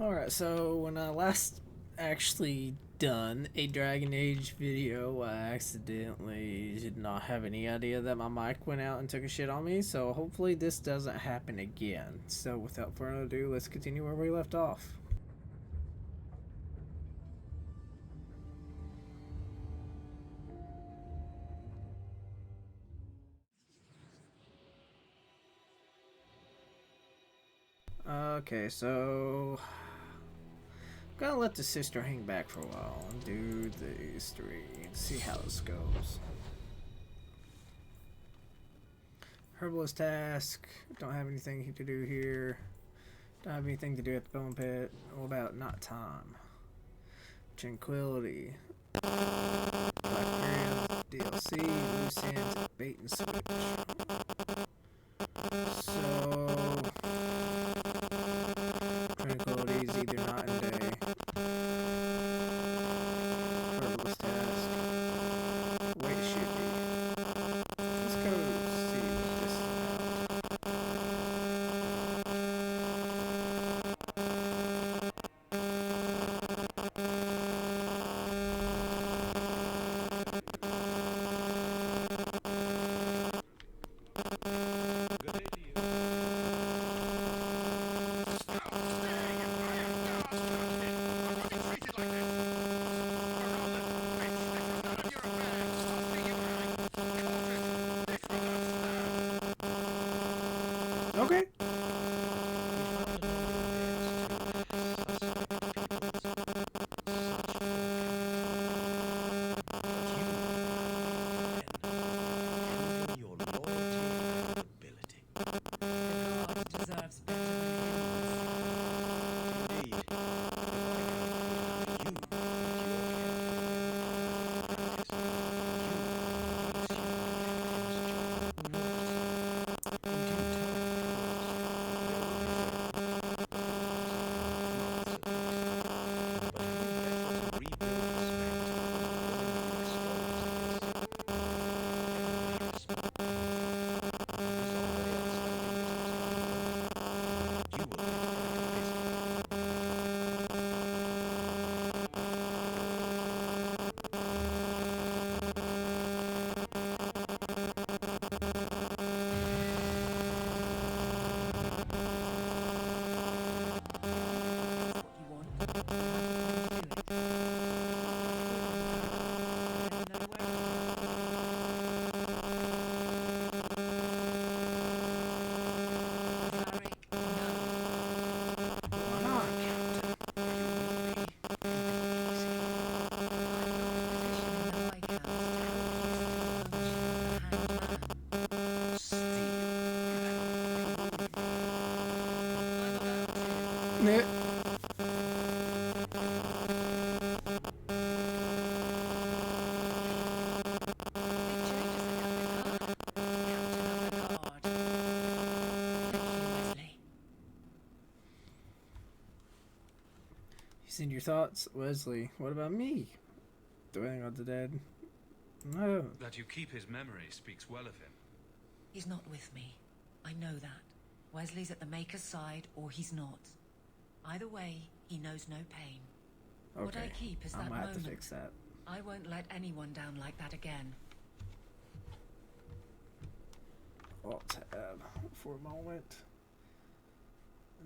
Alright, so when I last actually done a Dragon Age video, I accidentally did not have any idea that my mic went out and took a shit on me, so hopefully this doesn't happen again. So without further ado, let's continue where we left off. Okay, so gonna let the sister hang back for a while and do these three and see how this goes. Herbalist task. Don't have anything to do here. Don't have anything to do at the bone pit. What about not time? Tranquility. Blackberry DLC. Loose ends. Bait and switch. So tranquility is either not in day. Herbalist task. Way to shoot me. Let's go see what this is about. Okay. Send your thoughts, Wesley. What about me? Dwelling on the dead. No. That you keep his memory speaks well of him. He's not with me. I know that. Wesley's at the Maker's side, or he's not. Either way, he knows no pain. Okay. What I keep is that I might have moment. to fix that. I won't let anyone down like that again. Alt tab for a moment.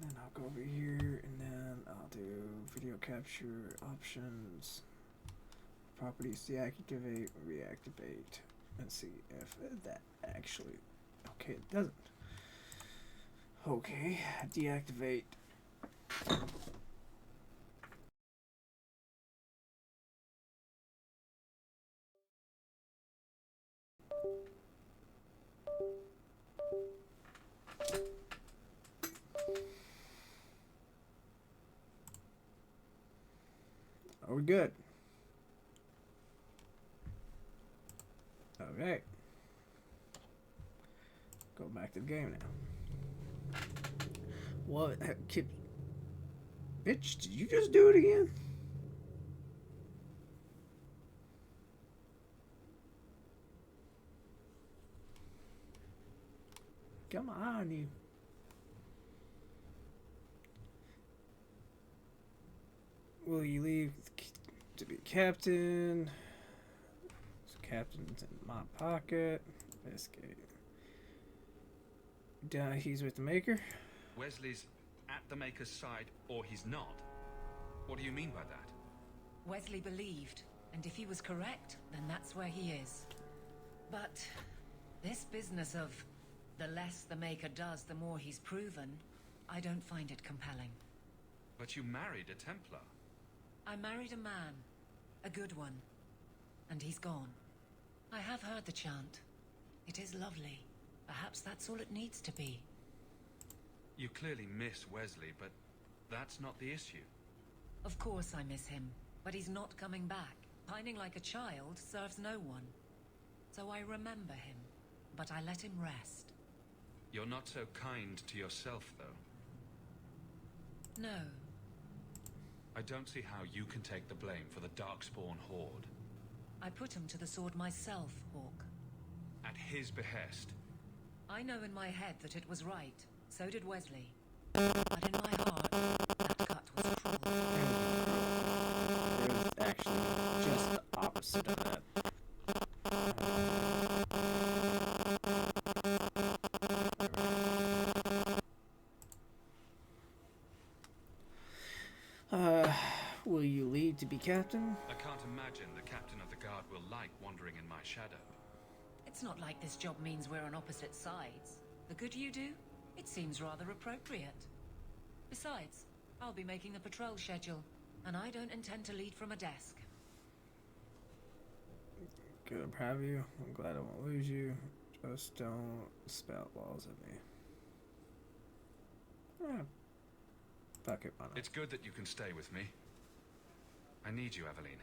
And then I'll go over here and then I'll do video capture options. Properties deactivate, reactivate. Let's see if that actually. Okay, it doesn't. Okay, deactivate. Are we good? Okay. Go back to the game now. What? Kid. Bitch, did you just do it again? Come on, you. Will you leave to be captain? Captain's in my pocket. Escape. He's with the Maker. Wesley's at the Maker's side, or he's not. What do you mean by that? Wesley believed, and if he was correct, then that's where he is. But this business of the less the Maker does, the more he's proven, I don't find it compelling. But you married a Templar. I married a man, a good one, and he's gone. I have heard the chant. It is lovely. Perhaps that's all it needs to be. You clearly miss Wesley, but that's not the issue. Of course I miss him, but he's not coming back. Pining like a child serves no one. So I remember him, but I let him rest. You're not so kind to yourself, though. No. I don't see how you can take the blame for the Darkspawn Horde. I put him to the sword myself, Hawk. At his behest. I know in my head that it was right. So did Wesley. But in my heart, that cut was cruel. It was actually just the opposite of that. Will you leave to be captain? I can't imagine the captain of the guard will like wandering in my shadow. It's not like this job means we're on opposite sides. The good you do, it seems rather appropriate. Besides, I'll be making the patrol schedule, and I don't intend to lead from a desk. Good, I'm proud of you. I'm glad I won't lose you. Just don't spout laws at me. Fuck it, why not? It's good that you can stay with me. I need you, Aveline.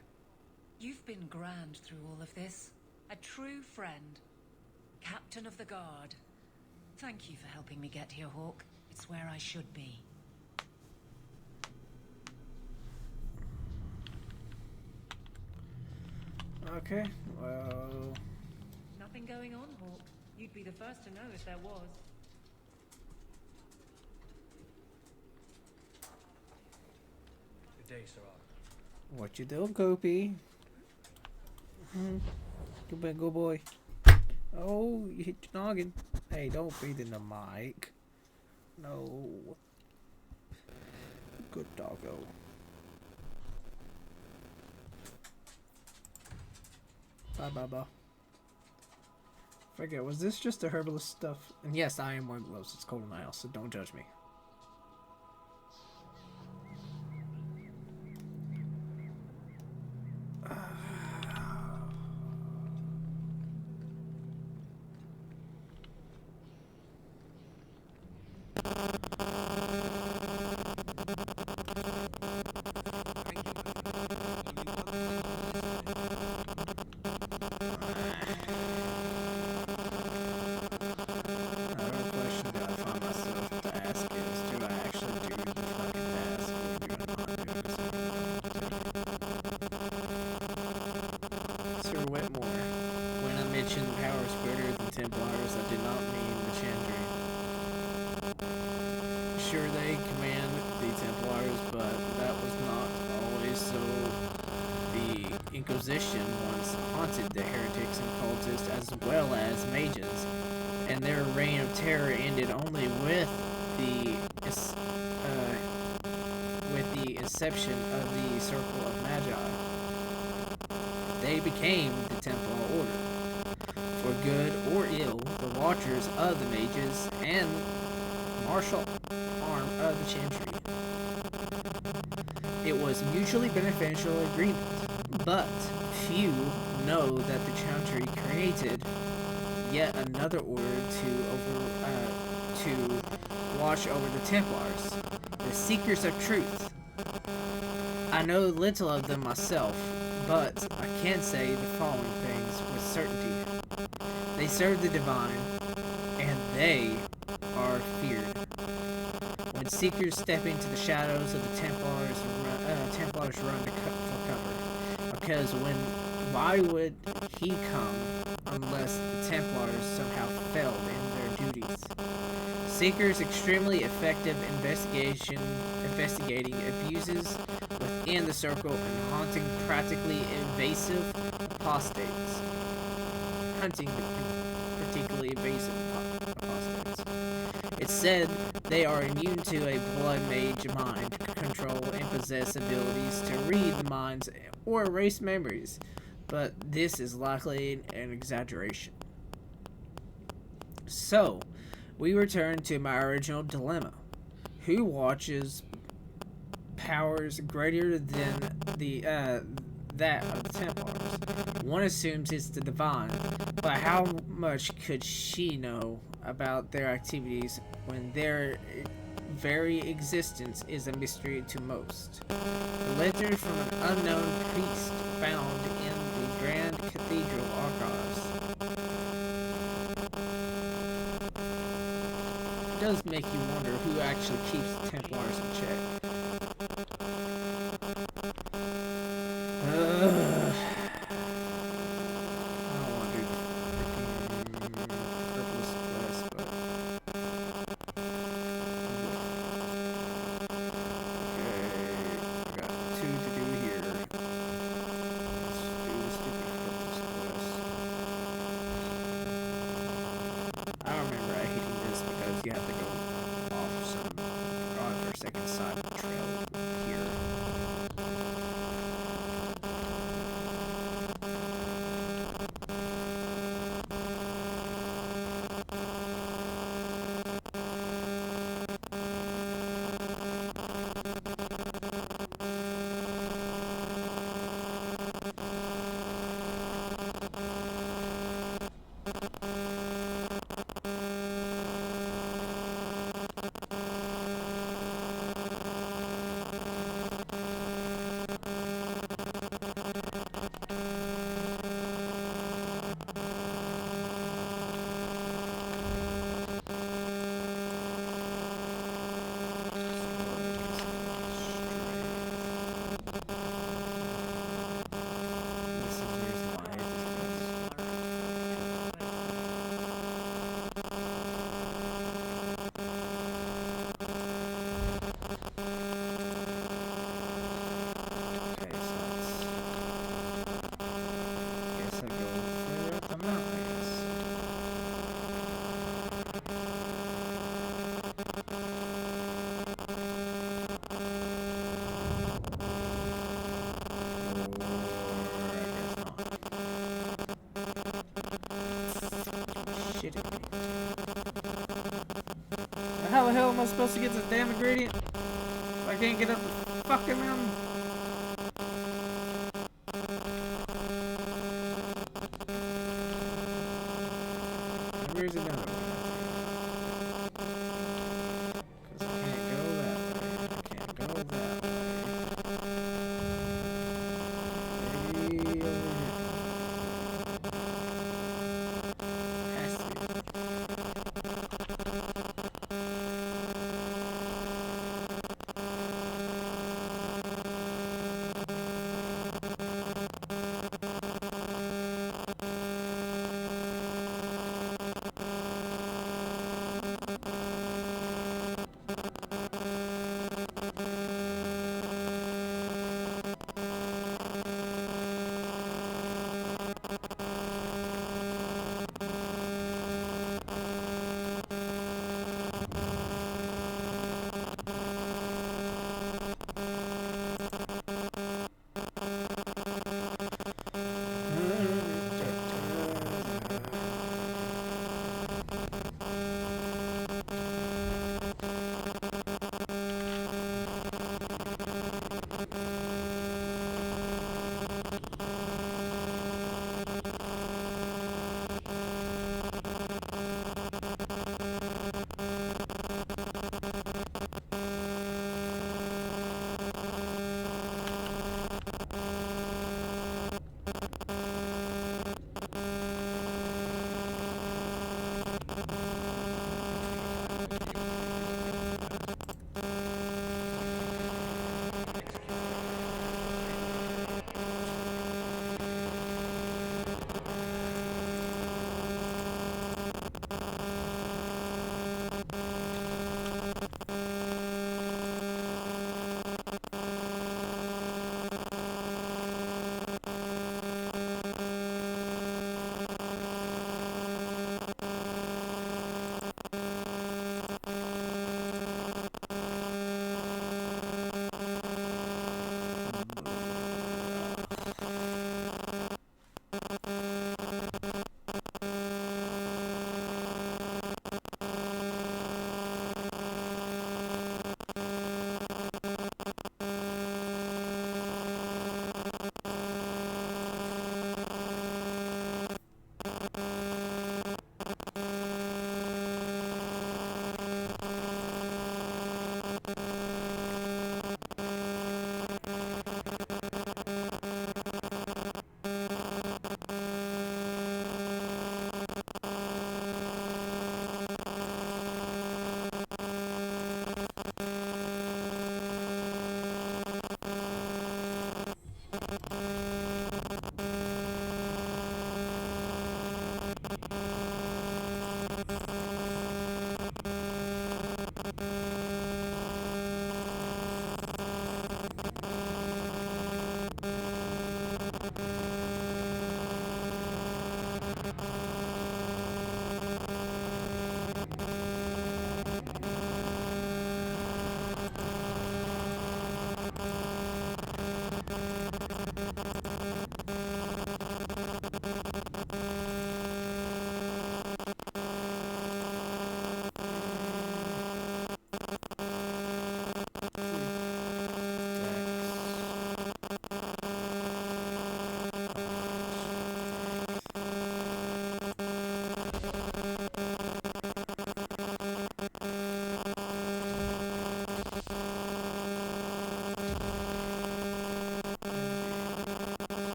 You've been grand through all of this. A true friend. Captain of the Guard. Thank you for helping me get here, Hawk. It's where I should be. Okay, well... Nothing going on, Hawk. You'd be the first to know if there was. Good day, Sarah. What you doing, Kopi? Good man, go boy. Oh, you hit your noggin. Hey, don't breathe in the mic. No. Good doggo. Bye, Baba. Forget, was this just the herbalist stuff? And yes, I am wearing gloves. It's cold in my house, so don't judge me. Sure, they command the Templars, but that was not always so. The Inquisition once haunted the heretics and cultists as well as mages, and their reign of terror ended only with the inception of the Circle of Magi. They became the Templar Order. For good or ill, the Watchers of the Mages and martial arm of the Chantry. It was mutually beneficial agreement, but few know that the Chantry created yet another order to watch over the Templars, the Seekers of Truth. I know little of them myself, but I can say the following things with certainty. They serve the divine, and they are feared. When Seekers step into the shadows of the Templars run for cover. Because why would he come unless the Templars somehow failed in their duties? Seekers extremely effective investigating abuses within the circle and haunting practically invasive apostates. Hunting the particularly invasive apostates. It's said they are immune to a blood mage mind control and possess abilities to read minds or erase memories, but this is likely an exaggeration. So, we return to my original dilemma. Who watches powers greater than that of the Templars? One assumes it's the divine, but how much could she know about their activities when their very existence is a mystery to most? A letter from an unknown priest found in the Grand Cathedral archives. It does make you wonder who actually keeps the Templars in check. I don't want to do the freaking purpose quest, but okay, I got 2 to do here. Let's do the stupid purpose quest. I remember I hating this because you have to go off some godforsaken side trail here. How the hell am I supposed to get this damn ingredient? I can't get up the fucking mountain. Where's it down? Because I can't go that way. I can't go that way. Maybe over here. Has to be.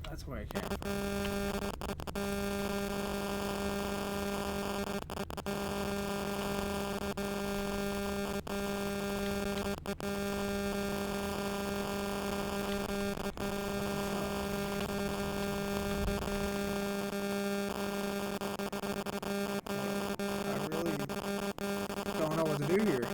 That's where I came from. I really don't know what to do here.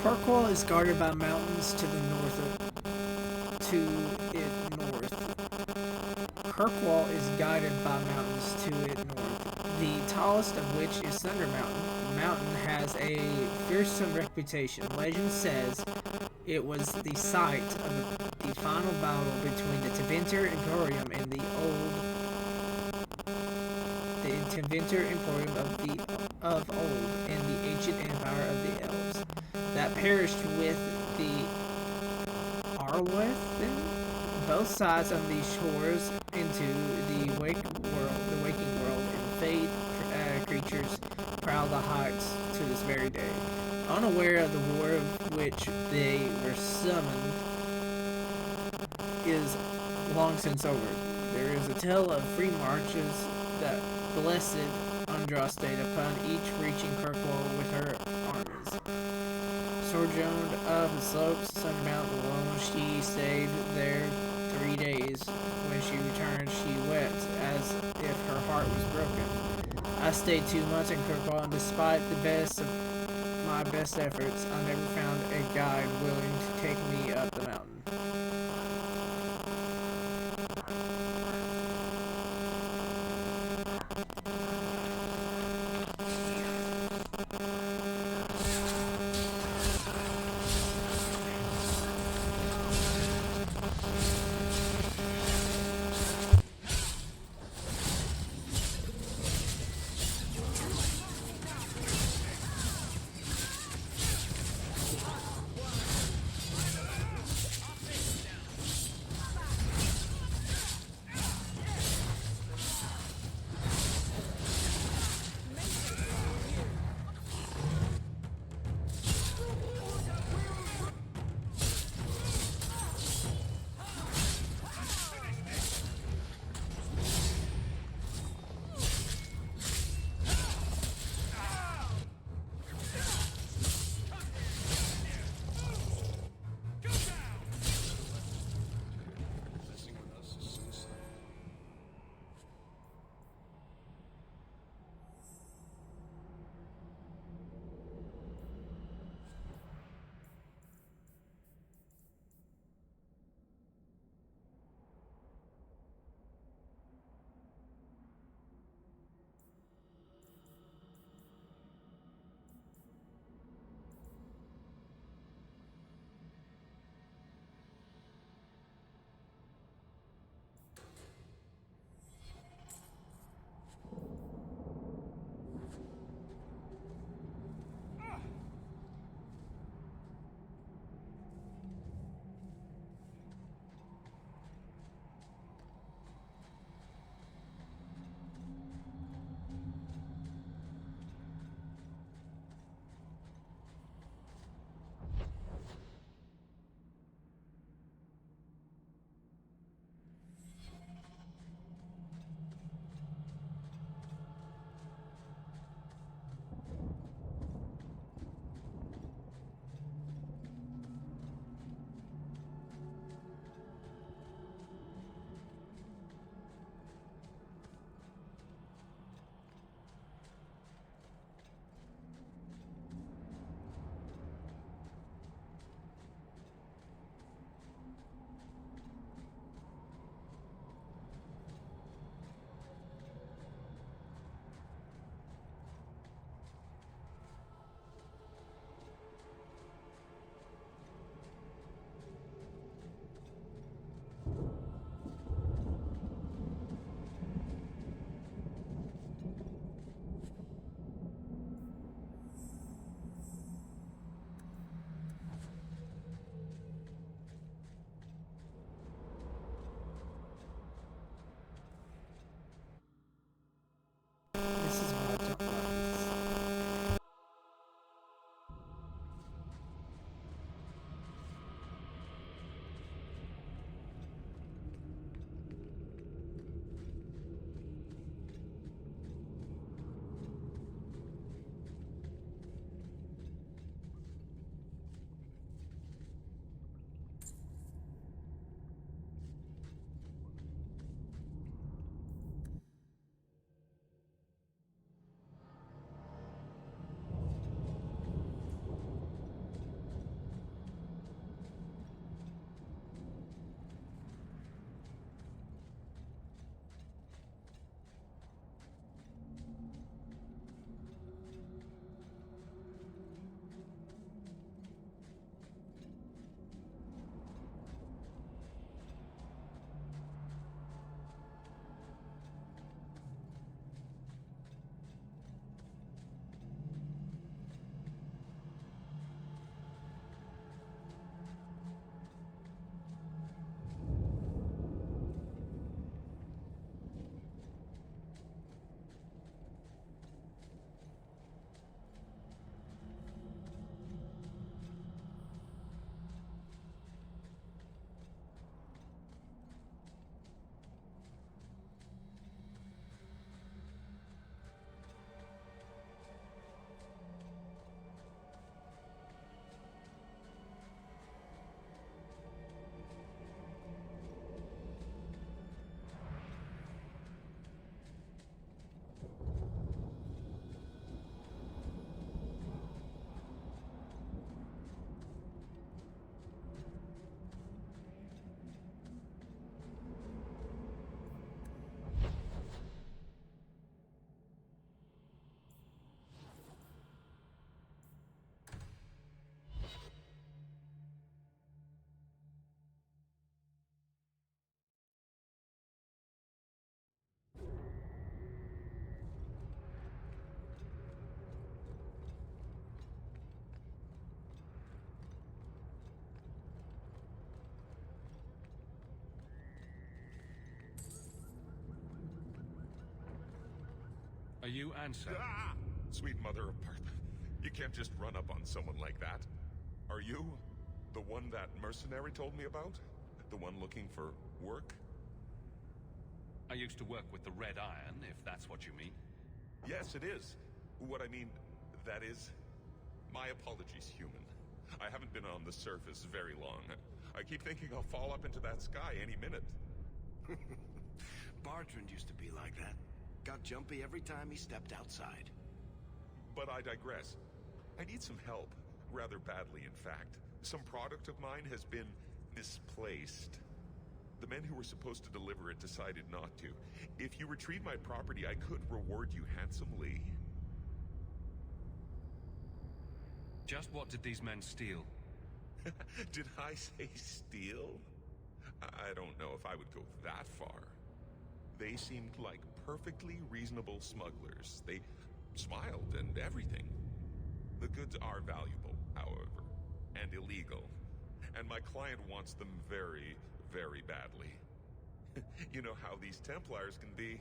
Kirkwall is guarded by mountains to the north. Kirkwall is guided by mountains to its north, the tallest of which is Thunder Mountain. The mountain has a fearsome reputation. Legend says it was the site of the final battle between the Tevinter Emporium and the Tevinter Emporium of old and the ancient empire of the elves that perished with the Arwethin. Both sides of these shores into the waking world, and fade creatures prowl the heights to this very day. Unaware of the war of which they were summoned is long since over. There is a tale of free marches that blessed Andraste upon each reaching Kirkwall with her armies. Sojourned of the slopes of Thunder Mountain alone, she stayed there 3 days. When she returned, she wept as if her heart was broken. I stayed 2 months in Kirkwall, and despite the best of my best efforts, I never found a guide willing to take me up the mountain. Are you Ansel? Ah! Sweet mother of Partha. You can't just run up on someone like that. Are you the one that mercenary told me about? The one looking for work? I used to work with the Red Iron, if that's what you mean. Yes, it is. What I mean, that is... My apologies, human. I haven't been on the surface very long. I keep thinking I'll fall up into that sky any minute. Bartrand used to be like that. Got jumpy every time he stepped outside. But I digress. I need some help. Rather badly, in fact. Some product of mine has been misplaced. The men who were supposed to deliver it decided not to. If you retrieve my property, I could reward you handsomely. Just what did these men steal? Did I say steal? I don't know if I would go that far. They seemed like perfectly reasonable smugglers. They smiled and everything. The goods are valuable, however, and illegal. And my client wants them very, very badly. You know how these Templars can be.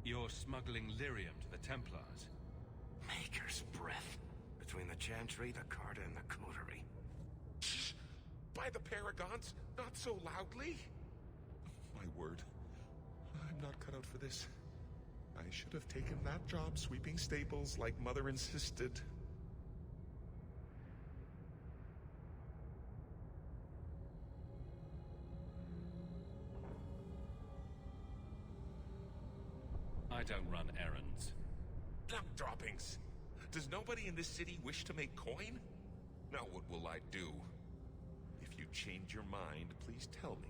You're smuggling lyrium to the Templars. Maker's breath. Between the Chantry, the Carta, and the Coterie. Shh! By the Paragons, not so loudly! My word. I'm not cut out for this. I should have taken that job sweeping stables like Mother insisted. I don't run errands. Duck droppings! Does nobody in this city wish to make coin? Now what will I do? If you change your mind, please tell me.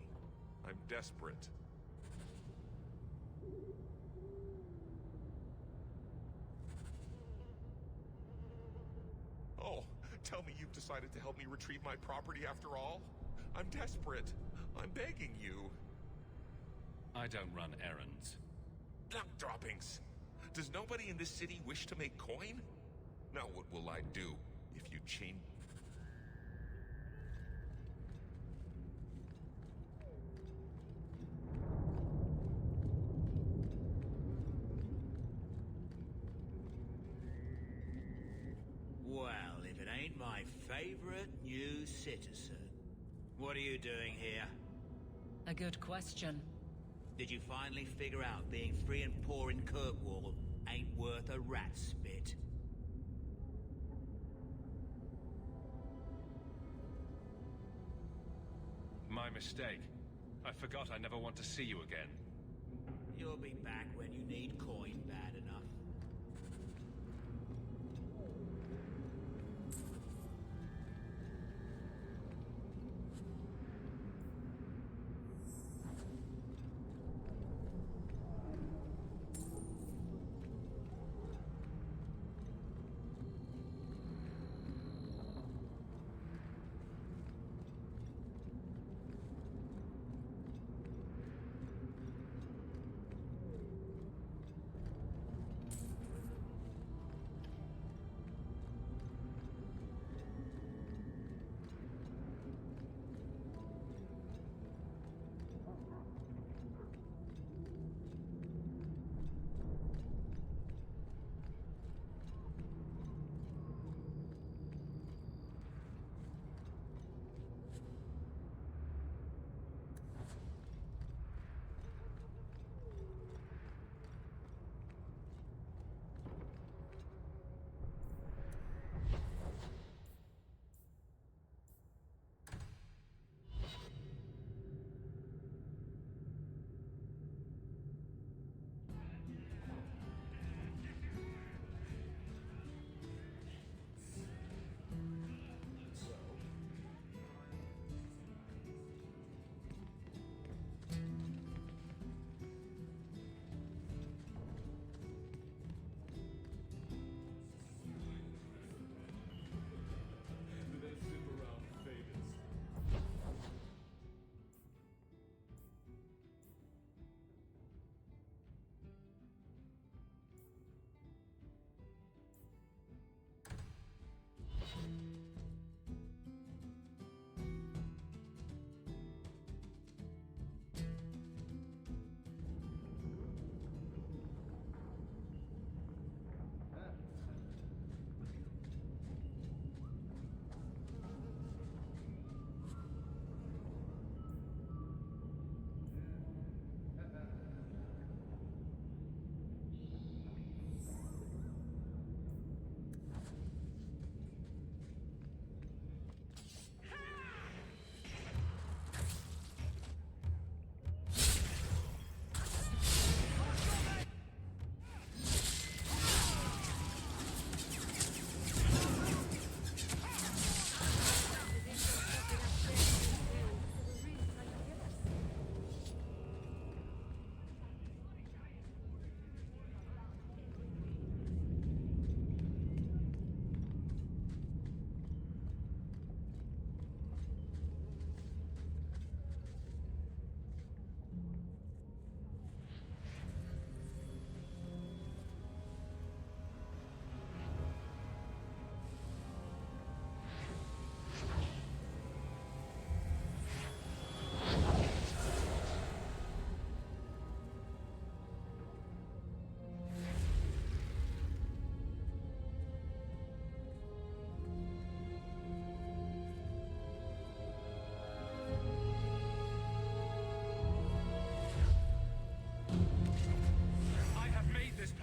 I'm desperate. Oh, tell me you've decided to help me retrieve my property after all? I'm desperate. I'm begging you. I don't run errands. Duck droppings! Does nobody in this city wish to make coin? Now what will I do if you change... Well, if it ain't my favorite new citizen. What are you doing here? A good question. Did you finally figure out being free and poor in Kirkwall ain't worth a rat's spit? My mistake. I forgot I never want to see you again. You'll be back when you need coin bad enough.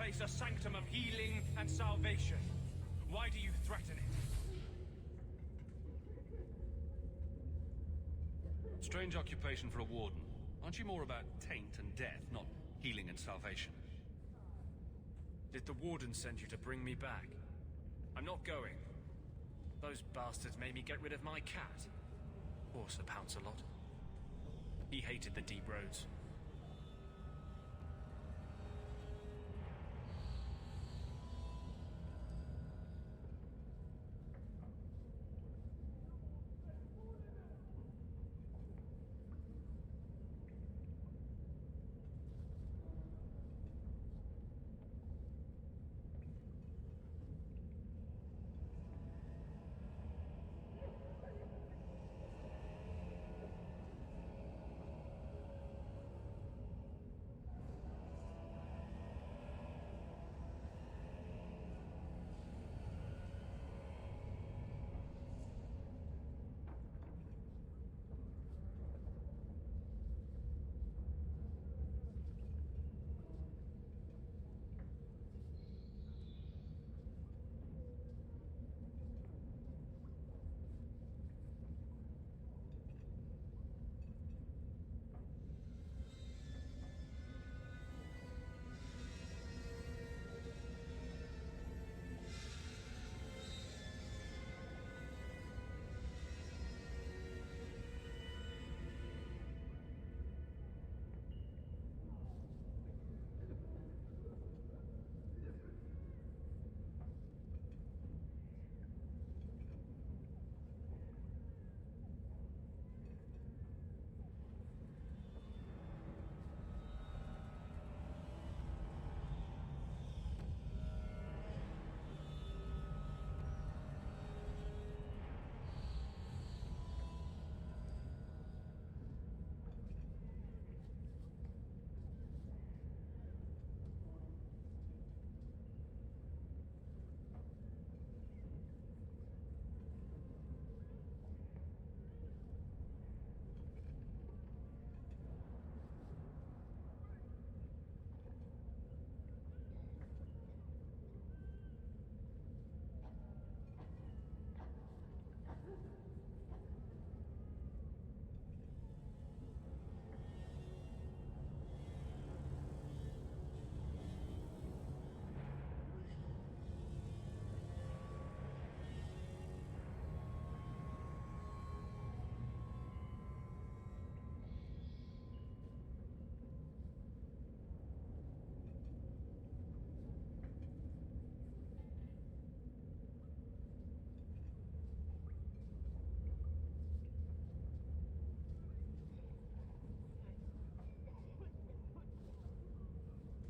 place a sanctum of healing and salvation. Why do you threaten it? Strange occupation for a warden. Aren't you more about taint and death, not healing and salvation? Did the warden send you to bring me back? I'm not going. Those bastards made me get rid of my cat. Poor Sir Pouncelot. He hated the deep roads.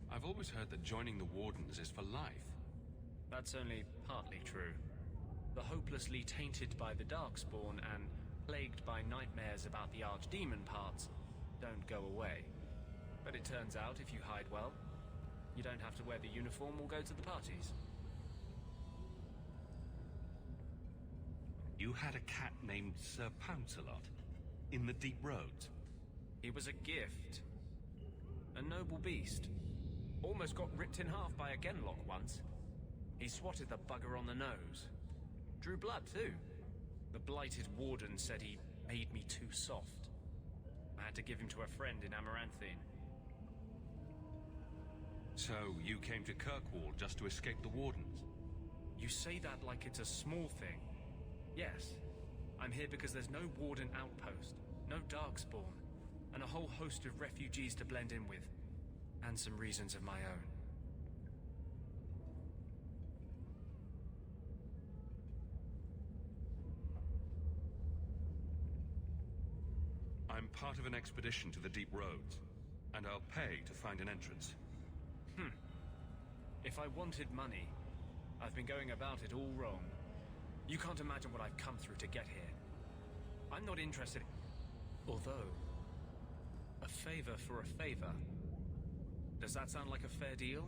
I've always heard that joining the Wardens is for life. That's only partly true. The hopelessly tainted by the Darkspawn and plagued by nightmares about the Archdemon parts don't go away. But it turns out if you hide well, you don't have to wear the uniform or go to the parties. You had a cat named Sir Pouncelot in the Deep Roads. He was a gift. A noble beast. Almost got ripped in half by a Genlock once. He swatted the bugger on the nose. Drew blood, too. The blighted warden said he made me too soft. I had to give him to a friend in Amaranthine. So you came to Kirkwall just to escape the Wardens? You say that like it's a small thing. Yes. I'm here because there's no Warden outpost, no Darkspawn, and a whole host of refugees to blend in with. And some reasons of my own. I'm part of an expedition to the Deep Roads, and I'll pay to find an entrance. If I wanted money, I've been going about it all wrong. You can't imagine what I've come through to get here. I'm not interested. Although, a favor for a favor. Does that sound like a fair deal?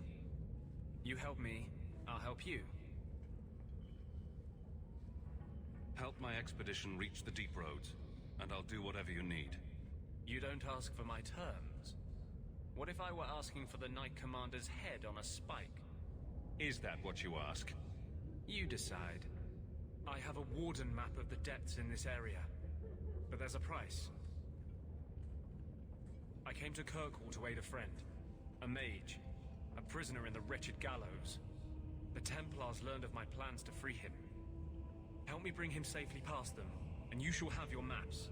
You help me, I'll help you. Help my expedition reach the Deep Roads, and I'll do whatever you need. You don't ask for my terms. What if I were asking for the Knight Commander's head on a spike? Is that what you ask? You decide. I have a warden map of the depths in this area, but there's a price. I came to Kirkwall to aid a friend, a mage, a prisoner in the wretched gallows. The Templars learned of my plans to free him. Help me bring him safely past them, and you shall have your maps.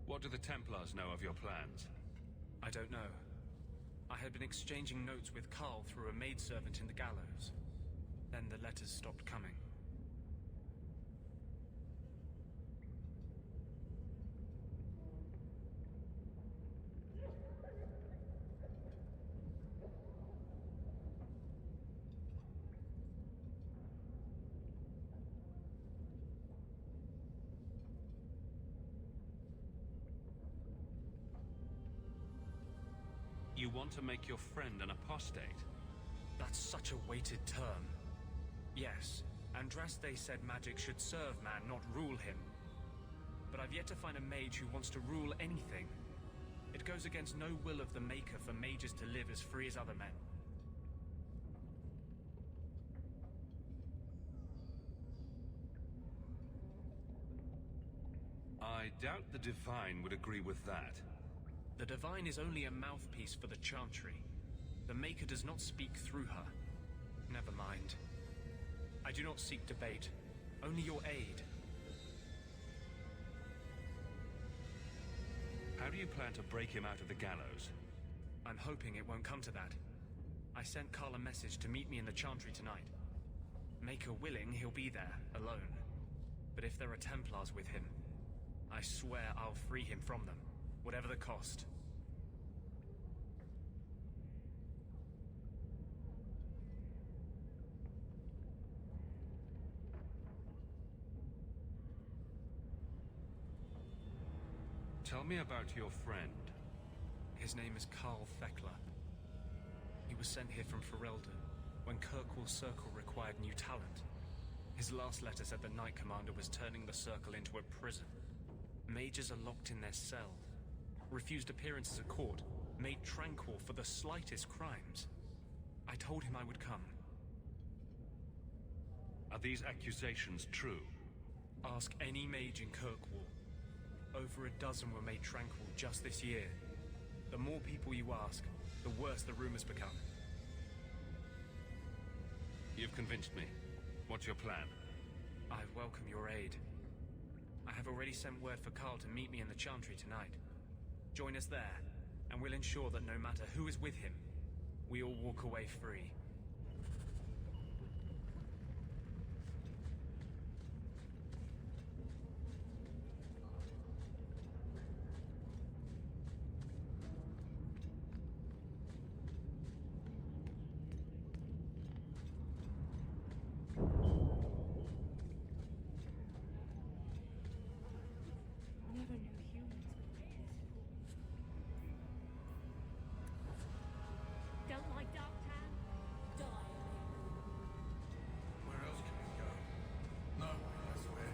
What do the Templars know of your plans? I don't know. I had been exchanging notes with Carl through a maidservant in the gallows. Then the letters stopped coming. You want to make your friend an apostate? That's such a weighted term. Yes, Andraste said magic should serve man, not rule him. But I've yet to find a mage who wants to rule anything. It goes against no will of the Maker for mages to live as free as other men. I doubt the Divine would agree with that. The Divine is only a mouthpiece for the Chantry. The Maker does not speak through her. Never mind. I do not seek debate, only your aid. How do you plan to break him out of the gallows? I'm hoping it won't come to that. I sent Carl a message to meet me in the Chantry tonight. Maker willing, he'll be there, alone. But if there are Templars with him, I swear I'll free him from them, whatever the cost. Tell me about your friend. His name is Carl Thekla. He was sent here from Ferelden when Kirkwall Circle required new talent. His last letter said the Knight Commander was turning the Circle into a prison. Mages are locked in their cell, refused appearances at court, made tranquil for the slightest crimes. I told him I would come. Are these accusations true? Ask any mage in Kirkwall. Over a dozen were made tranquil just this year. The more people you ask, the worse the rumors become. You've convinced me. What's your plan? I welcome your aid. I have already sent word for Carl to meet me in the Chantry tonight. Join us there, and we'll ensure that no matter who is with him, we all walk away free. Never knew humans would be this fool. Don't like Darktown? Die. Where else can we go? No, I swear.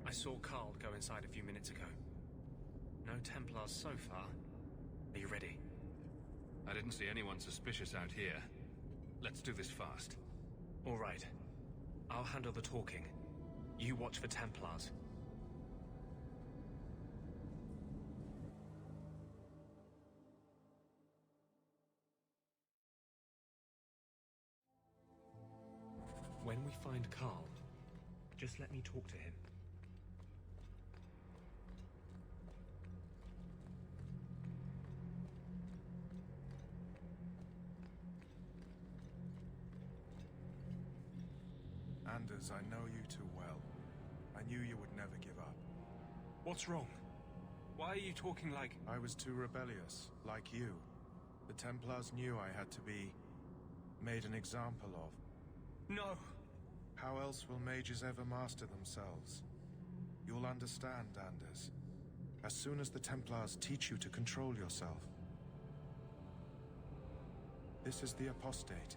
I saw Carl go inside a few minutes ago. No Templars so far. Are you ready? I didn't see anyone suspicious out here. Let's do this fast. All right. I'll handle the talking. You watch for Templars. When we find Carl, just let me talk to him. Anders, I know you too well. I knew you would never give up. What's wrong? Why are you talking like... I was too rebellious, like you. The Templars knew I had to be made an example of. No! How else will mages ever master themselves? You'll understand, Anders. As soon as the Templars teach you to control yourself. This is the Apostate.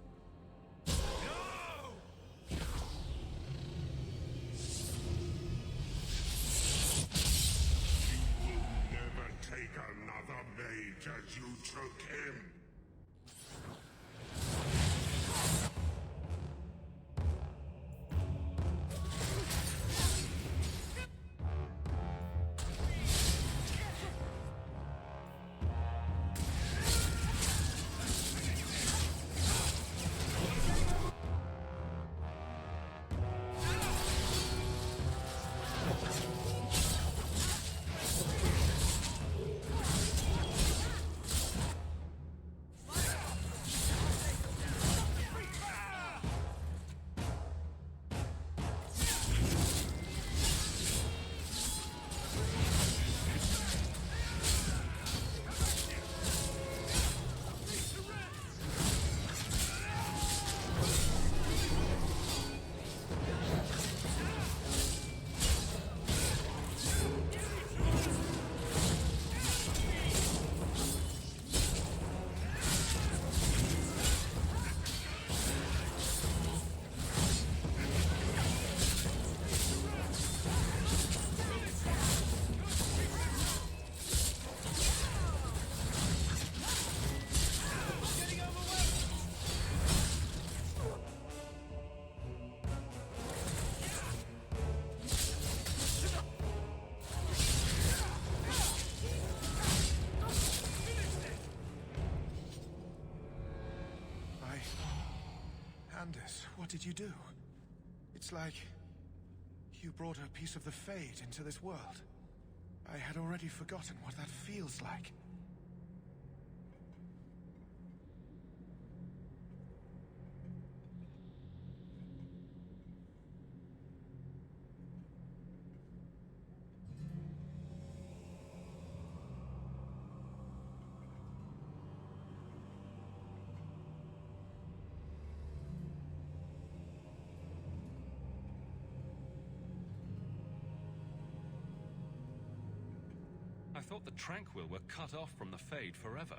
Never take another mage as you took him. Anders, what did you do? It's like you brought a piece of the Fade into this world. I had already forgotten what that feels like. I thought the Tranquil were cut off from the Fade forever.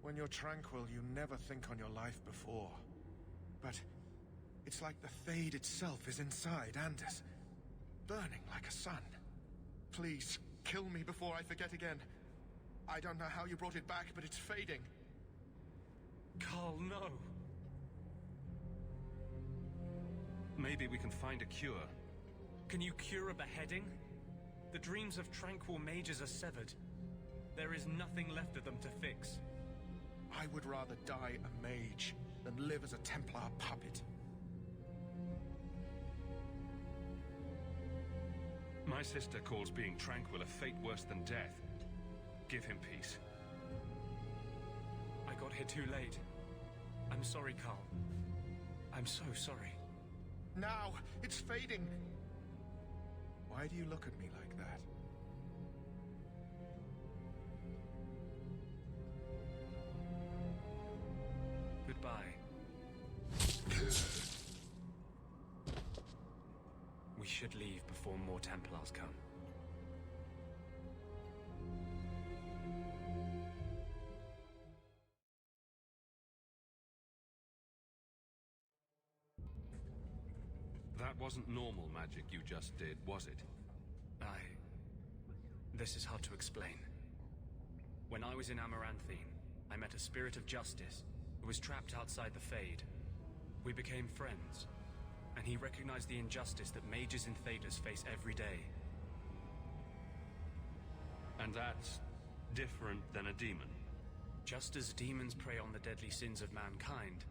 When you're tranquil, you never think on your life before. But it's like the Fade itself is inside Anders, burning like a sun. Please, kill me before I forget again. I don't know how you brought it back, but it's fading. Carl, no! Maybe we can find a cure. Can you cure a beheading? The dreams of tranquil mages are severed. There is nothing left of them to fix. I would rather die a mage than live as a Templar puppet. My sister calls being tranquil a fate worse than death. Give him peace. I got here too late. I'm sorry, Carl. I'm so sorry. Now! It's fading! Why do you look at me like that? Goodbye. We should leave before more Templars come. That wasn't normal magic you just did, was it? This is hard to explain. When I was in Amaranthine, I met a spirit of justice who was trapped outside the Fade. We became friends, and he recognized the injustice that mages and Thaders face every day. And that's different than a demon? Just as demons prey on the deadly sins of mankind,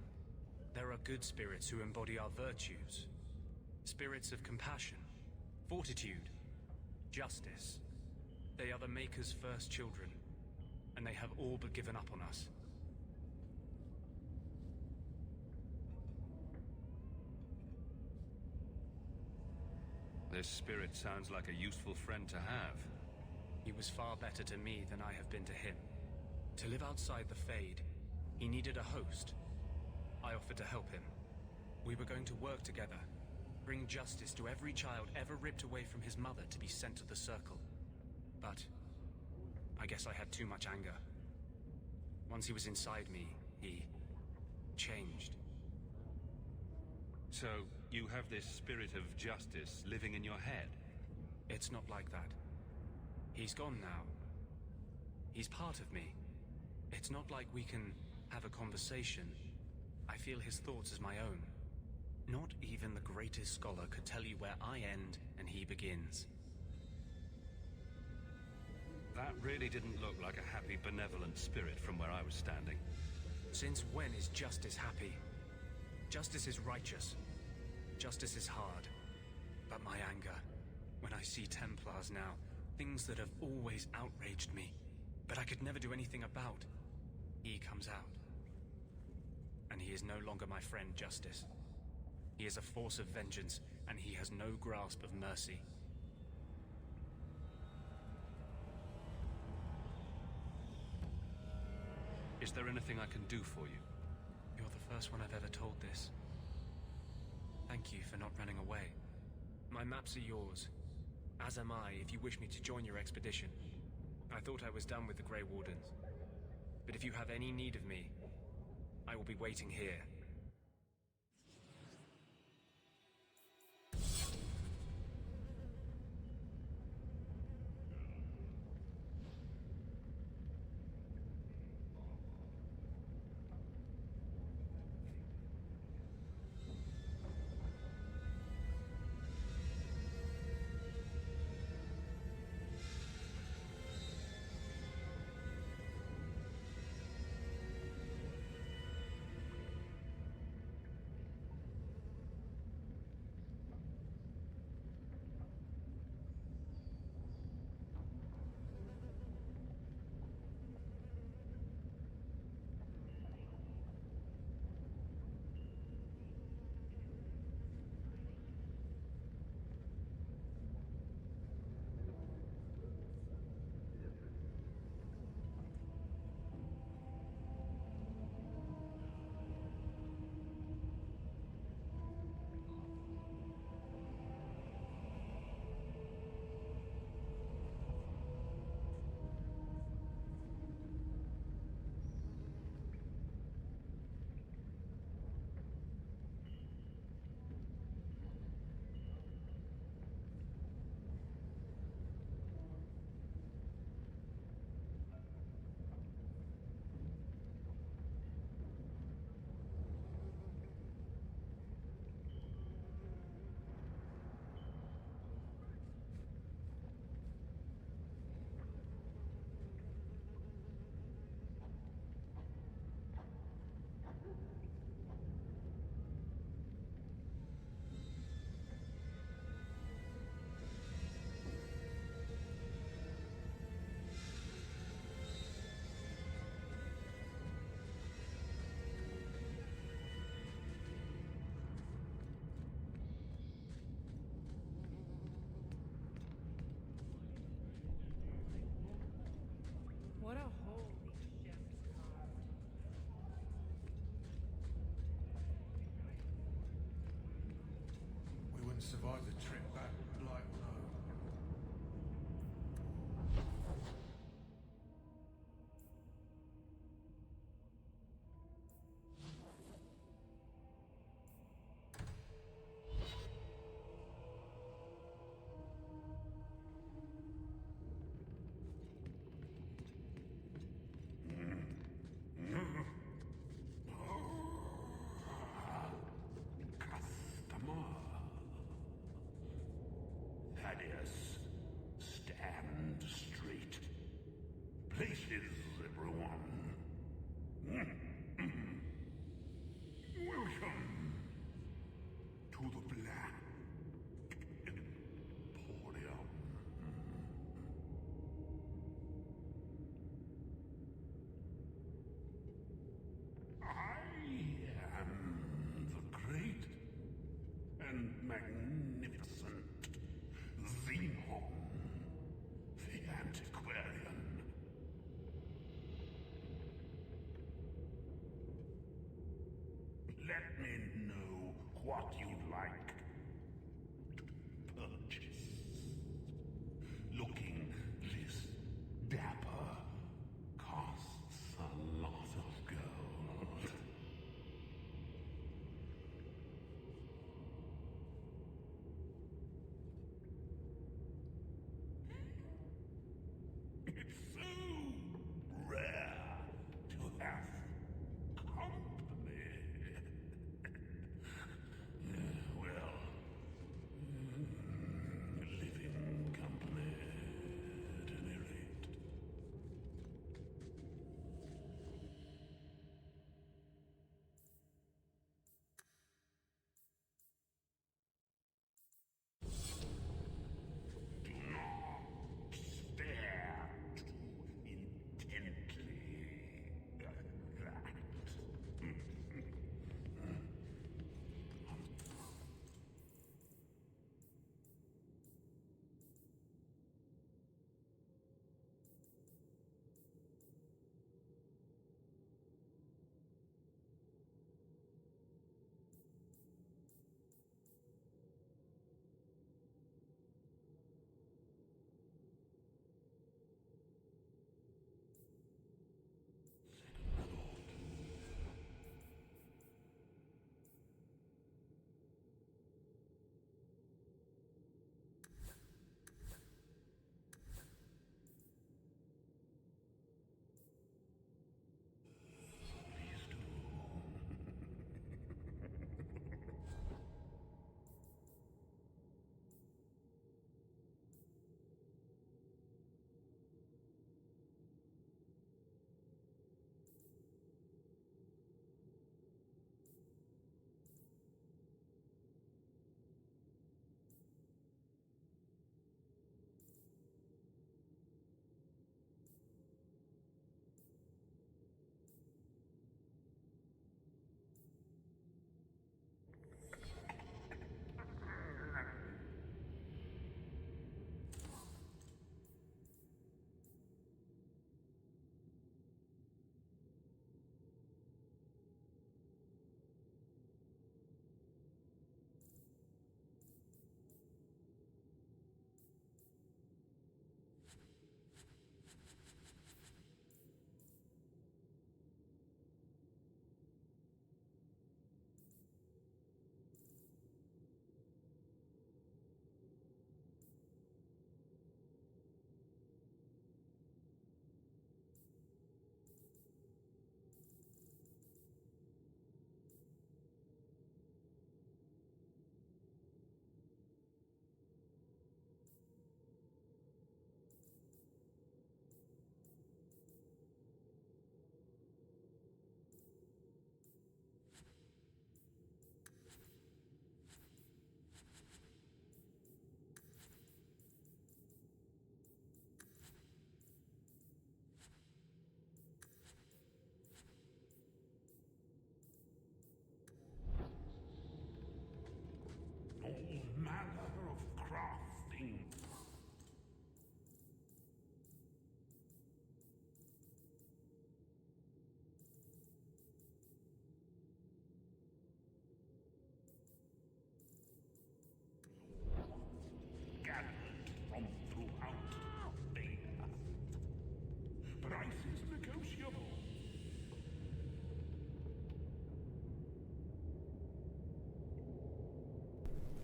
there are good spirits who embody our virtues. Spirits of compassion, fortitude, justice. They are the Maker's first children, and they have all but given up on us. This spirit sounds like a useful friend to have. He was far better to me than I have been to him. To live outside the Fade, he needed a host. I offered to help him. We were going to work together, bring justice to every child ever ripped away from his mother to be sent to the Circle. But I guess I had too much anger. Once he was inside me, he changed. So, you have this spirit of justice living in your head? It's not like that. He's gone now. He's part of me. It's not like we can have a conversation. I feel his thoughts as my own. Not even the greatest scholar could tell you where I end and he begins. That really didn't look like a happy, benevolent spirit from where I was standing. Since when is justice happy? Justice is righteous. Justice is hard. But my anger, when I see Templars now, things that have always outraged me, but I could never do anything about, he comes out. And he is no longer my friend, Justice. He is a force of vengeance, and he has no grasp of mercy. Is there anything I can do for you? You're the first one I've ever told this. Thank you for not running away. My maps are yours, as am I if you wish me to join your expedition. I thought I was done with the Grey Wardens. But if you have any need of me, I will be waiting here. What a hole these ships carved. We wouldn't survive the trip back, Blight will know. Customer. Thaddeus, stand straight. Places, everyone. Welcome to the Black Emporium. I am the great and magnificent Xenon, the Antiquary.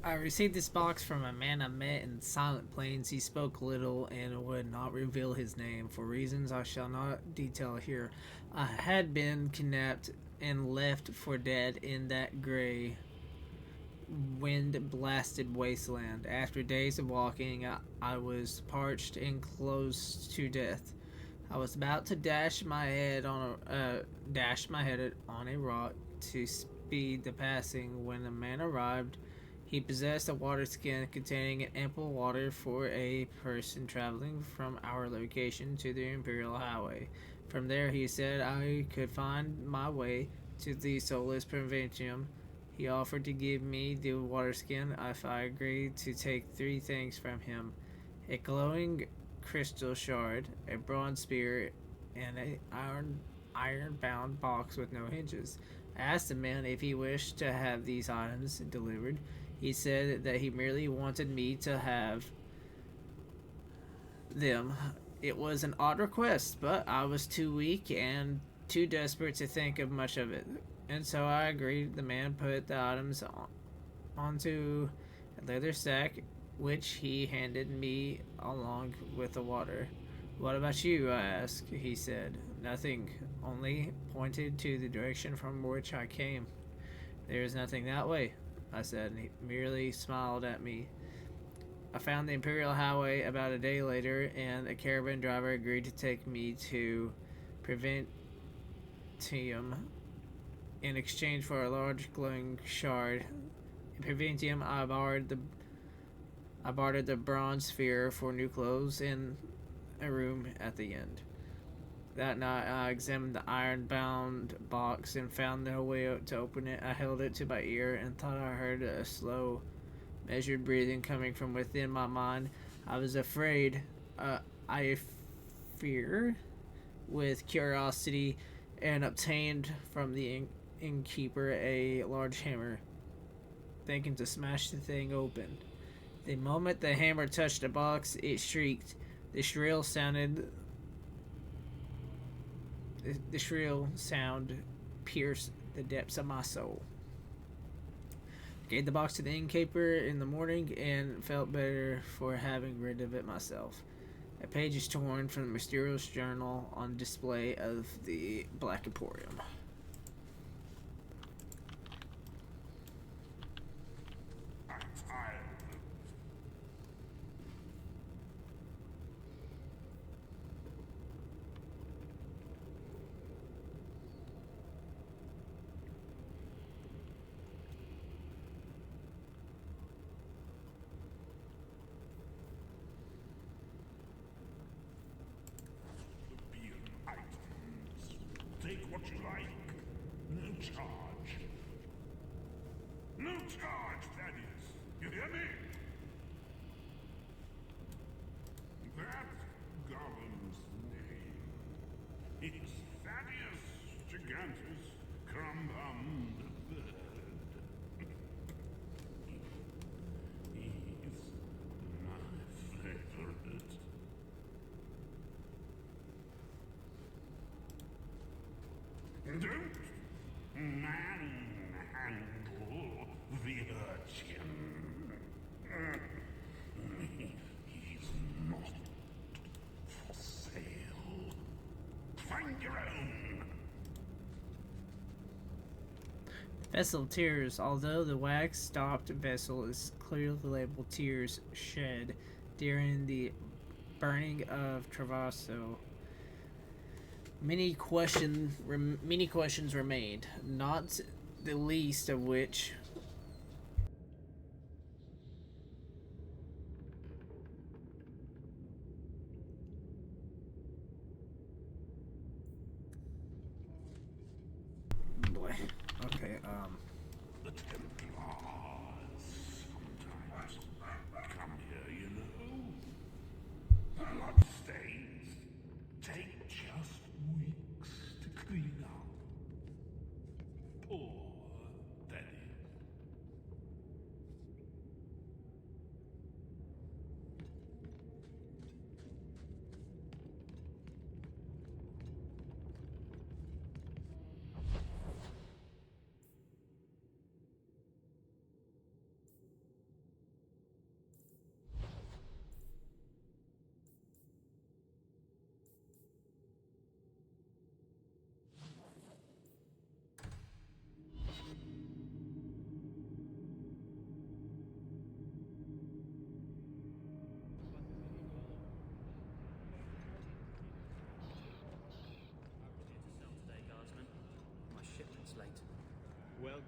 I received this box from a man I met in Silent Plains. He spoke little and would not reveal his name for reasons I shall not detail here. I had been kidnapped and left for dead in that gray, wind-blasted wasteland. After days of walking, I was parched and close to death. I was about to dash my head on a rock to speed the passing when a man arrived. He possessed a water skin containing ample water for a person traveling from our location to the Imperial Highway. From there, he said I could find my way to the Solus Provincium. He offered to give me the water skin if I agreed to take three things from him: a glowing crystal shard, a bronze spear, and an iron-bound box with no hinges. I asked the man if he wished to have these items delivered. He said that he merely wanted me to have them. It was an odd request, but I was too weak and too desperate to think of much of it, and so I agreed. The man put the items onto a leather sack, which he handed me along with the water. "What about you?" I asked. He said, "Nothing," only pointed to the direction from which I came. "There is nothing that way," I said, and he merely smiled at me. I found the Imperial Highway about a day later, and a caravan driver agreed to take me to Provincium in exchange for a large glowing shard. In Provincium, I bartered the bronze sphere for new clothes and a room at the end. That night, I examined the iron-bound box and found no way to open it. I held it to my ear and thought I heard a slow, measured breathing coming from within my mind. I was afraid. I feared with curiosity and obtained from the innkeeper a large hammer, thinking to smash the thing open. The moment the hammer touched the box, it shrieked. The shrill sound pierced the depths of my soul. I gave the box to the innkeeper in the morning and felt better for having rid of it myself. A page is torn from the mysterious journal on display of the Black Emporium. Take what you like. No charge. No charge, that is. You hear me? That's Gollum's name. It's Thaddeus Gigantus Crumbum III. He's my favorite. Don't manhandle the urchin. He's not for sale. Find your own. Vessel of Tears. Although the wax-stopped vessel is clearly labeled Tears shed during the burning of Travaso, many questions remained, not the least of which boy. Okay, The Templars sometimes come here, you know. Bloodstains take just weeks to clean up. Poor Dennis.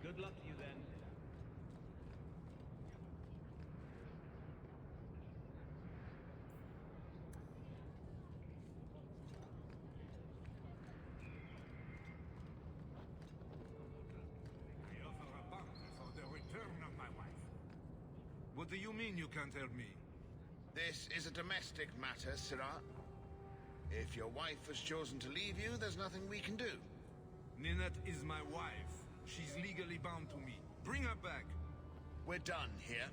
Good luck to you then. I offer a bounty for the return of my wife. What do you mean you can't help me? This is a domestic matter, Sirrah. If your wife has chosen to leave you, there's nothing we can do. Ninette is my wife. She's legally bound to me. Bring her back. We're done here.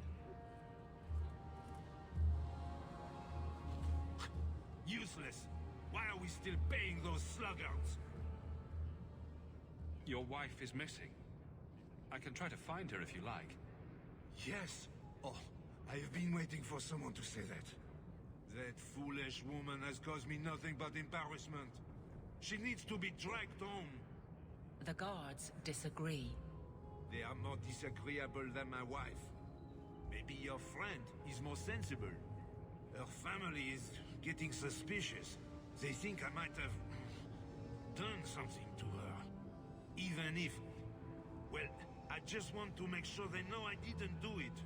Useless. Why are we still paying those sluggards? Your wife is missing. I can try to find her if you like. Yes. Oh, I have been waiting for someone to say that. That foolish woman has caused me nothing but embarrassment. She needs to be dragged home. The guards disagree. They are more disagreeable than my wife. Maybe your friend is more sensible. Her family is getting suspicious. They think I might have done something to her. Even if... Well, I just want to make sure they know I didn't do it.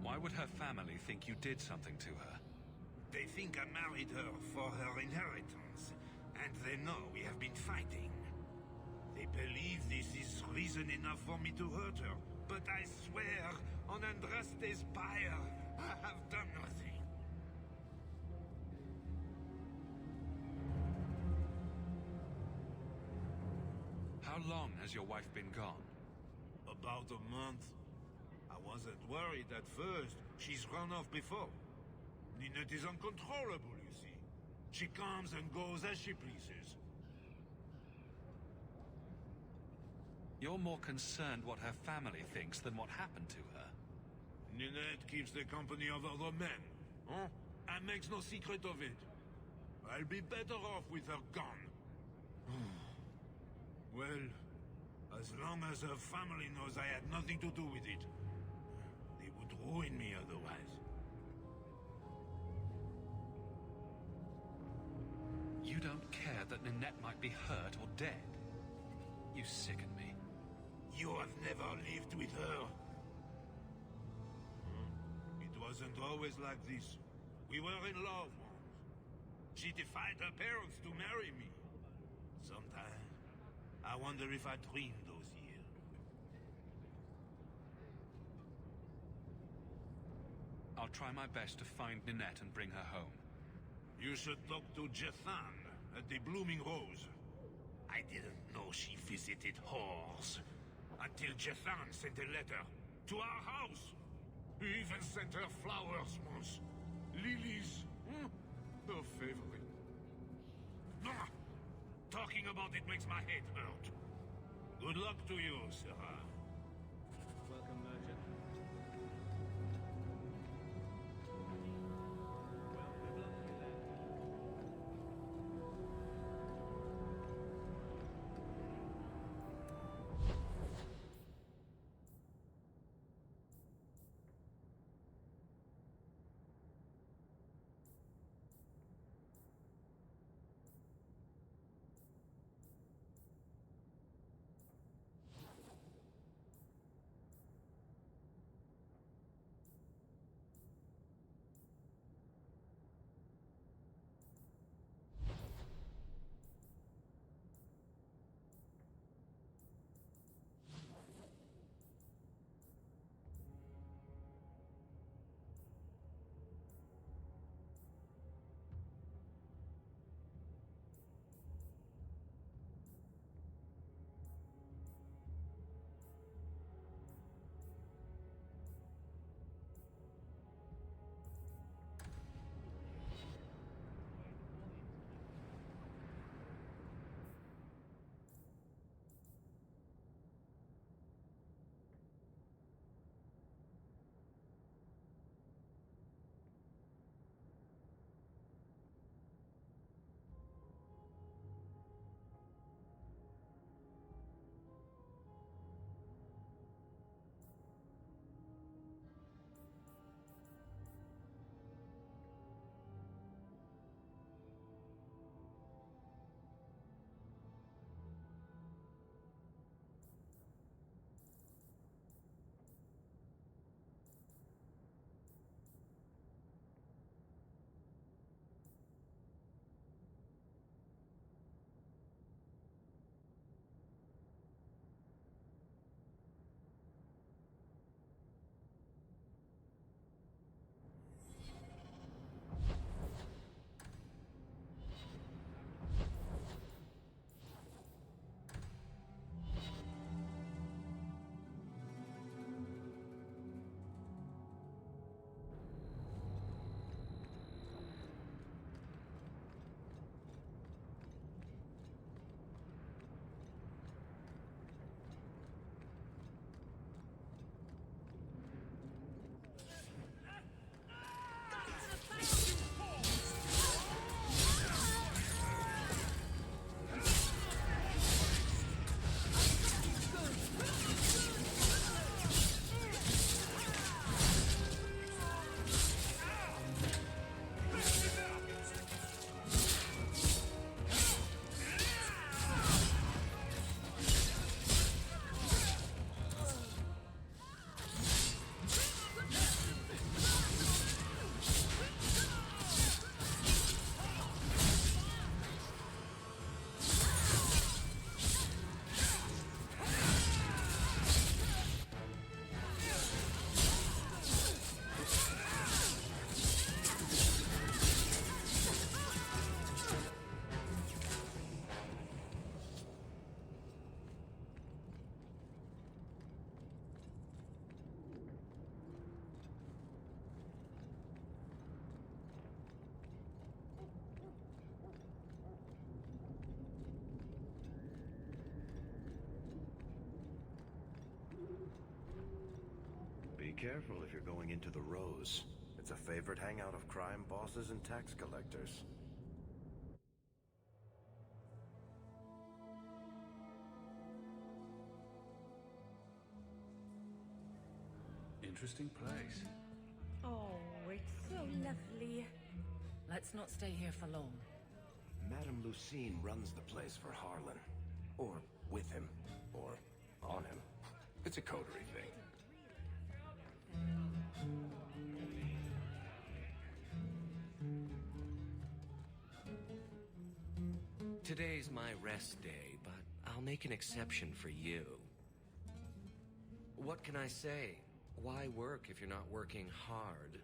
Why would her family think you did something to her? They think I married her for her inheritance, and they know we have been fighting. They believe this is reason enough for me to hurt her, but I swear on Andraste's pyre, I have done nothing. How long has your wife been gone? About a month. I wasn't worried at first. She's run off before. Ninette is uncontrollable, you see. She comes and goes as she pleases. You're more concerned what her family thinks than what happened to her. Ninette keeps the company of other men. Huh? And makes no secret of it. I'll be better off with her gone. Well, as long as her family knows I had nothing to do with it, they would ruin me otherwise. You don't care that Ninette might be hurt or dead. You sicken me. You have never lived with her. It wasn't always like this. We were in love once. She defied her parents to marry me. Sometimes, I wonder if I dreamed those years. I'll try my best to find Ninette and bring her home. You should talk to Jethan at the Blooming Rose. I didn't know she visited whores. Until Jethan sent a letter to our house. He even sent her flowers once. Lilies. Her favorite. Talking about it makes my head hurt. Good luck to you, Sirrah. Welcome, merchant. Well, good luck to you then. careful if you're going into the Rose. It's a favorite hangout of crime bosses and tax collectors. Interesting place. Oh, it's so lovely. Let's not stay here for long. Madame Lucine runs the place for Harlan. Or with him. Or on him. It's a coterie thing. Today's my rest day, but I'll make an exception for you. What can I say? Why work if you're not working hard?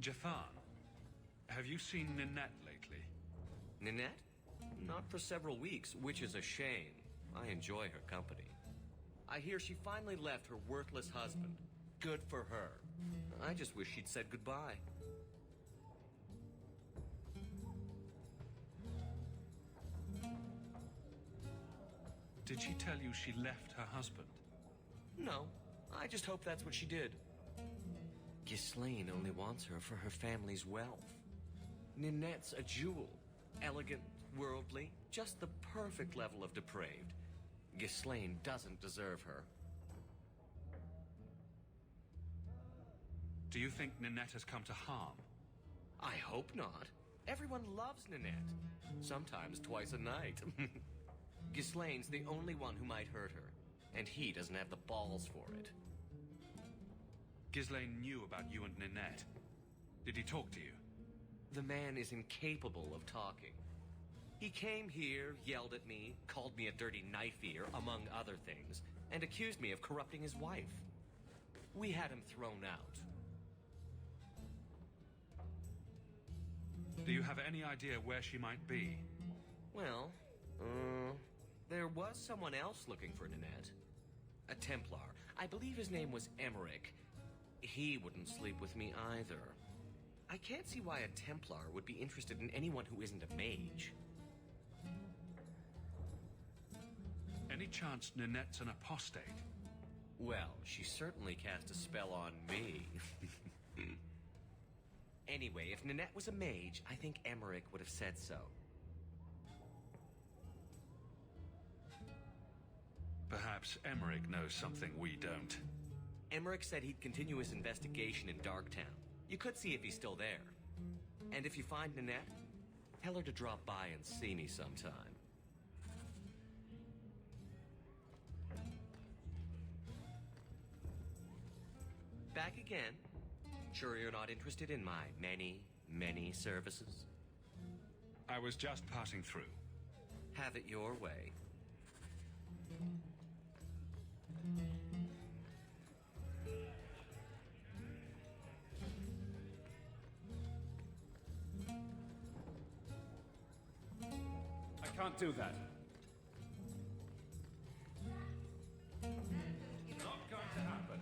Jafar, have you seen Ninette lately? Ninette? Not for several weeks, which is a shame. I enjoy her company. I hear she finally left her worthless husband. Good for her. I just wish she'd said goodbye. Did she tell you she left her husband? No, I just hope that's what she did. Ghislaine only wants her for her family's wealth. Ninette's a jewel. Elegant, worldly, just the perfect level of depraved. Ghislaine doesn't deserve her. Do you think Ninette has come to harm? I hope not. Everyone loves Ninette. Sometimes twice a night. Ghislaine's the only one who might hurt her, and he doesn't have the balls for it. Ghislaine knew about you and Ninette. Did he talk to you? The man is incapable of talking. He came here, yelled at me, called me a dirty knife-eater, among other things, and accused me of corrupting his wife. We had him thrown out. Do you have any idea where she might be? Well, there was someone else looking for Ninette. A Templar. I believe his name was Emmerich. He wouldn't sleep with me either. I can't see why a Templar would be interested in anyone who isn't a mage. Any chance Ninette's an apostate? Well, she certainly cast a spell on me. Anyway, if Ninette was a mage, I think Emmerich would have said so. Perhaps Emmerich knows something we don't. Emmerich said he'd continue his investigation in Darktown. You could see if he's still there. And if you find Ninette, tell her to drop by and see me sometime. Back again? Sure you're not interested in my many, many services? I was just passing through. Have it your way. I can't do that. Not going to happen.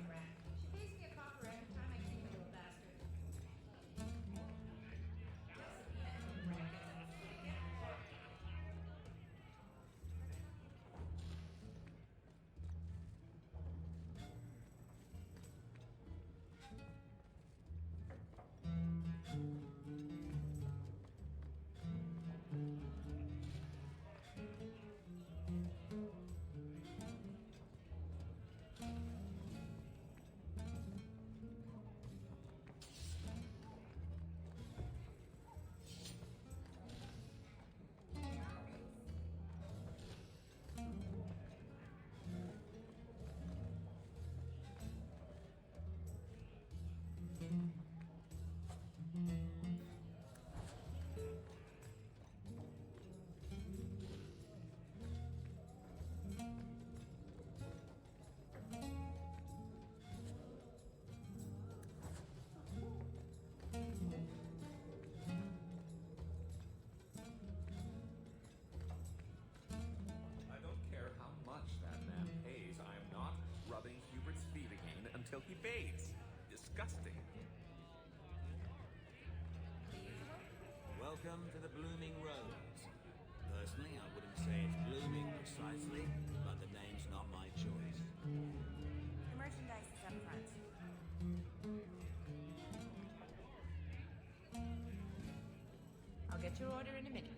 Until he bathes. Disgusting. Welcome to the Blooming Rose. Personally, I wouldn't say it's blooming precisely, but the name's not my choice. The merchandise is up front. get your order in a minute.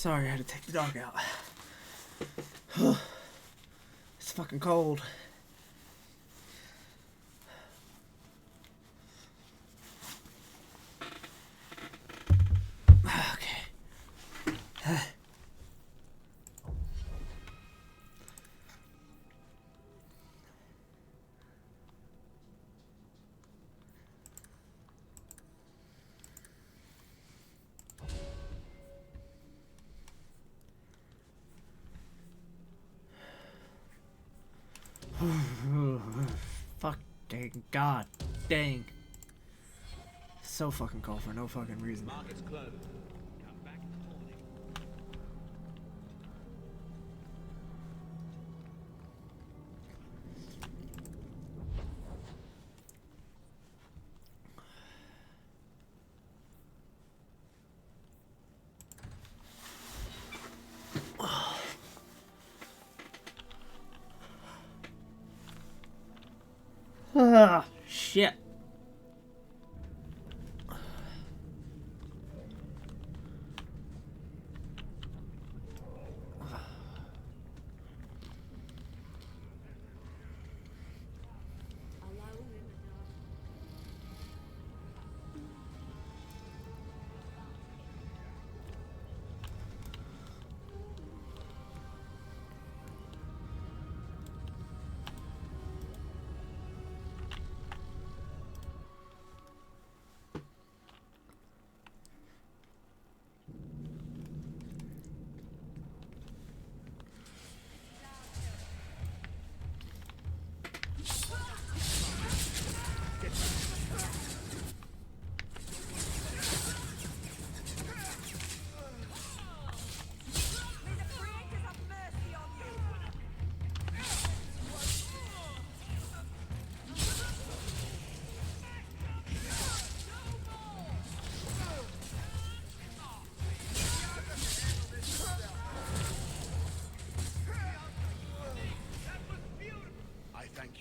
Sorry, I had to take the dog out. It's fucking cold. Okay. Fuck dang god dang. So fucking cold for no fucking reason. Market's closed. Ah, shit.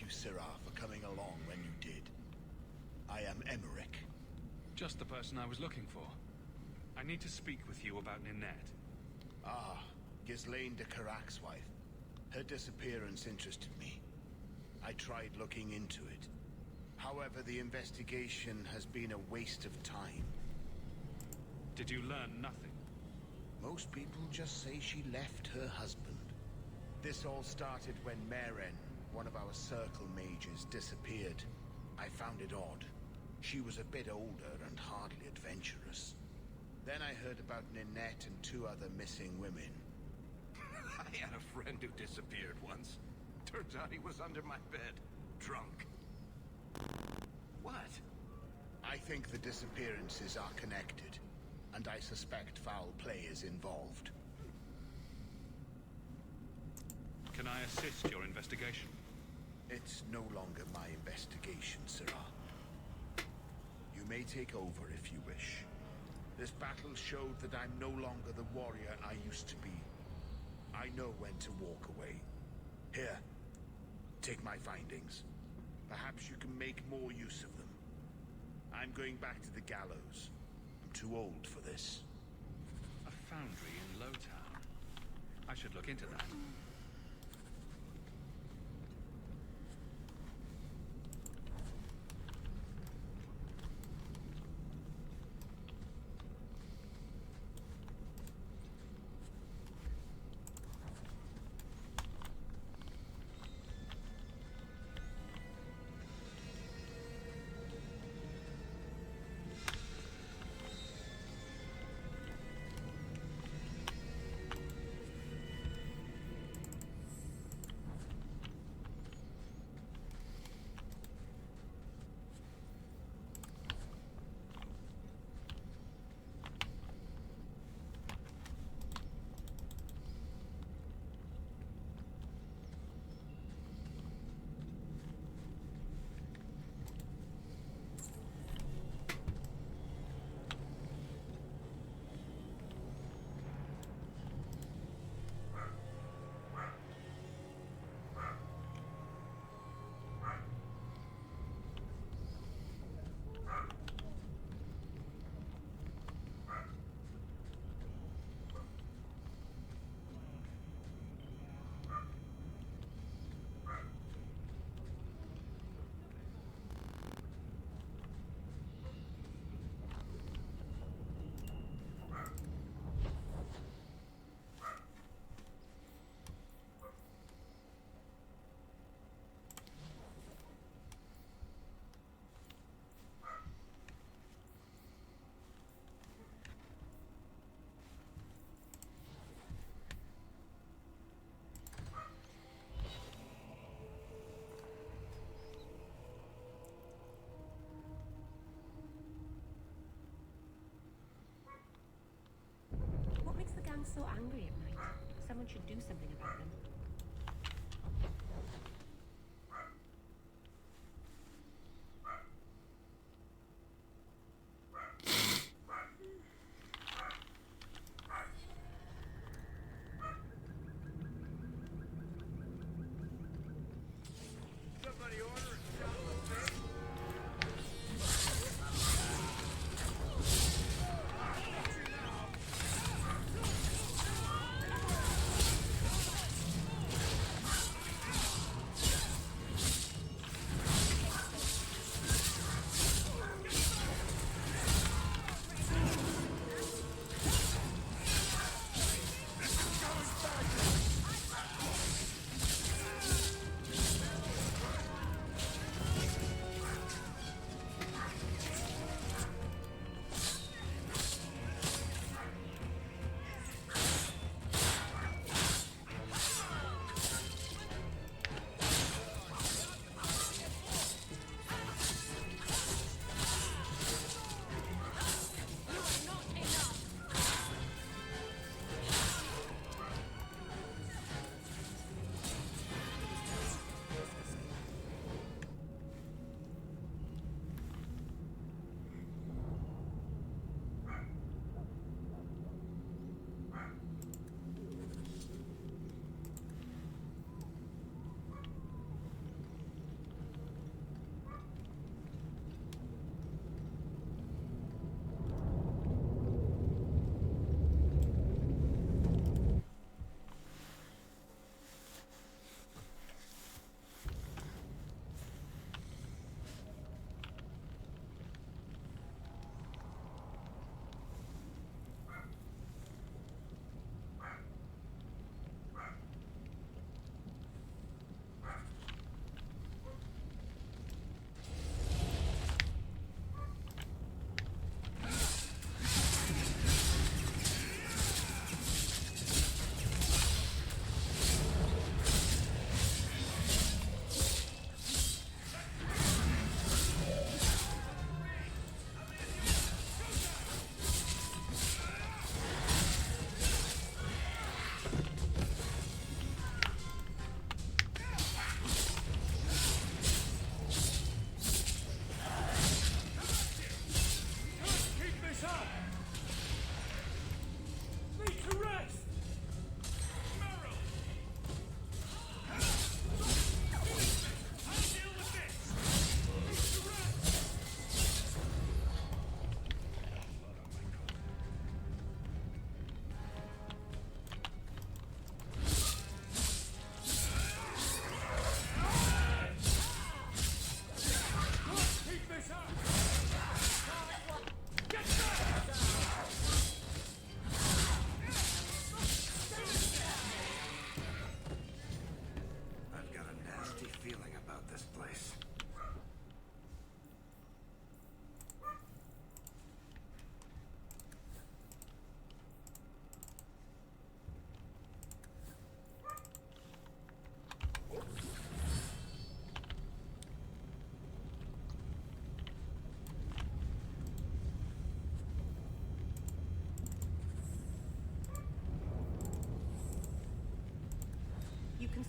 Sirrah, for coming along when you did. I am Emmerich. Just the person I was looking for. I need to speak with you about Ninette. Ah, Ghislaine de Carac's wife. Her disappearance interested me. I tried looking into it. However, the investigation has been a waste of time. Did you learn nothing? Most people just say she left her husband. This all started when Meren, one of our circle mages, disappeared. I found it odd. She was a bit older and hardly adventurous. Then I heard about Ninette and 2 other missing women. I had a friend who disappeared once. Turns out he was under my bed, drunk. What? I think the disappearances are connected, and I suspect foul play is involved. Can I assist your investigation? It's no longer my investigation, Sirrah. You may take over if you wish. This battle showed that I'm no longer the warrior I used to be. I know when to walk away. Here, take my findings. Perhaps you can make more use of them. I'm going back to the gallows. I'm too old for this. A foundry in Lowtown. I should look into that. so angry at night. Someone should do something about them.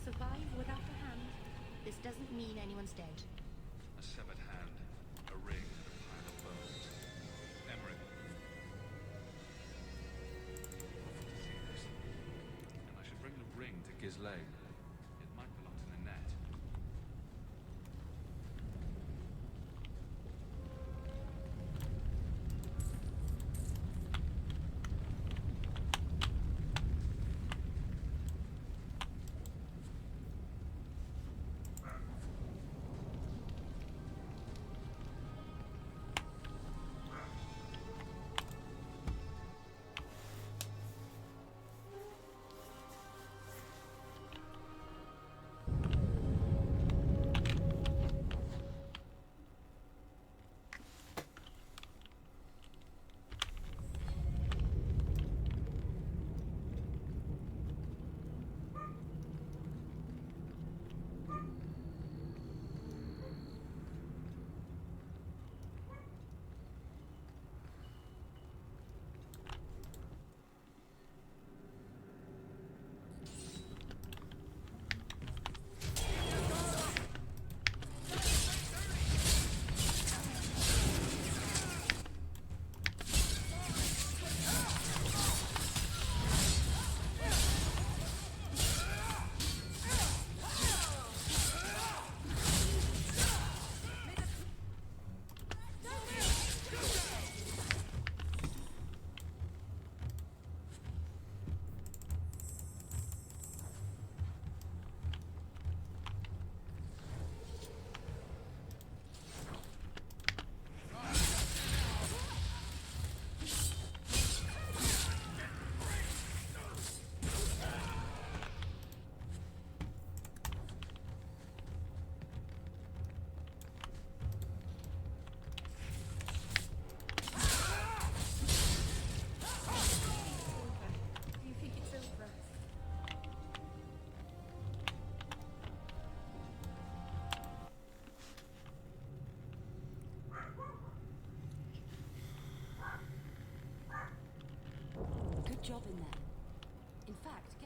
Survive without a hand. This doesn't mean anyone's dead. A severed hand, a ring, and a pile of bones. Emmerich. See this? And I should bring the ring to Ghislaine. It might belong to Ninette.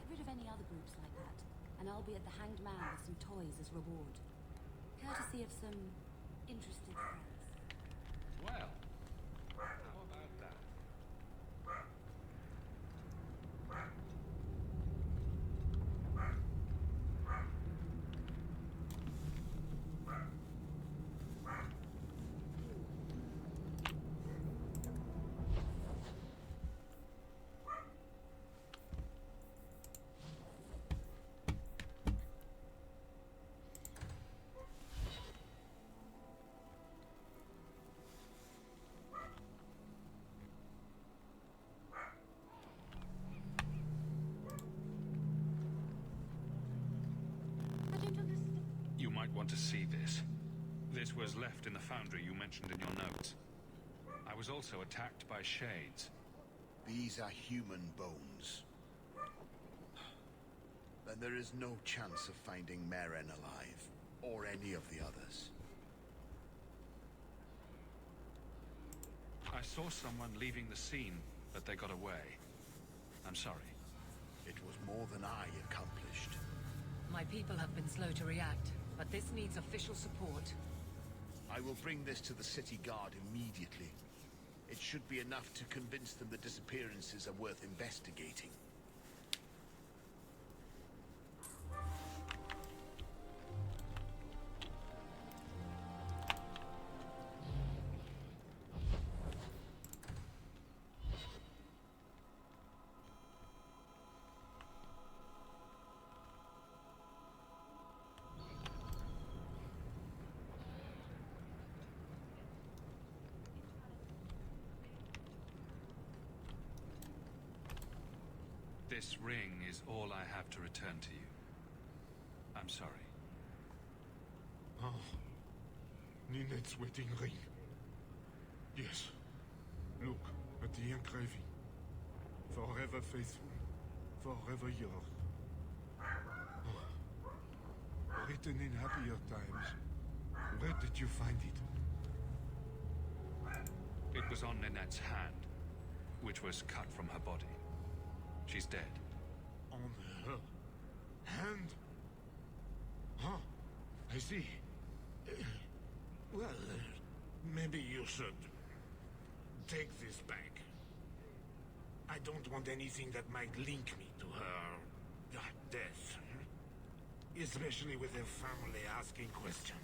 rid of any other groups like that, and I'll be at the Hanged Man with some toys as reward. Courtesy of some interested friends. Well, how about that? You might want to see this. This was left in the foundry you mentioned in your notes. I was also attacked by shades. These are human bones. Then there is no chance of finding Meren alive, or any of the others. I saw someone leaving the scene, but they got away. I'm sorry. It was more than I accomplished. My people have been slow to react, but this needs official support. I will bring this to the city guard immediately. It should be enough to convince them the disappearances are worth investigating. This ring is all I have to return to you. I'm sorry. Oh. Ninette's wedding ring. Yes. Look at the engraving. Forever faithful. Forever yours. Oh. Written in happier times. Where did you find it? It was on Ninette's hand, which was cut from her body. She's dead. On her hand? Huh. I see. Well, maybe you should take this back. I don't want anything that might link me to her death. Especially with their family asking questions.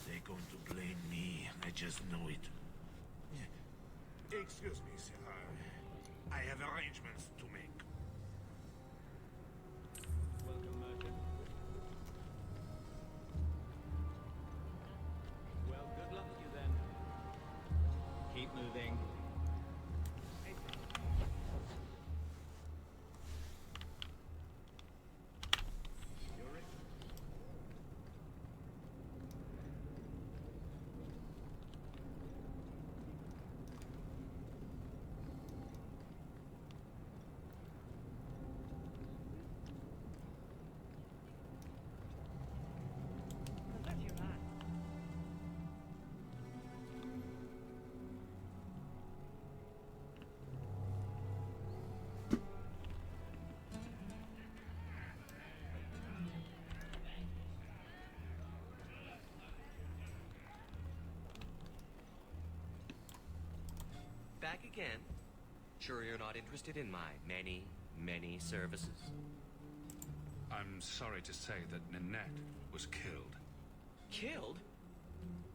They're going to blame me. I just know it. Excuse me, sir. I have arrangements to make. Welcome, merchant. Well, good luck to you then. Keep moving. Back again? Sure you're not interested in my many, many services? I'm sorry to say that Ninette was killed. Killed?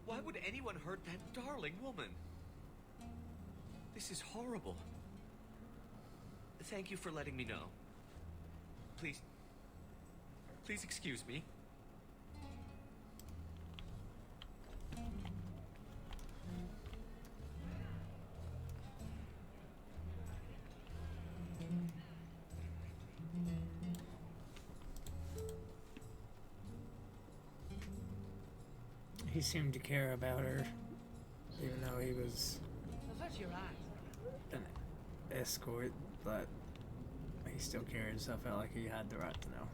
Why would anyone hurt that darling woman? This is horrible. Thank you for letting me know. Please excuse me. He seemed to care about her, even though he was an escort, but he still cared, so I felt like he had the right to know.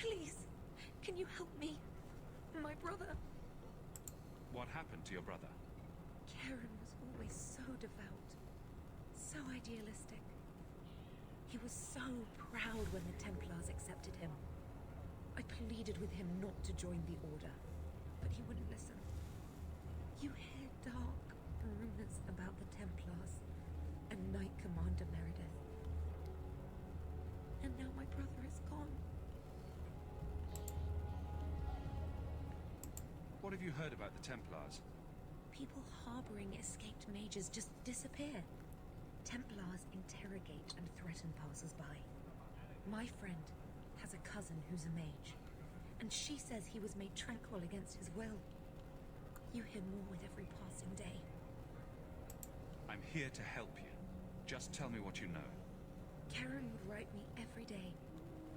Please, can you help me? My brother. What happened to your brother? Karen was always so devout, so idealistic. He was so proud when the Templars accepted him. I pleaded with him not to join the Order, but he wouldn't listen. You hear dark rumors about the Templars and Knight Commander Meredith. And now my brother is gone. What have you heard about the Templars? People harboring escaped mages just disappear. Templars interrogate and threaten passers-by. My friend has a cousin who's a mage, and she says he was made tranquil against his will. You hear more with every passing day. I'm here to help you. Just tell me what you know. Karen would write me every day.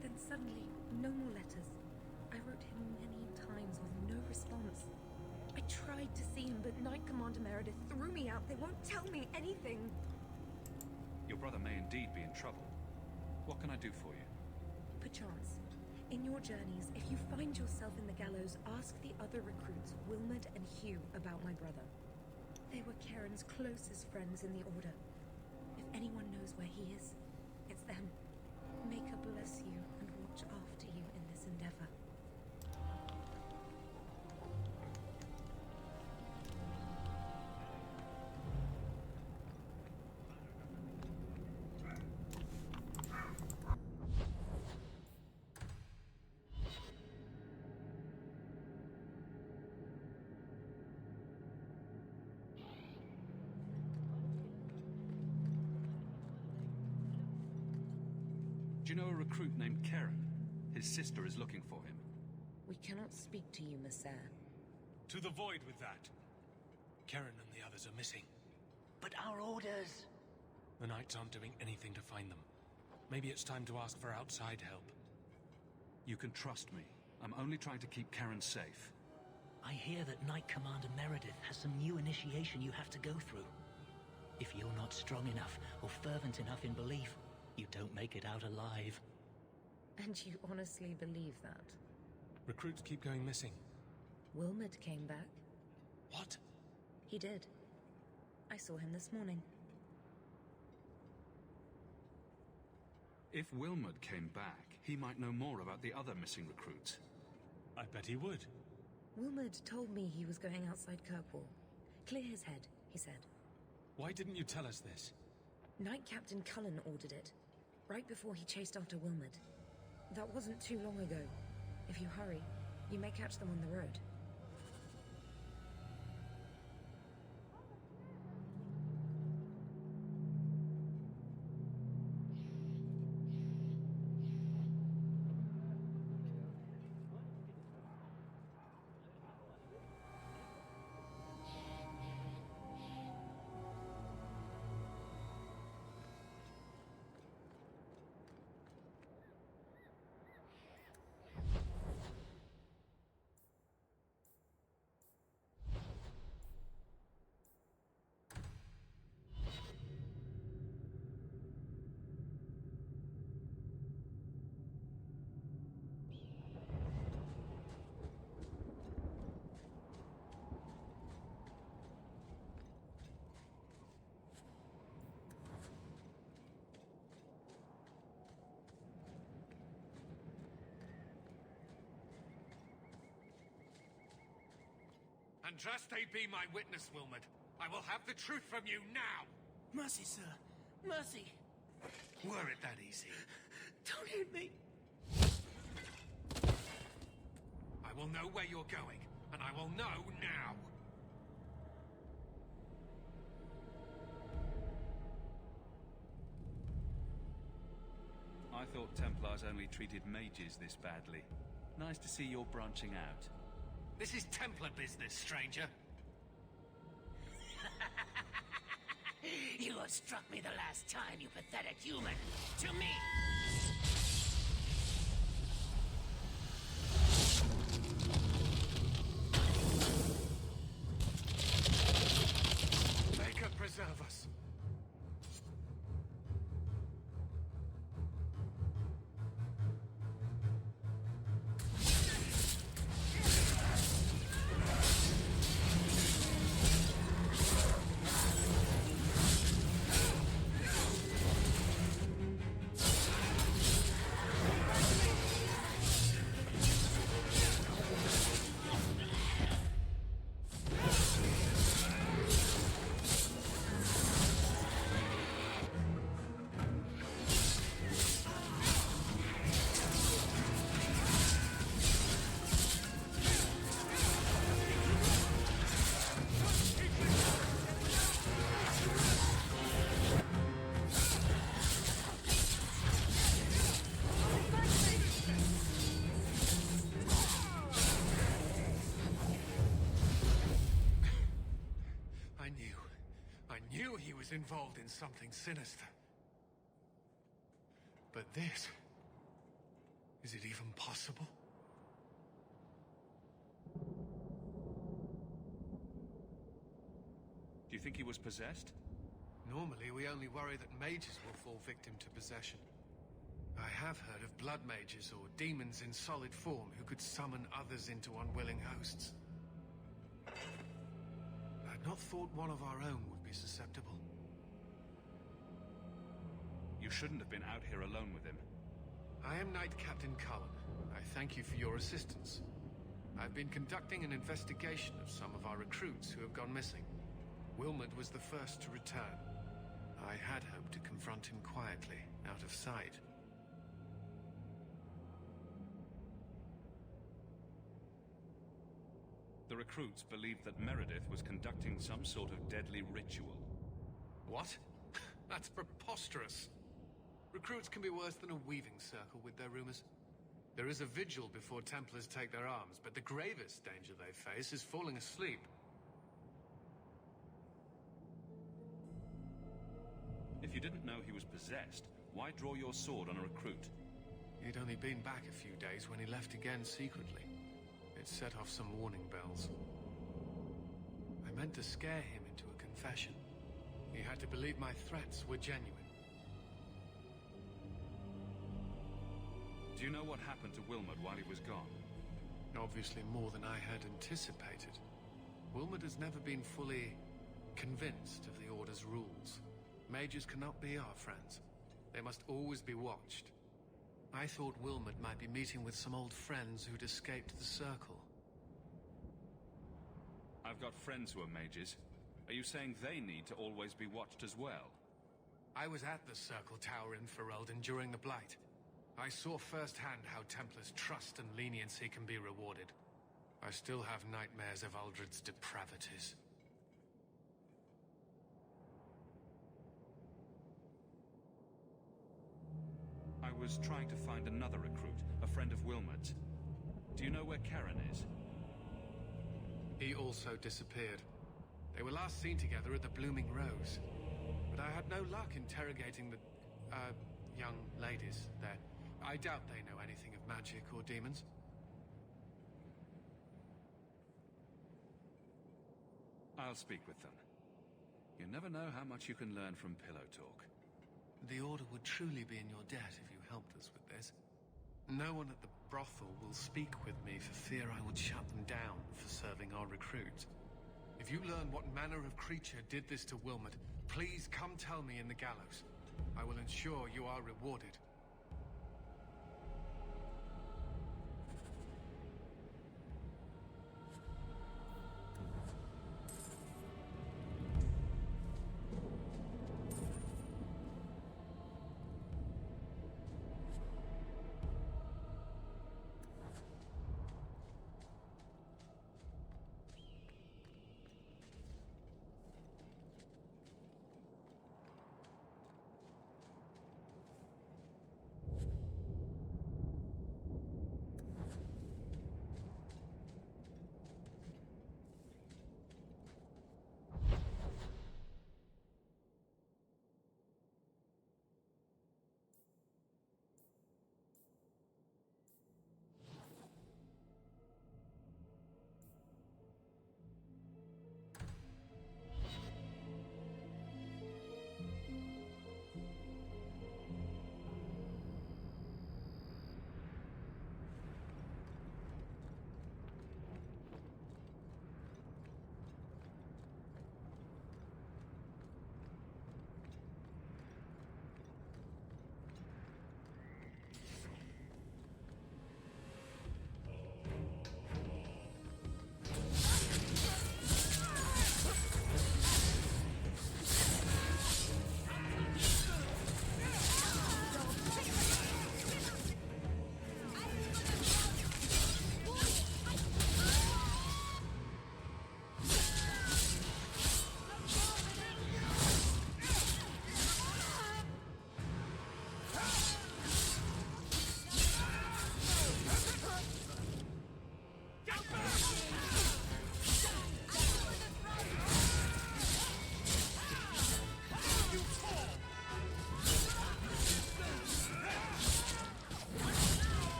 Then suddenly, no more letters. I wrote him many times with no response. I tried to see him, but Knight Commander Meredith threw me out. They won't tell me anything. Your brother may indeed be in trouble. What can I do for you? Perchance, in your journeys, if you find yourself in the gallows, ask the other recruits, Wilmot and Hugh, about my brother. They were Karen's closest friends in the Order. If anyone knows where he is, it's them. May her bless you and watch after you in this endeavor. Do you know a recruit named Karen? His sister is looking for him. We cannot speak to you, Messer. To the void with that. Karen and the others are missing. But our orders... The Knights aren't doing anything to find them. Maybe it's time to ask for outside help. You can trust me. I'm only trying to keep Karen safe. I hear that Knight Commander Meredith has some new initiation you have to go through. If you're not strong enough or fervent enough in belief, you don't make it out alive. And you honestly believe that? Recruits keep going missing. Wilmot came back. What? He did. I saw him this morning. If Wilmot came back, he might know more about the other missing recruits. I bet he would. Wilmot told me he was going outside Kirkwall. Clear his head, he said. Why didn't you tell us this? Knight Captain Cullen ordered it, right before he chased after Wilmot. That wasn't too long ago. If you hurry, you may catch them on the road. Andraste be my witness, Wilmot. I will have the truth from you now! Mercy, sir. Mercy. Were it that easy? Don't hit me. I will know where you're going, and I will know now! I thought Templars only treated mages this badly. Nice to see you're branching out. This is Templar business, stranger. You have struck me the last time, you pathetic human. To me! Maker preserve us. involved in something sinister. But this... is it even possible? Do you think he was possessed? Normally, we only worry that mages will fall victim to possession. I have heard of blood mages or demons in solid form who could summon others into unwilling hosts. I'd not thought one of our own would be susceptible. You shouldn't have been out here alone with him. I am Knight Captain Cullen. I thank you for your assistance. I've been conducting an investigation of some of our recruits who have gone missing. Wilmot was the first to return. I had hoped to confront him quietly, out of sight. The recruits believed that Meredith was conducting some sort of deadly ritual. What? That's preposterous. Recruits can be worse than a weaving circle with their rumors. There is a vigil before Templars take their arms, but the gravest danger they face is falling asleep. If you didn't know he was possessed, why draw your sword on a recruit? He'd only been back a few days when he left again secretly. It set off some warning bells. I meant to scare him into a confession. He had to believe my threats were genuine. Do you know what happened to Wilmot while he was gone? Obviously more than I had anticipated. Wilmot has never been fully convinced of the Order's rules. Mages cannot be our friends. They must always be watched. I thought Wilmot might be meeting with some old friends who'd escaped the Circle. I've got friends who are mages. Are you saying they need to always be watched as well? I was at the Circle Tower in Ferelden during the Blight. I saw firsthand how Templars' trust and leniency can be rewarded. I still have nightmares of Uldred's depravities. I was trying to find another recruit, a friend of Wilmot's. Do you know where Karen is? He also disappeared. They were last seen together at the Blooming Rose. But I had no luck interrogating the, young ladies there. I doubt they know anything of magic or demons. I'll speak with them. You never know how much you can learn from pillow talk. The Order would truly be in your debt if you helped us with this. No one at the brothel will speak with me for fear I would shut them down for serving our recruits. If you learn what manner of creature did this to Wilmot, please come tell me in the gallows. I will ensure you are rewarded.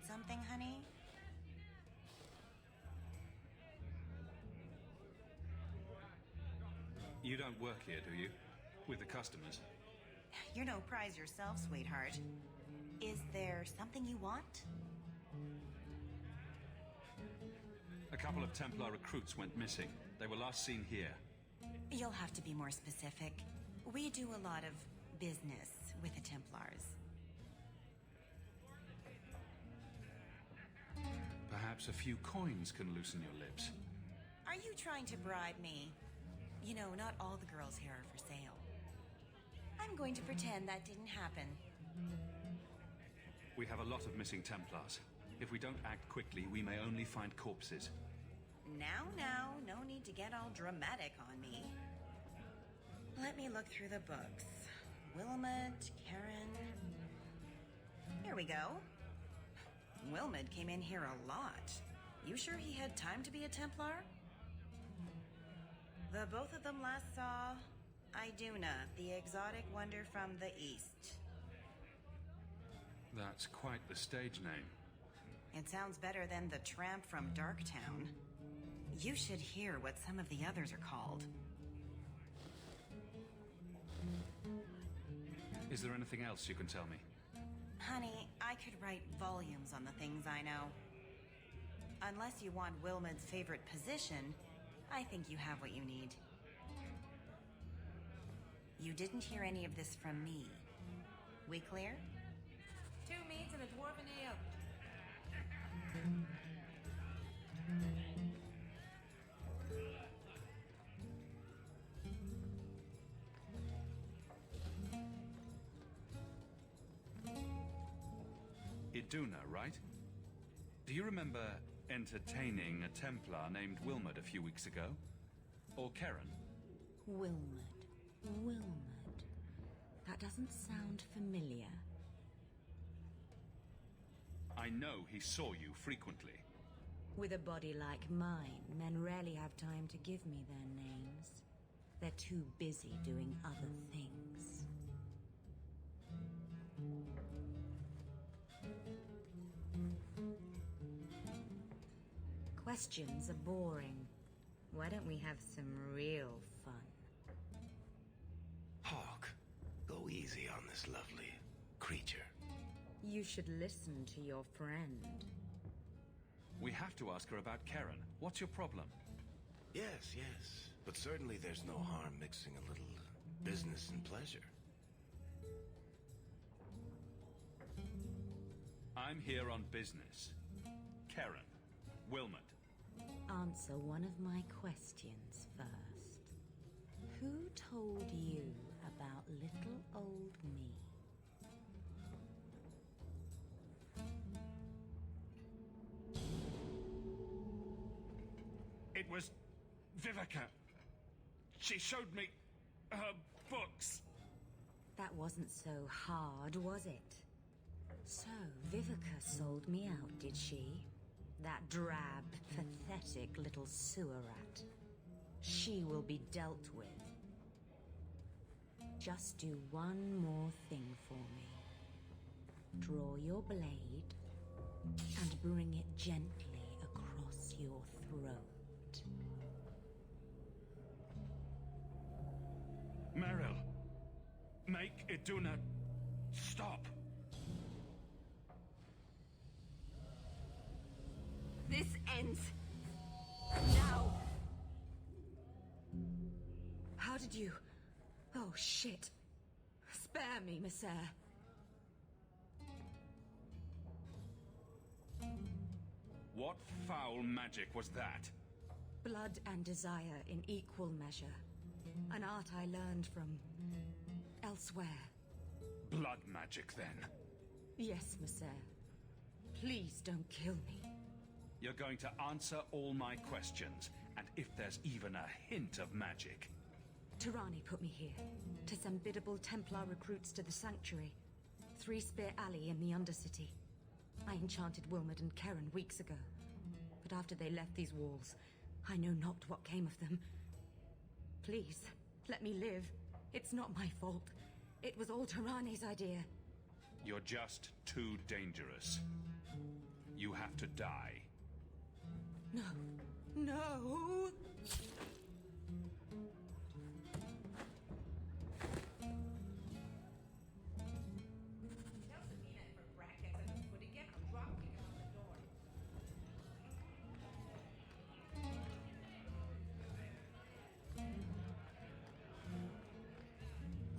something, honey? You don't work here, do you? With the customers? You're no prize yourself, sweetheart. Is there something you want? A couple of Templar recruits went missing. They were last seen here. You'll have to be more specific. We do a lot of business with the Templars. Perhaps a few coins can loosen your lips. Are you trying to bribe me? You know, not all the girls here are for sale. I'm going to pretend that didn't happen. We have a lot of missing Templars. If we don't act quickly, we may only find corpses. Now, no need to get all dramatic on me. Let me look through the books. Wilmot, Karen... Here we go. Wilmot came in here a lot. You sure he had time to be a Templar? The both of them last saw Iduna, the exotic wonder from the east. That's quite the stage name. It sounds better than the tramp from Darktown. You should hear what some of the others are called. Is there anything else you can tell me? Honey, I could write volumes on the things I know. Unless you want Wilmot's favorite position, I think you have what you need. You didn't hear any of this from me. We clear? 2 meats and a dwarven ale. Iduna, right? Do you remember entertaining a Templar named Wilmot a few weeks ago? Or Karen? Wilmot. That doesn't sound familiar. I know he saw you frequently. With a body like mine, men rarely have time to give me their names. They're too busy doing other things. Questions are boring. Why don't we have some real fun? Hawk, go easy on this lovely creature. You should listen to your friend. We have to ask her about Karen. What's your problem? Yes. But certainly there's no harm mixing a little business and pleasure. I'm here on business. Karen. Wilmot. Answer one of my questions first. Who told you about little old me? It was Vivica. She showed me her books. That wasn't so hard, was it? So, Vivica sold me out, did she? That drab, pathetic little sewer rat. She will be dealt with. Just do one more thing for me. Draw your blade and bring it gently across your throat. Meryl, make Iduna stop. This ends now. How did you... Oh, shit. Spare me, Messer. What foul magic was that? Blood and desire in equal measure. An art I learned from... elsewhere. Blood magic, then? Yes, Messer. Please don't kill me. You're going to answer all my questions, and if there's even a hint of magic... Tirani put me here, to send biddable Templar recruits to the Sanctuary. Three Spear Alley in the Undercity. I enchanted Wilmot and Karen weeks ago. But after they left these walls, I know not what came of them. Please, let me live. It's not my fault. It was all Tirani's idea. You're just too dangerous. You have to die. No. No!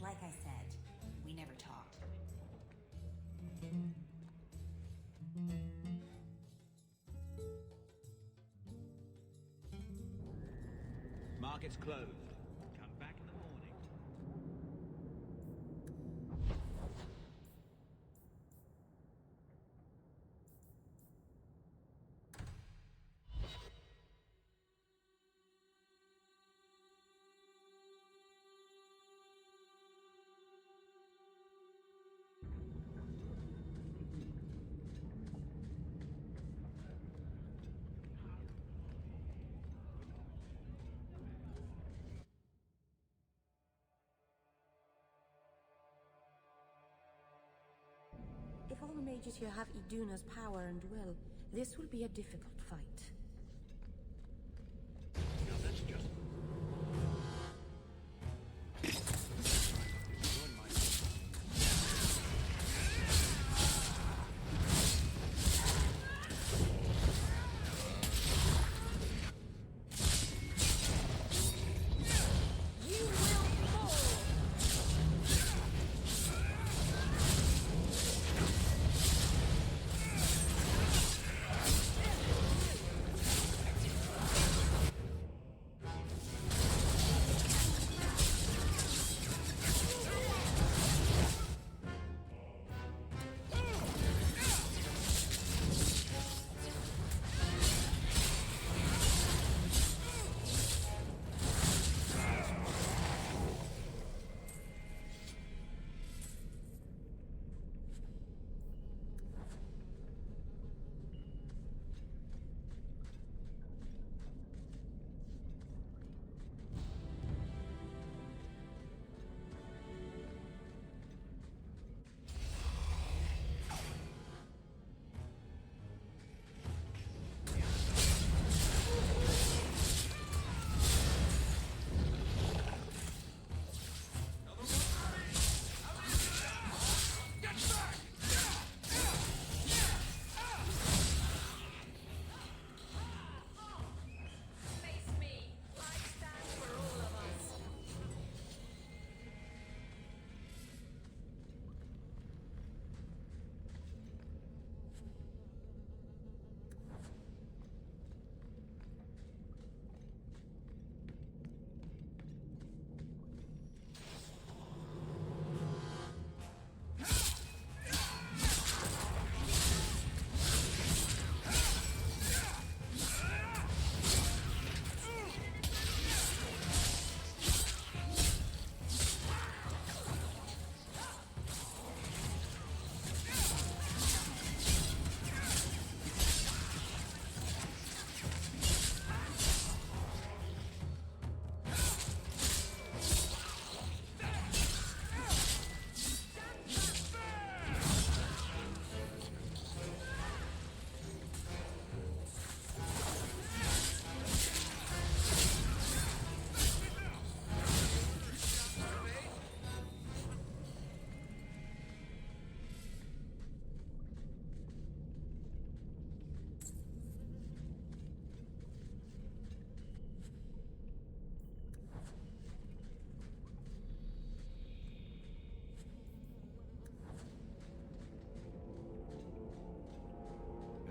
Like I said, we never talked. Market's closed. Come back in the morning. If all the mages here have Iduna's power and will, this will be a difficult fight. Now that's just...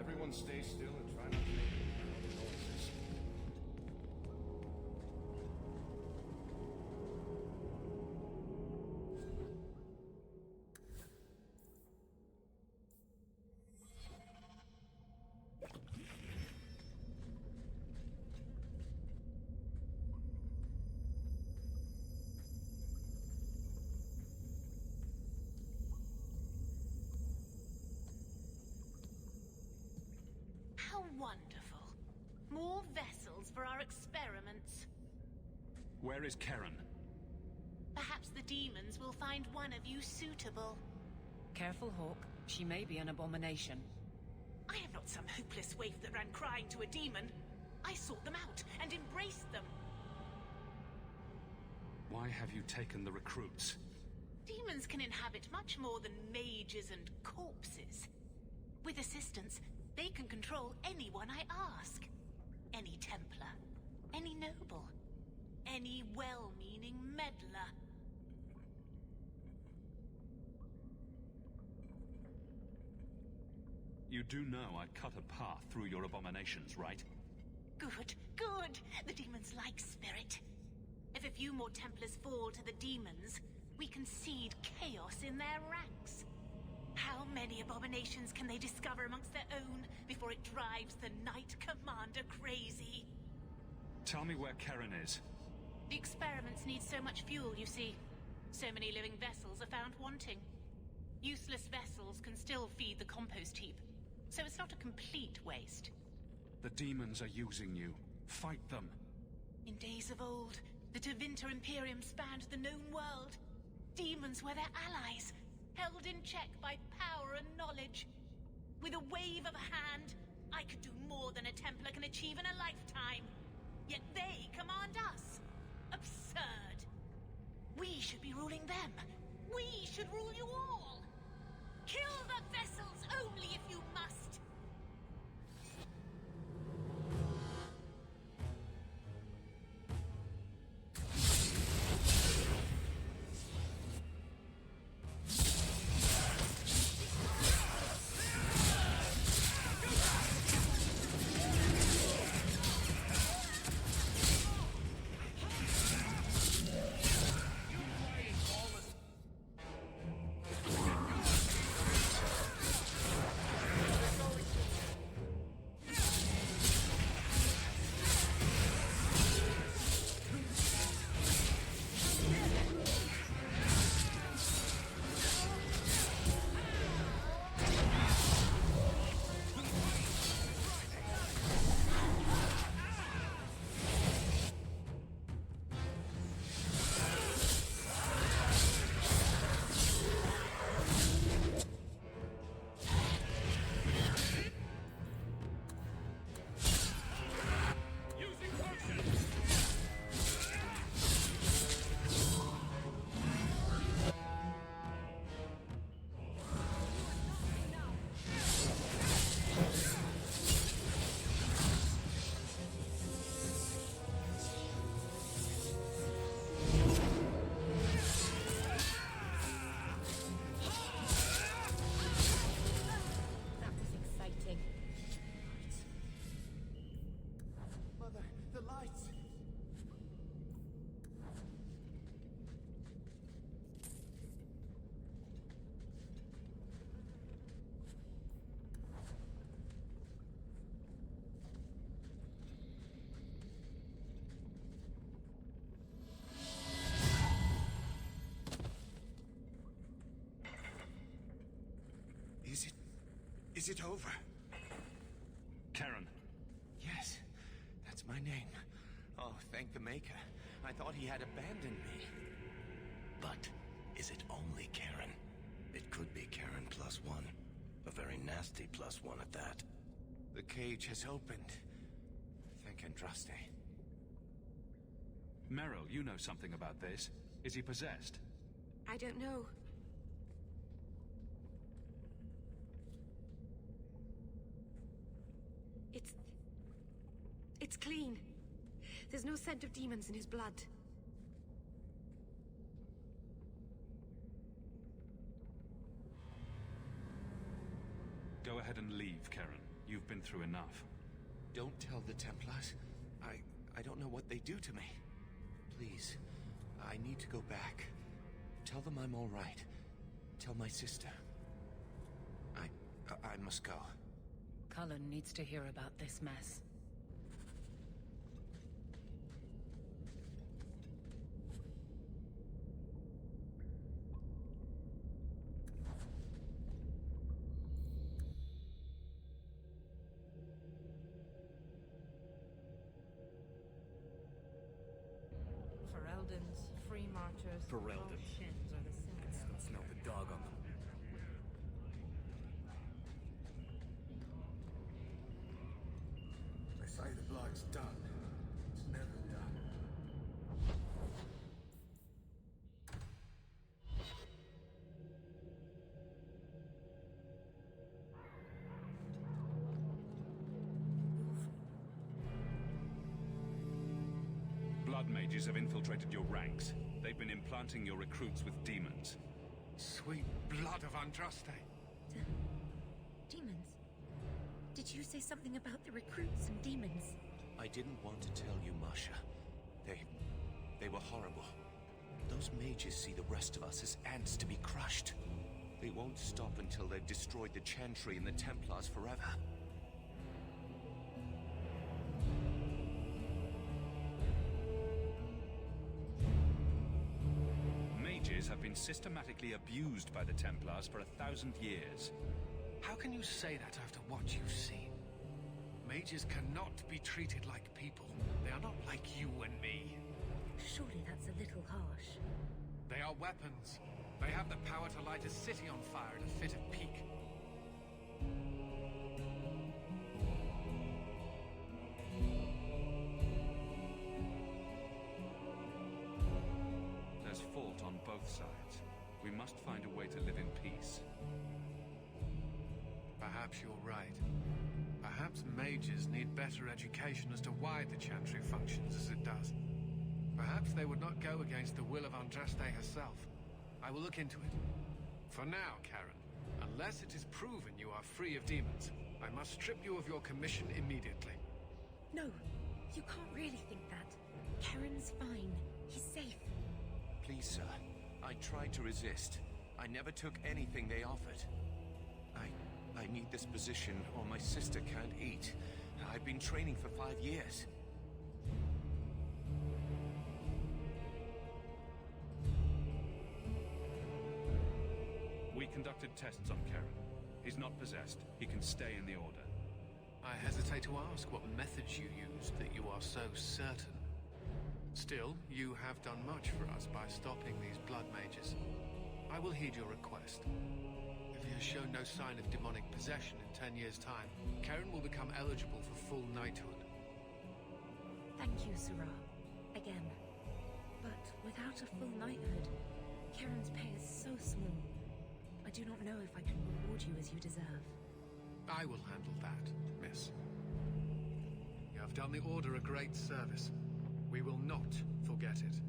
Everyone stay still and try not to make any noises. How wonderful. More vessels for our experiments. Where is Karen? Perhaps the demons will find one of you suitable. Careful, Hawk. She may be an abomination. I am not some hopeless waif that ran crying to a demon. I sought them out and embraced them. Why have you taken the recruits? Demons can inhabit much more than mages and corpses. With assistance, they can control anyone I ask. Any Templar, any noble, any well-meaning meddler. You do know I cut a path through your abominations, right? Good, good. The demons like spirit. If a few more Templars fall to the demons, we can seed chaos in their ranks. How many abominations can they discover amongst their own before it drives the Knight Commander crazy? Tell me where Karen is. The experiments need so much fuel, you see. So many living vessels are found wanting. Useless vessels can still feed the compost heap, so it's not a complete waste. The demons are using you. Fight them. In days of old, the Tevinter Imperium spanned the known world. Demons were their allies, held in check by power and knowledge. With a wave of a hand, I could do more than a Templar can achieve in a lifetime. Yet they command us. Absurd. We should be ruling them. We should rule you all. Kill the vessels only if you must. Is it over? Karen. Yes, that's my name. Oh, thank the Maker. I thought he had abandoned me. But is it only Karen? It could be Karen +1. A very nasty +1 at that. The cage has opened. Thank Andraste. Meryl, you know something about this. Is he possessed? I don't know. It's clean. There's no scent of demons in his blood. Go ahead and leave, Karen. You've been through enough. Don't tell the Templars. I don't know what they do to me. Please, I need to go back. Tell them I'm all right. Tell my sister. I must go. Cullen needs to hear about this mess. Fereldans, free martyrs, Fereldans. Shins are the symbol. Smell the dog on them. say the blood's done. It's never done. Blood mages have infiltrated your ranks. They've been implanting your recruits with demons. Sweet blood of Andraste. Demons? Did you say something about the recruits and demons? I didn't want to tell you, Masha. They were horrible. Those mages see the rest of us as ants to be crushed. They won't stop until they've destroyed the Chantry and the Templars forever. Mages have been systematically abused by the Templars for 1,000 years. How can you say that after what you've seen? Mages cannot be treated like people. They are not like you and me. Surely that's a little harsh. They are weapons. They have the power to light a city on fire in a fit of pique. There's fault on both sides. We must find a way to live in peace. Perhaps you're right. Perhaps mages need better education as to why the Chantry functions as it does. Perhaps they would not go against the will of Andraste herself. I will look into it. For now, Karen, unless it is proven you are free of demons, I must strip you of your commission immediately. No, you can't really think that. Karen's fine. He's safe. Please, sir. I tried to resist. I never took anything they offered. I need this position, or my sister can't eat. I've been training for 5 years. We conducted tests on Karen. He's not possessed. He can stay in the Order. I hesitate to ask what methods you used that you are so certain. Still, you have done much for us by stopping these blood mages. I will heed your request. If he has shown no sign of demonic possession in 10 years' time, Karen will become eligible for full knighthood. Thank you, Sirah. Again. But without a full knighthood, Karen's pay is so small. I do not know if I can reward you as you deserve. I will handle that, miss. You have done the Order a great service. We will not forget it.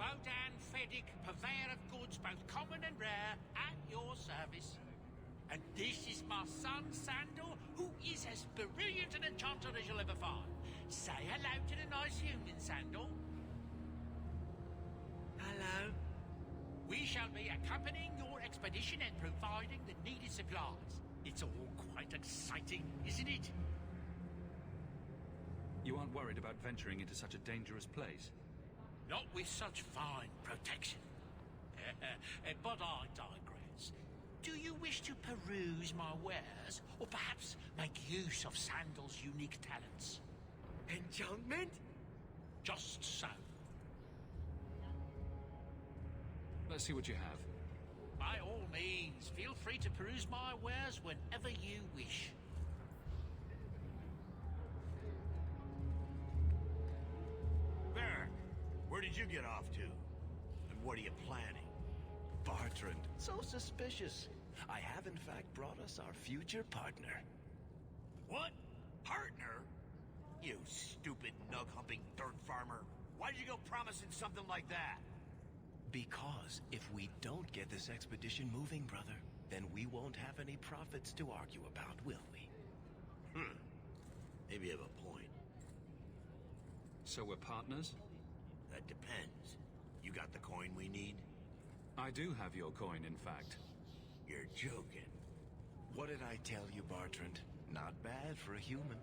Bodan Feddick, purveyor of goods both common and rare, at your service. And this is my son, Sandal, who is as brilliant an enchanter as you'll ever find. Say hello to the nice human, Sandal. Hello. We shall be accompanying your expedition and providing the needed supplies. It's all quite exciting, isn't it? You aren't worried about venturing into such a dangerous place? Not with such fine protection. But I digress. Do you wish to peruse my wares, or perhaps make use of Sandal's unique talents? Enchantment? Just so. Let's see what you have. By all means, feel free to peruse my wares whenever you wish. Baron, where did you get off to? And what are you planning? Bartrand, so suspicious. I have in fact brought us our future partner. What? Partner? You stupid nug-humping dirt farmer. Why'd you go promising something like that? Because if we don't get this expedition moving, brother, then we won't have any profits to argue about, will we? Maybe you have a point. So we're partners? That depends. You got the coin we need? I do have your coin, in fact. You're joking. What did I tell you, Bartrand? Not bad for a human.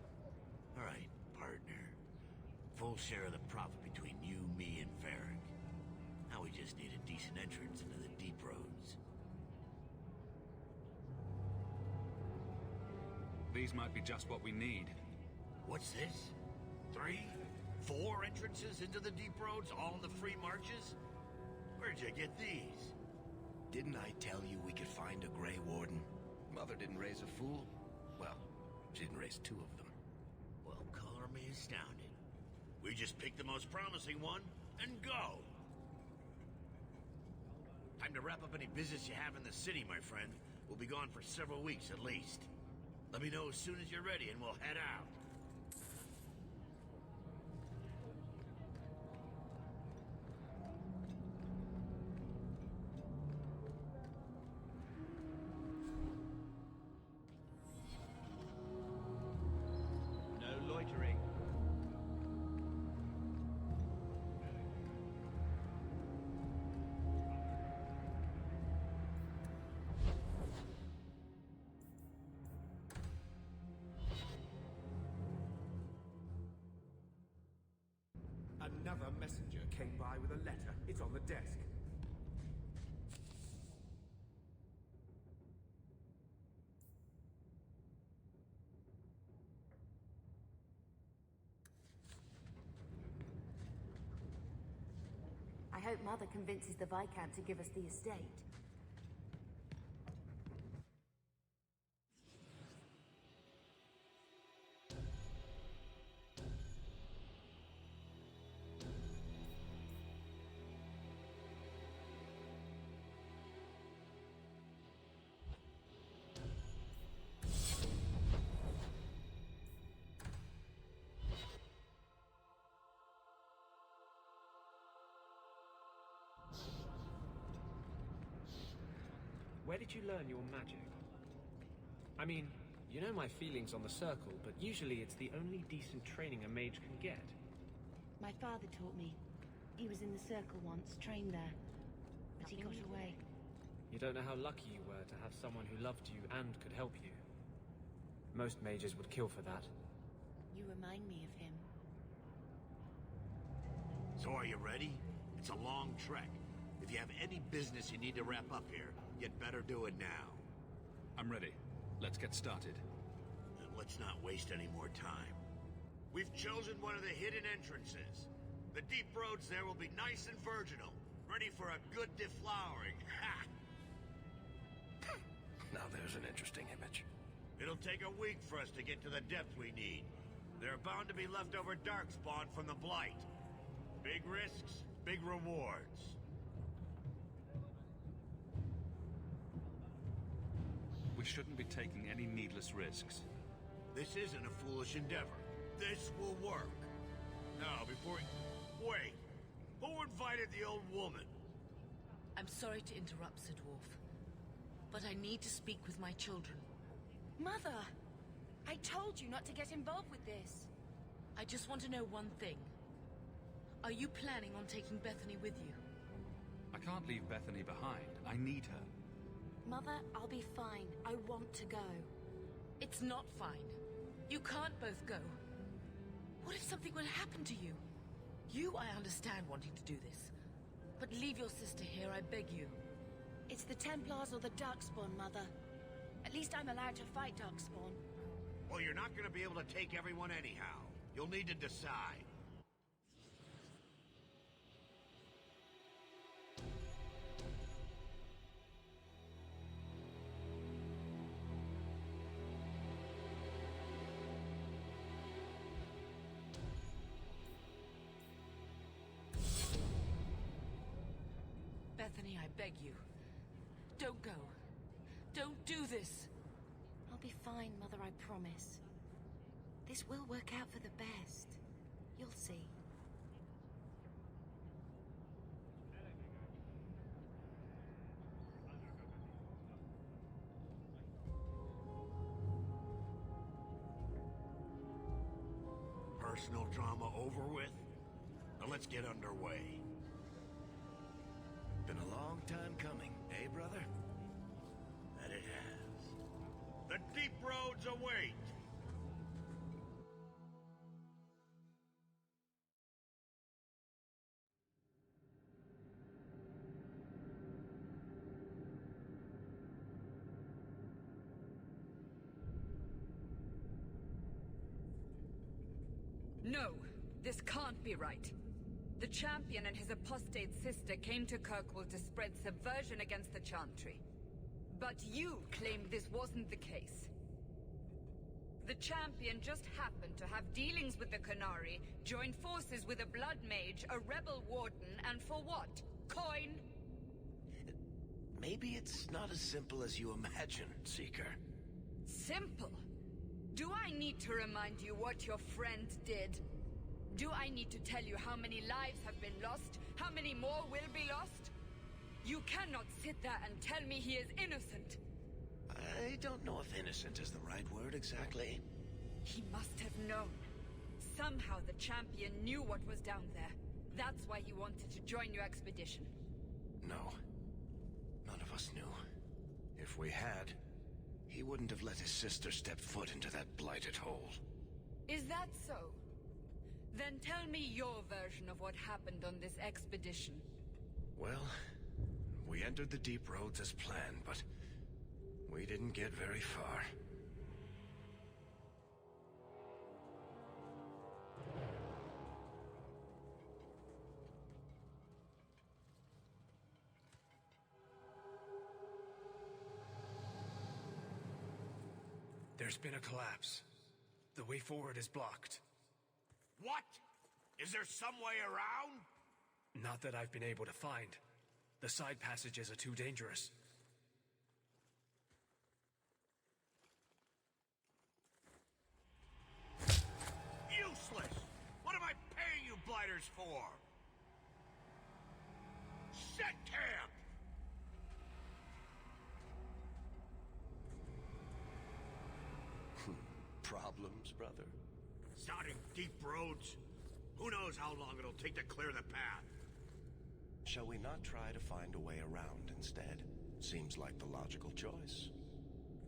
All right, partner. Full share of the profit between you, me, and Varric. Now we just need a decent entrance into the deep roads. These might be just what we need. What's this? 3? 4 entrances into the deep roads, all in the free marches? Where'd you get these? Didn't I tell you we could find a Grey Warden? Mother didn't raise a fool. Well, she didn't raise 2 of them. Well, color me astounded. We just pick the most promising one and go. Time to wrap up any business you have in the city, my friend. We'll be gone for several weeks at least. Let me know as soon as you're ready and we'll head out. No loitering. Another messenger came by with a letter. It's on the desk. I hope Mother convinces the Viscount to give us the estate. Where did you learn your magic? I mean, you know my feelings on the Circle, but usually it's the only decent training a mage can get. My father taught me. He was in the Circle once, trained there. But he got away. You don't know how lucky you were to have someone who loved you and could help you. Most mages would kill for that. You remind me of him. So are you ready? It's a long trek. If you have any business you need to wrap up here, you'd better do it now. I'm ready. Let's get started. And let's not waste any more time. We've chosen one of the hidden entrances. The deep roads there will be nice and virginal, ready for a good deflowering. Ha! Now there's an interesting image. It'll take a week for us to get to the depth we need. There are bound to be leftover darkspawn from the Blight. Big risks, big rewards. We shouldn't be taking any needless risks. This isn't a foolish endeavor. This will work. Now, before we... Wait! Who invited the old woman? I'm sorry to interrupt, Sir Dwarf. But I need to speak with my children. Mother! I told you not to get involved with this. I just want to know one thing. Are you planning on taking Bethany with you? I can't leave Bethany behind. I need her. Mother, I'll be fine. I want to go. It's not fine. You can't both go. What if something would happen to you? You, I understand wanting to do this. But leave your sister here, I beg you. It's the Templars or the Darkspawn, Mother. At least I'm allowed to fight Darkspawn. Well, you're not gonna be able to take everyone anyhow. You'll need to decide. Bethany, I beg you. Don't go. Don't do this. I'll be fine, Mother, I promise. This will work out for the best. You'll see. personal drama over with? Now let's get underway. Been a long time coming, eh, brother? That it has. The deep roads await! No, this can't be right. The champion and his apostate sister came to Kirkwall to spread subversion against the Chantry. But you claimed this wasn't the case. The champion just happened to have dealings with the Qunari, joined forces with a blood mage, a rebel warden, and for what? Coin? Maybe it's not as simple as you imagine, Seeker. Simple? Do I need to remind you what your friend did? Do I need to tell you how many lives have been lost? How many more will be lost? You cannot sit there and tell me he is innocent. I don't know if innocent is the right word exactly. He must have known. Somehow the champion knew what was down there. That's why he wanted to join your expedition. No. None of us knew. If we had, he wouldn't have let his sister step foot into that blighted hole. Is that so? Then tell me your version of what happened on this expedition. Well, we entered the deep roads as planned, but we didn't get very far. There's been a collapse. The way forward is blocked. What? Is there some way around? Not that I've been able to find. The side passages are too dangerous. Useless! What am I paying you blighters for? Set camp! Problems, brother? Sounding deep roads? Who knows how long it'll take to clear the path? Shall we not try to find a way around instead? Seems like the logical choice.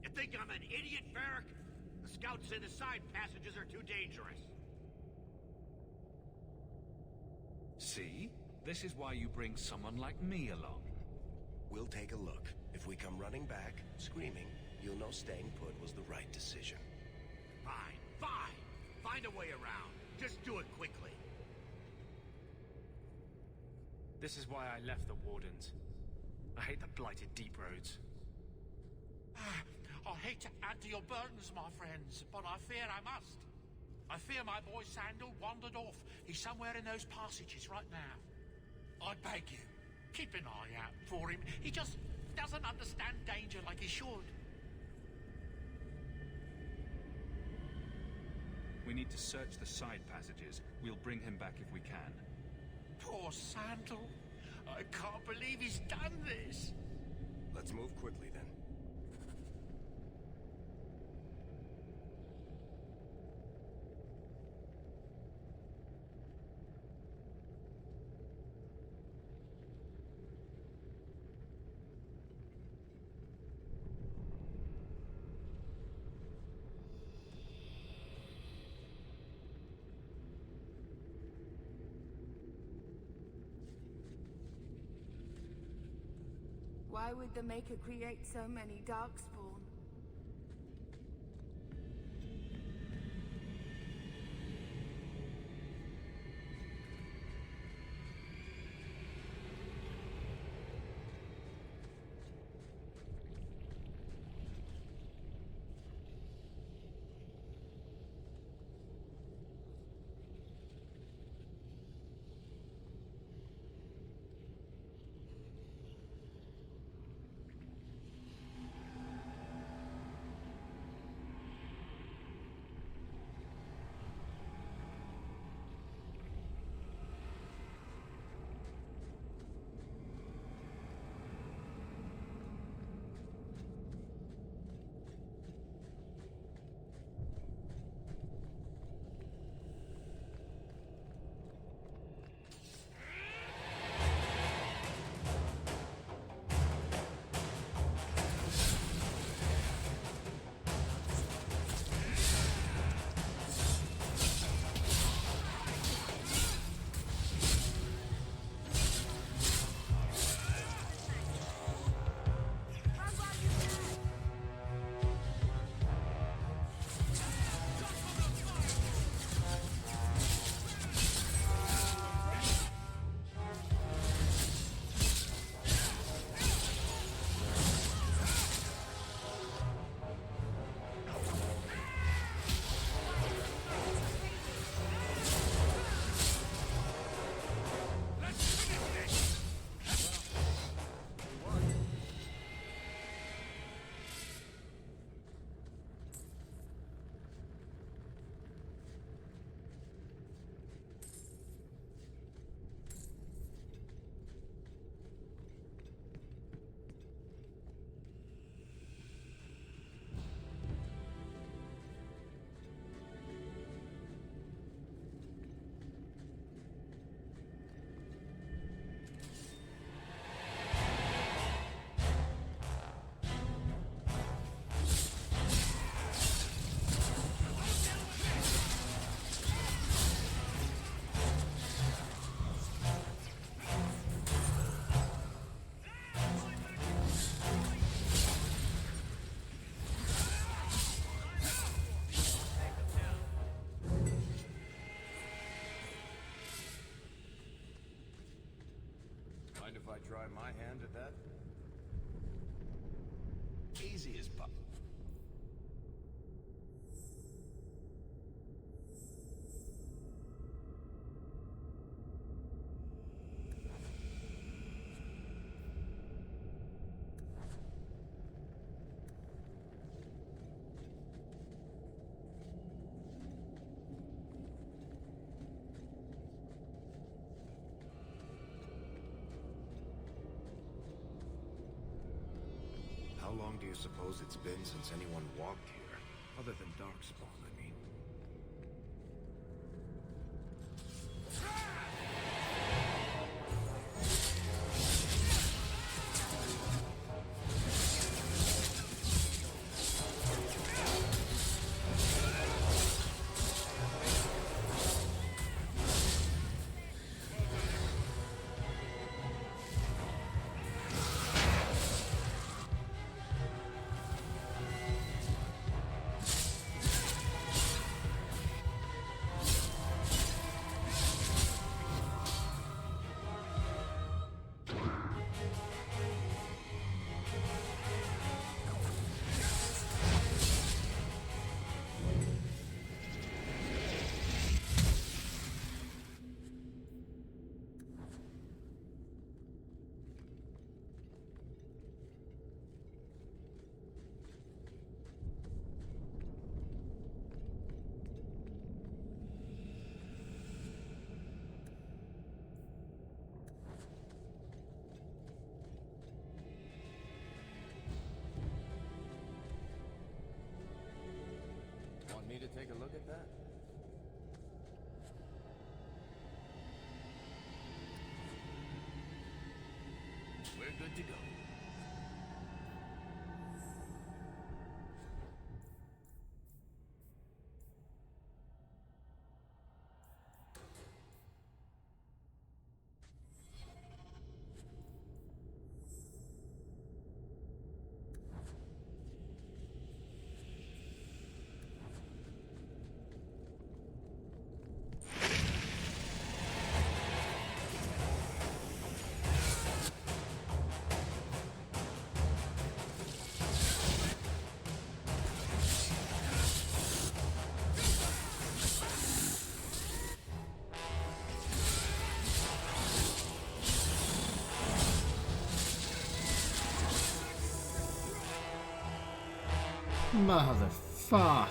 You think I'm an idiot, Varric? The scouts say the side passages are too dangerous. See? This is why you bring someone like me along. We'll take a look. If we come running back, screaming, you'll know staying put was the right decision. Fine, fine. Find a way around. Just do it quickly. This is why I left the Wardens. I hate the blighted deep roads. I hate to add to your burdens, my friends, but I fear I must. I fear my boy Sandal wandered off. He's somewhere in those passages right now. I beg you, keep an eye out for him. He just doesn't understand danger like he should. We need to search the side passages. We'll bring him back if we can. Poor Sandal. I can't believe he's done this. Let's move quickly then. Why would the Maker create so many Darkspawn? try my hand at that? Easy as pop. How long do you suppose it's been since anyone walked here? Other than Darkspawn, I mean. Want me to take a look at that? We're good to go. Motherfuck.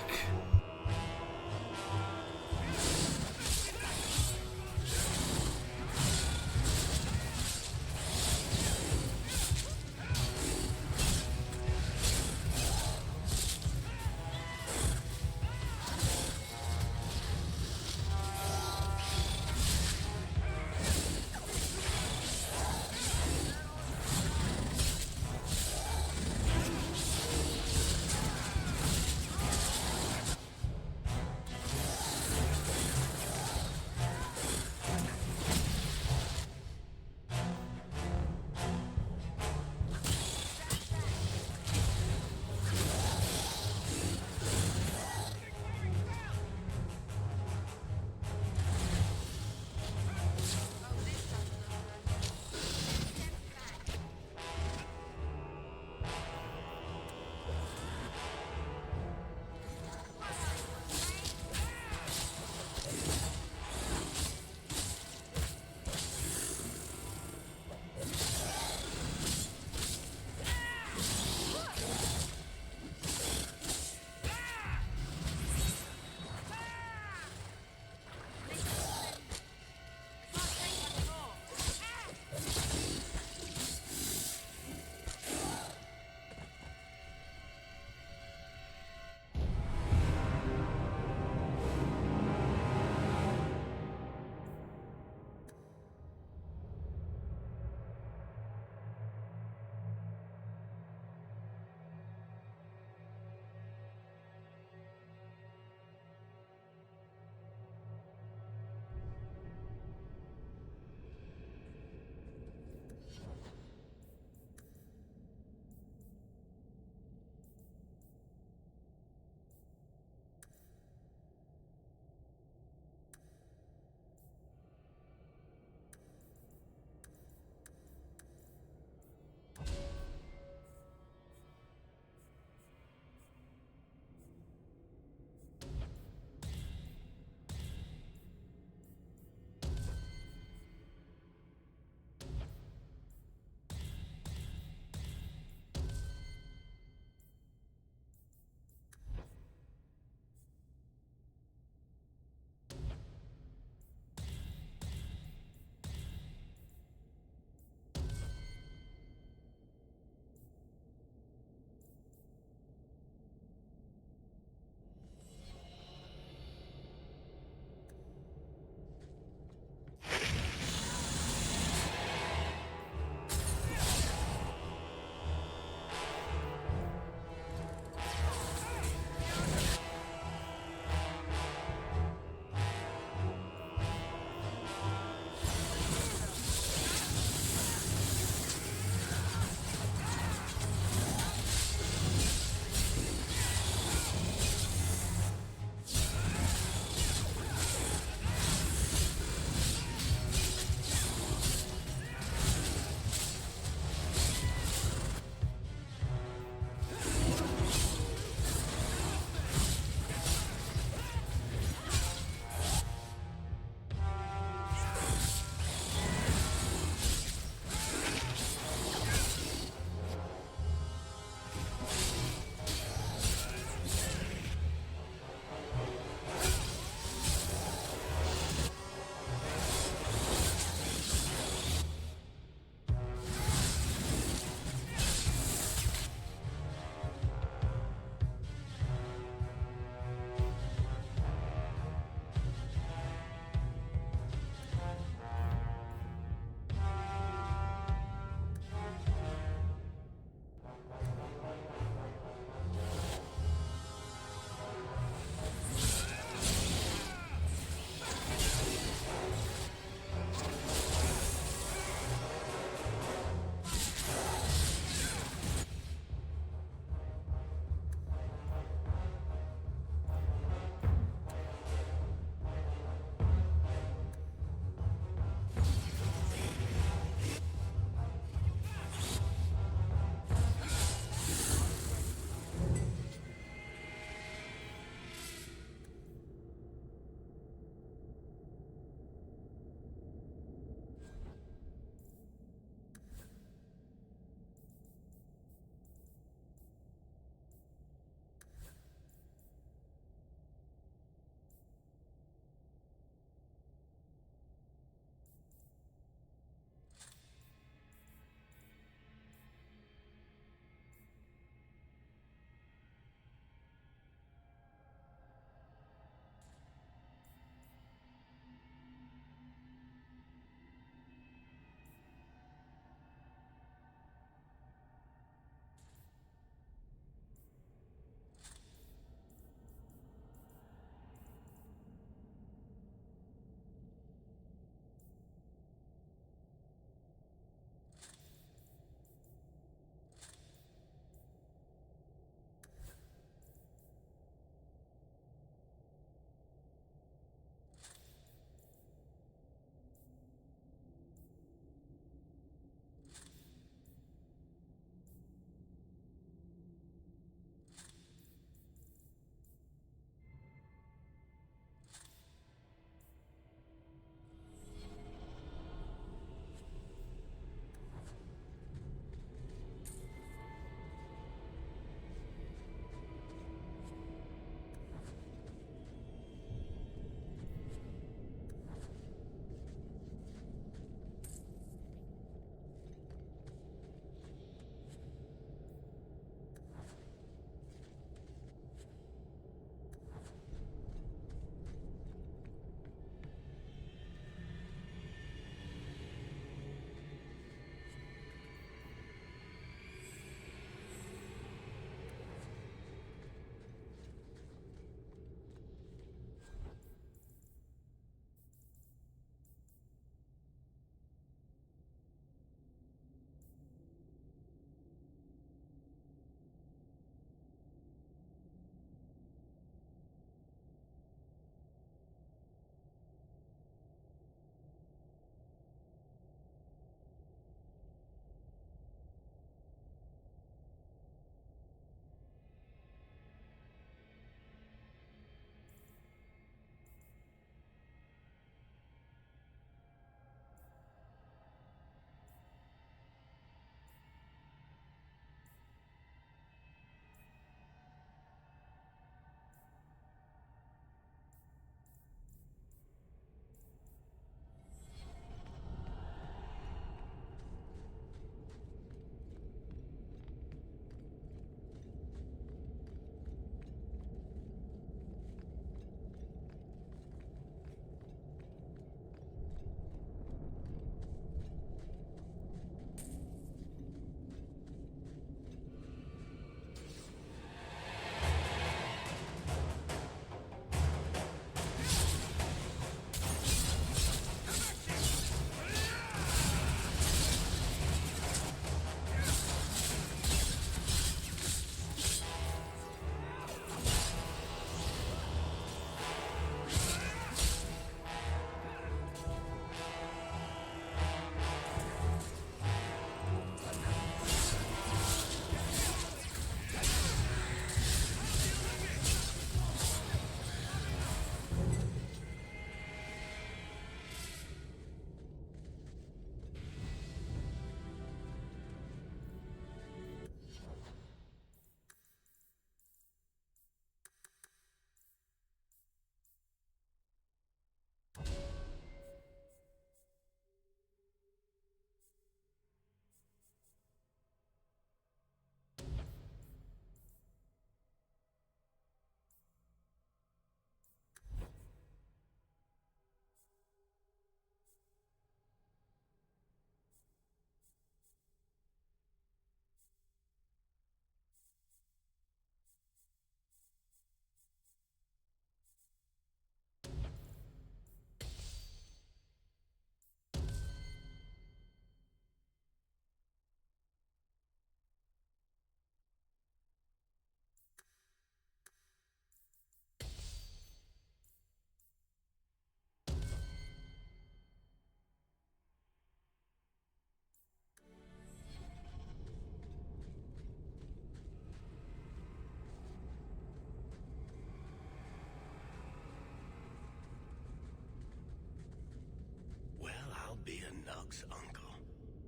Luke's uncle.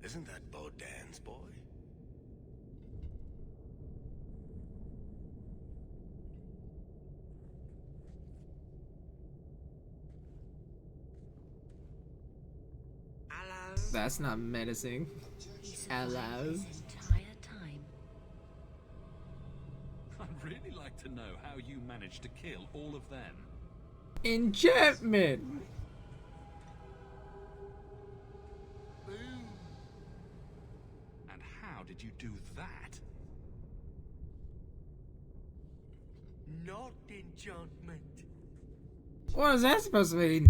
Isn't that Bodan's boy? That's not menacing. Hello. Entire time. I'd really like to know how you managed to kill all of them. Enchantment. And how did you do that? Not enchantment. What is that supposed to mean?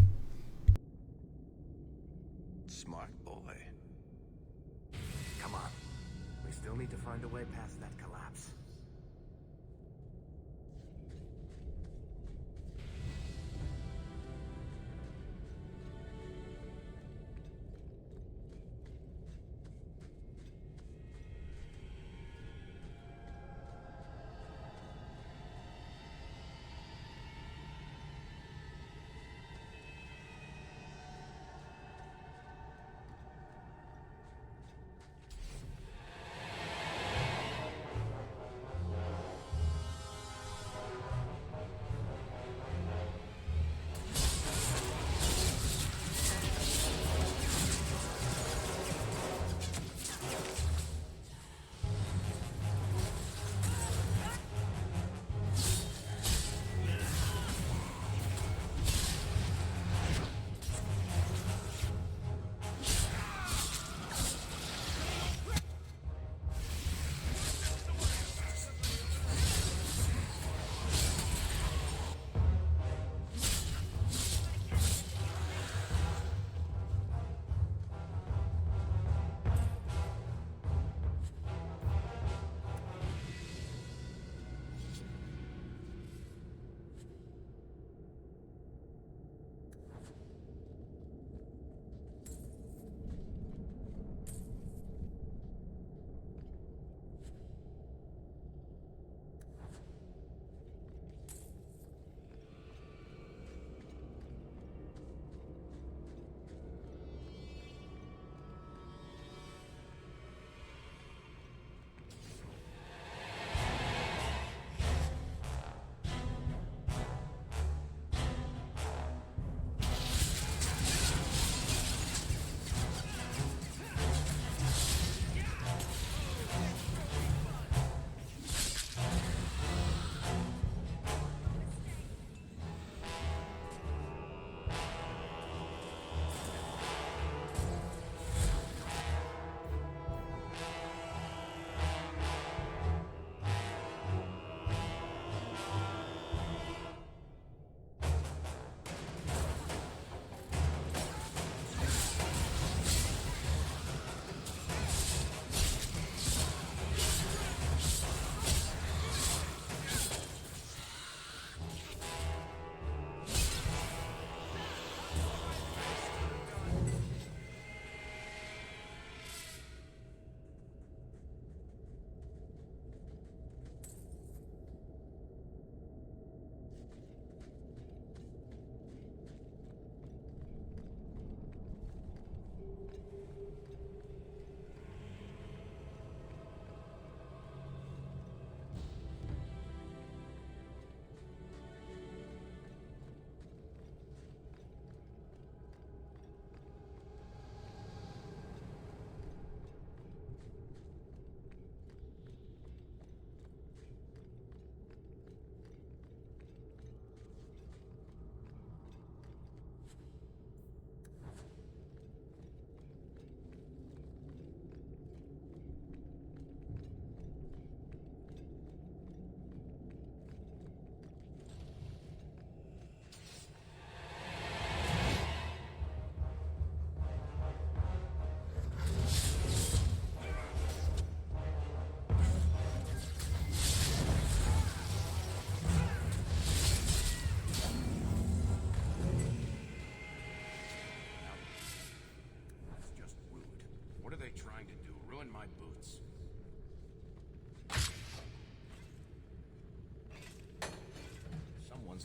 Smart boy. Come on. We still need to find a way past that collapse.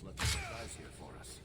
Left a surprise here for us.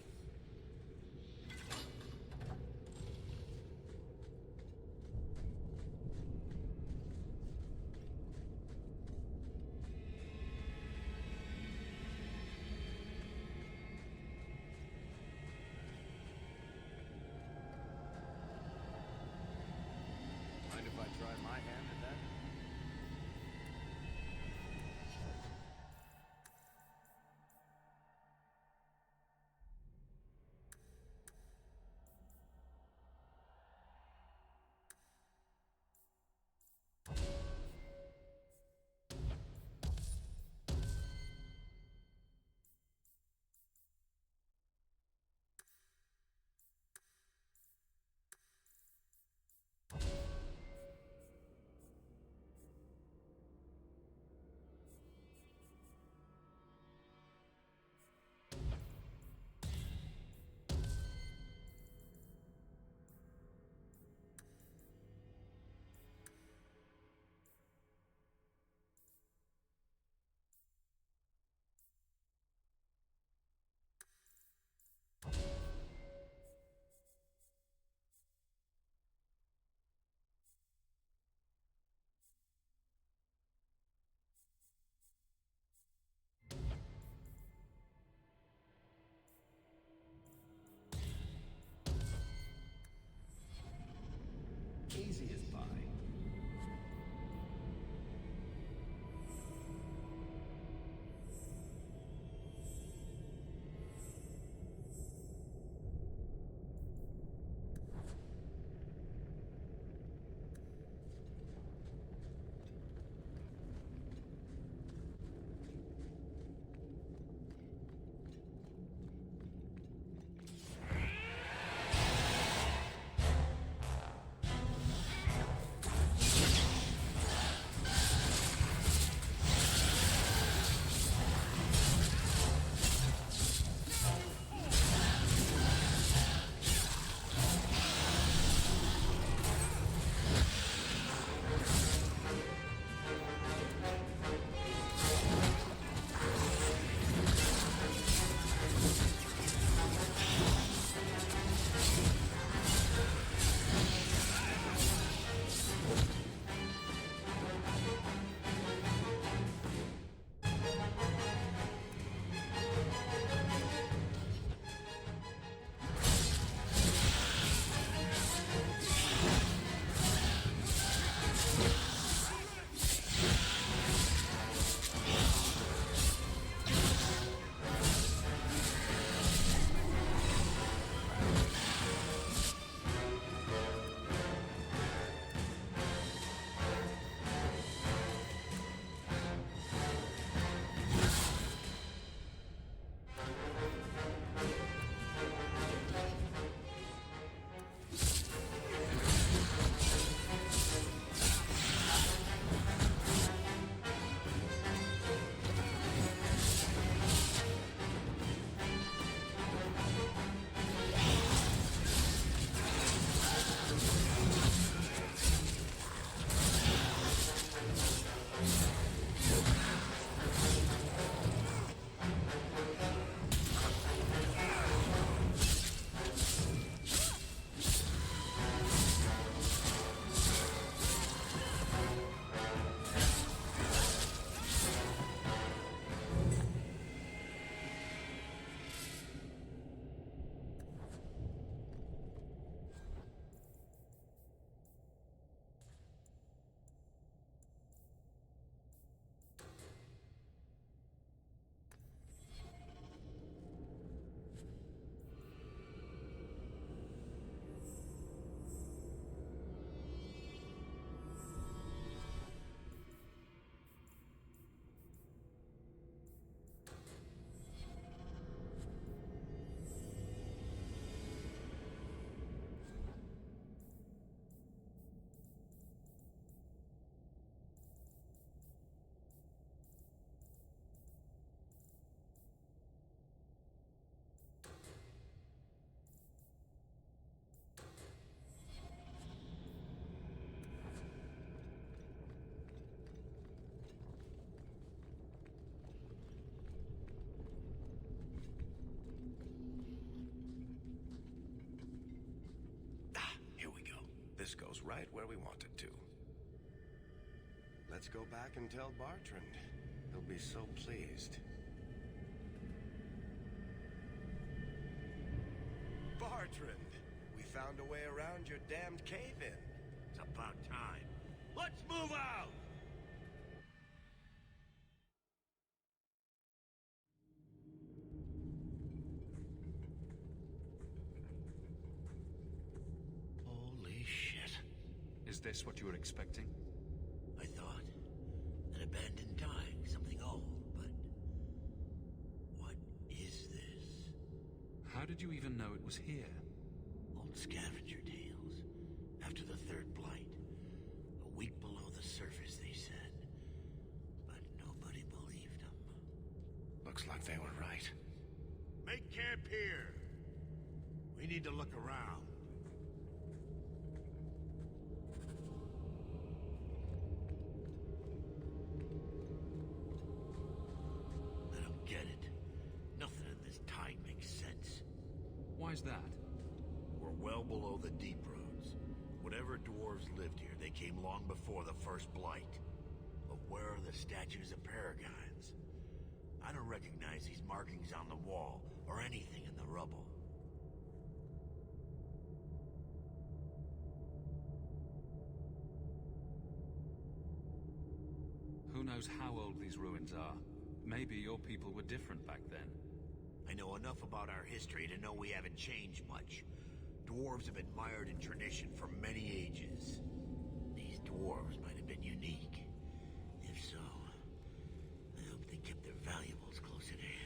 This goes right where we want it to. Let's go back and tell Bartrand. He'll be so pleased. Bartrand! We found a way around your damned cave-in. It's about time. Let's move out! Holy shit. Is this what you were expecting? I thought. An abandoned dike, something old, but... what is this? How did you even know it was here? Old scavenger tales. After the third blight. A week below the surface, they said. But nobody believed them. Looks like they were right. Make camp here. We need to look around. I don't get it. Nothing in this tide makes sense. Why's that? We're well below the deep roads. Whatever dwarves lived here, they came long before the first blight. But where are the statues of paragons? I don't recognize these markings on the wall, or anything in the rubble. Who knows how old these ruins are? Maybe your people were different back then. I know enough about our history to know we haven't changed much. Dwarves have admired in tradition for many ages. These dwarves might have been unique. If so, I hope they kept their valuables close at hand.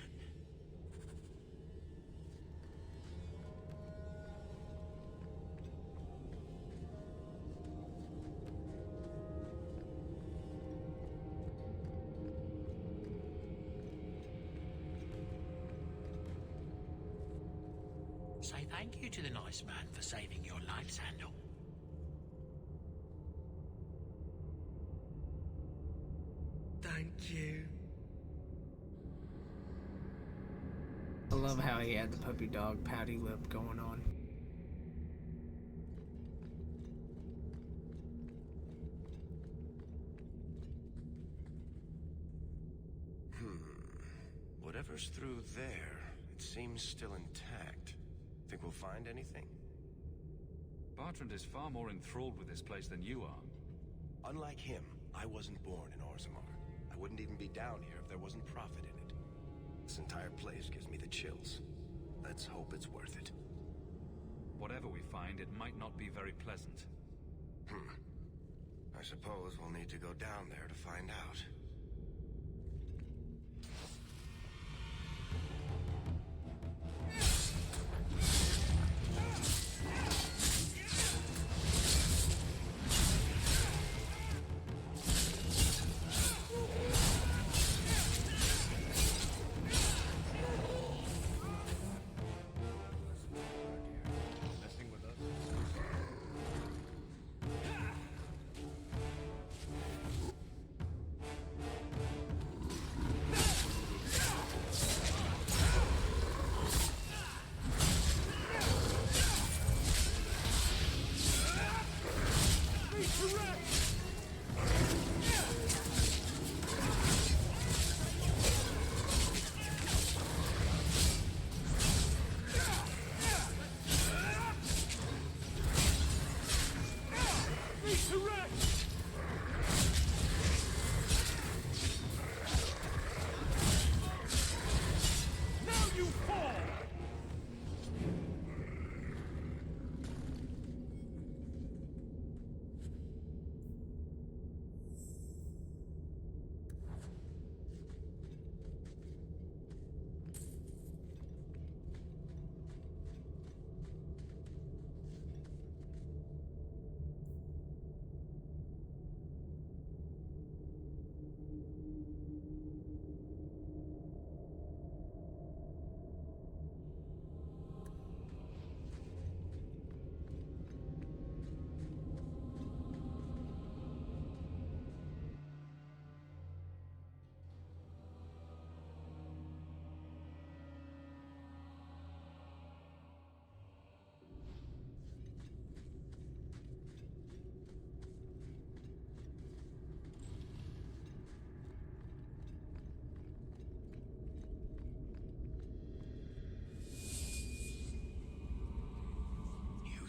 Say thank you to the nice man for saving your life, Sandal. Thank you. I love how he had the puppy dog pouty lip going on. Whatever's through there, it seems still intact. Think we'll find anything? Bartrand is far more enthralled with this place than you are. Unlike him, I wasn't born in Orzammar. I wouldn't even be down here if there wasn't profit in it. This entire place gives me the chills. Let's hope it's worth it. Whatever we find, it might not be very pleasant. I suppose we'll need to go down there to find out.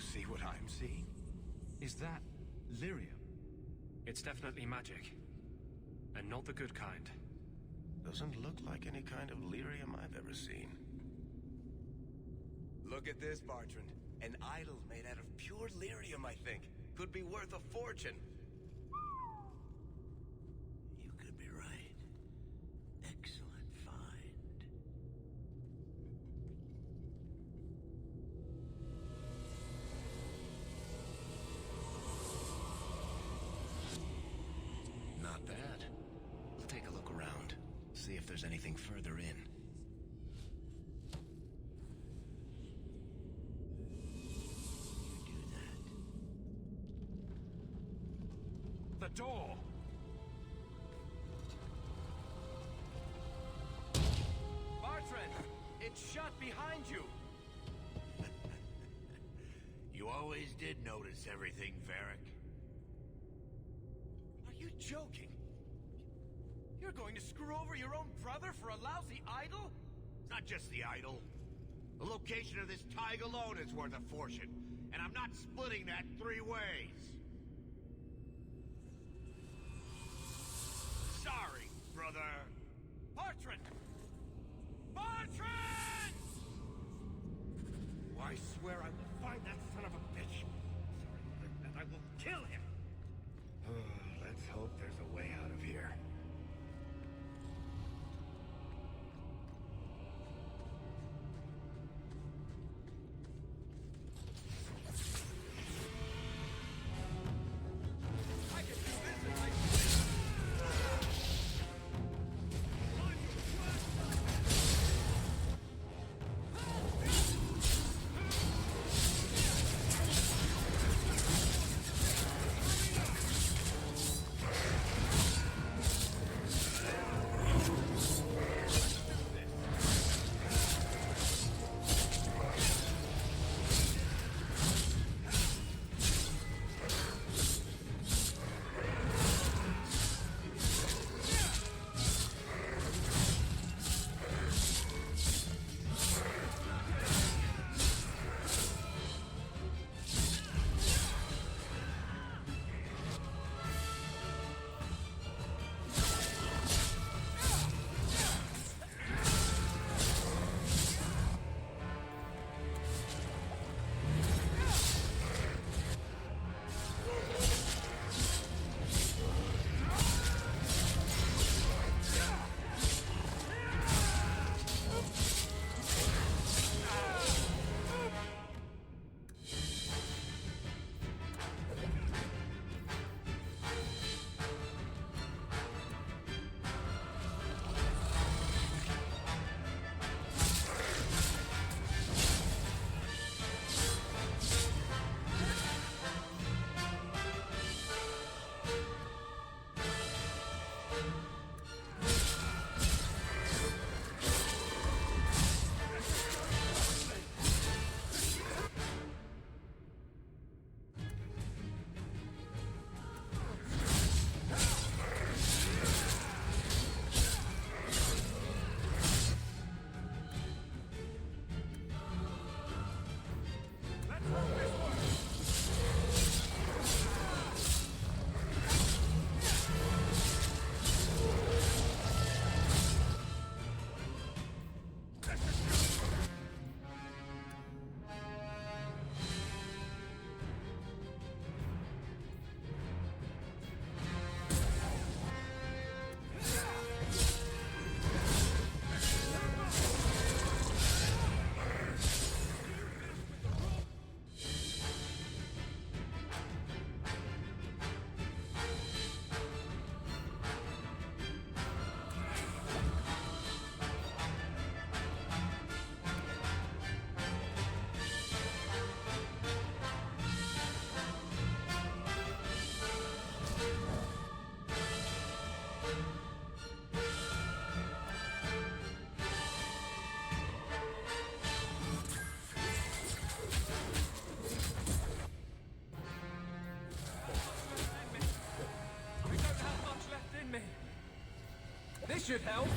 see what I'm seeing? Is that lyrium? It's definitely magic. And not the good kind. Doesn't look like any kind of lyrium I've ever seen. Look at this, Bartrand. An idol made out of pure lyrium, I think. Could be worth a fortune. You could be right. Excellent find. Not bad. We'll take a look around. See if there's anything further in. The door! Bartrand! It's shut behind you! You always did notice everything, Varric. Are you joking? You're going to screw over your own brother for a lousy idol? It's not just the idol. The location of this tag alone is worth a fortune, and I'm not splitting that 3 ways. Sorry, brother. Bartrand! Bartrand! I swear I will find that son of a bitch. Sorry, and I will kill him. Let's hope there's a way out of here. This should help.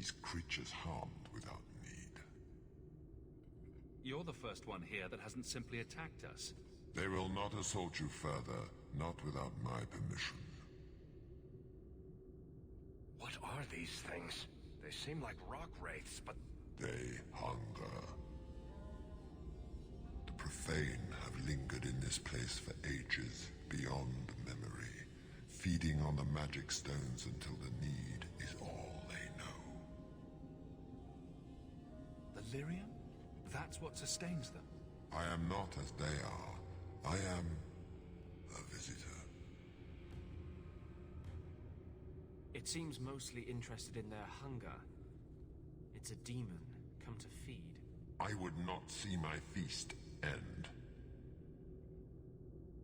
these creatures harmed without need. You're the first one here that hasn't simply attacked us. They will not assault you further, not without my permission. What are these things? They seem like rock wraiths, but... They hunger. The profane have lingered in this place for ages, beyond memory, feeding on the magic stones until the need is all they know. The Lyrium? That's what sustains them. I am not as they are. I am a visitor. It seems mostly interested in their hunger. It's a demon come to feed. I would not see my feast end.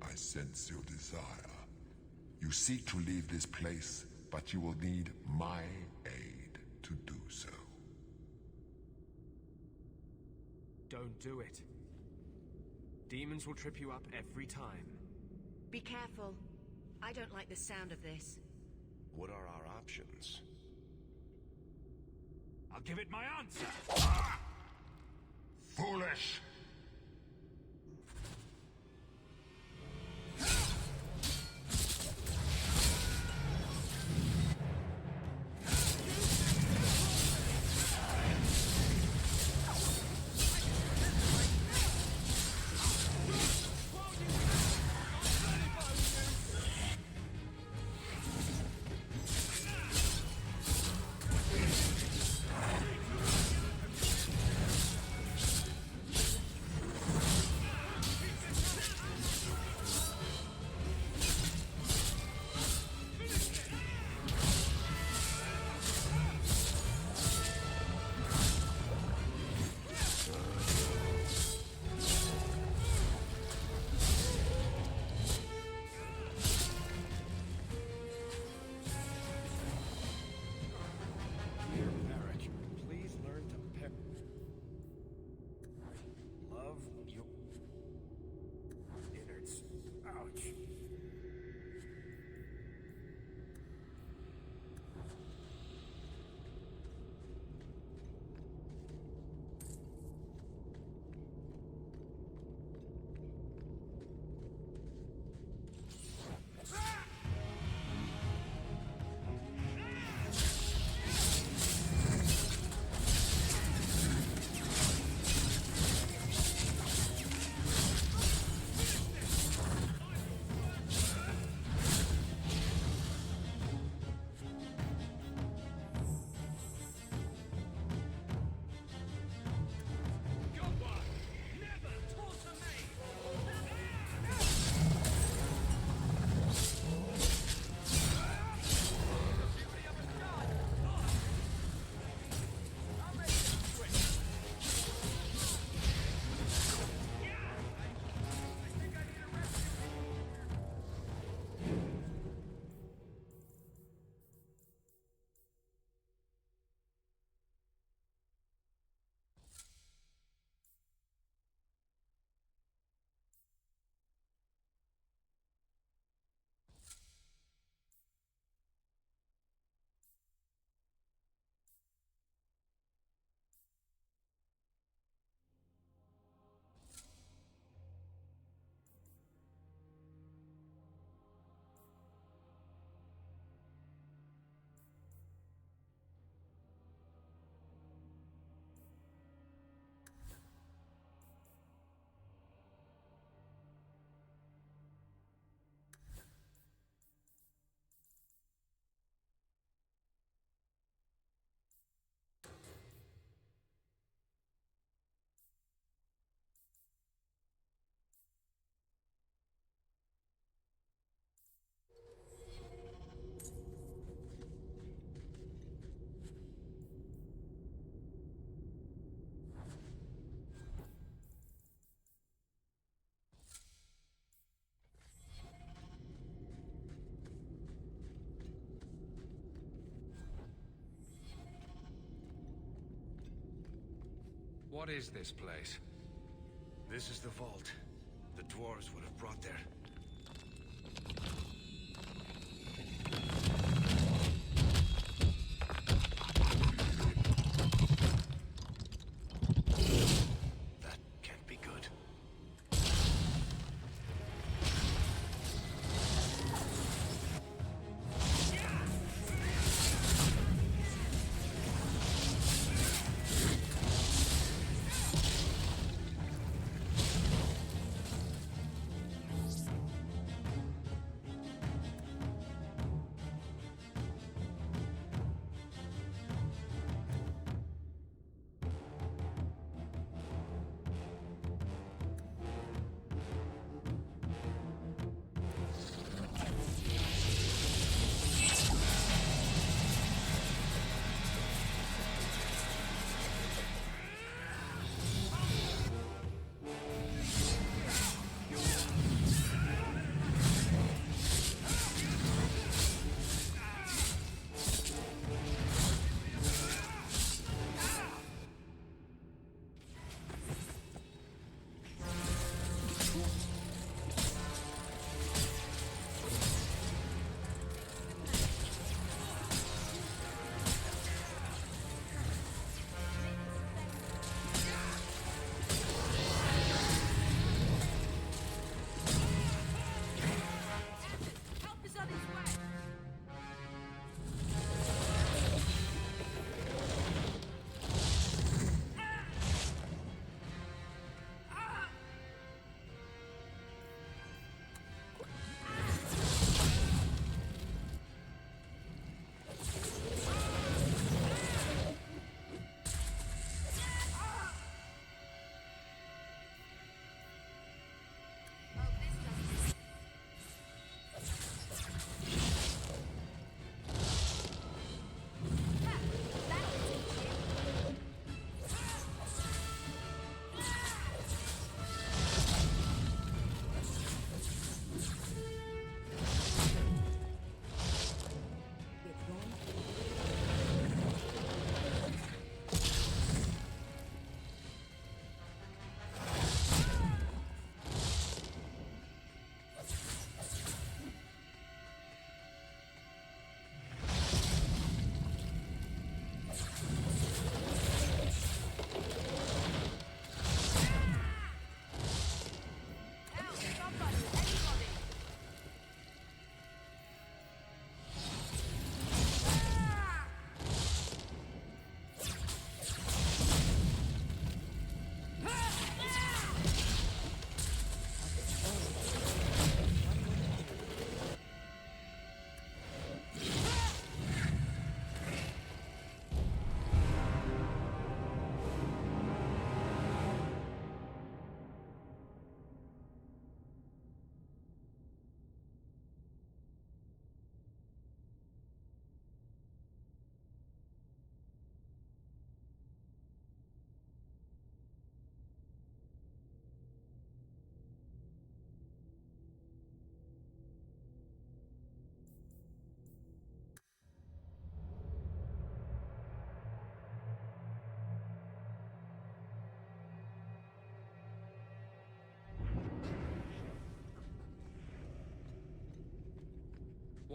I sense your desire. You seek to leave this place, but you will need my aid to do so. Don't do it. Demons will trip you up every time. Be careful. I don't like the sound of this. What are our options? I'll give it my answer! Foolish! What is this place? This is the vault. The dwarves would have brought there.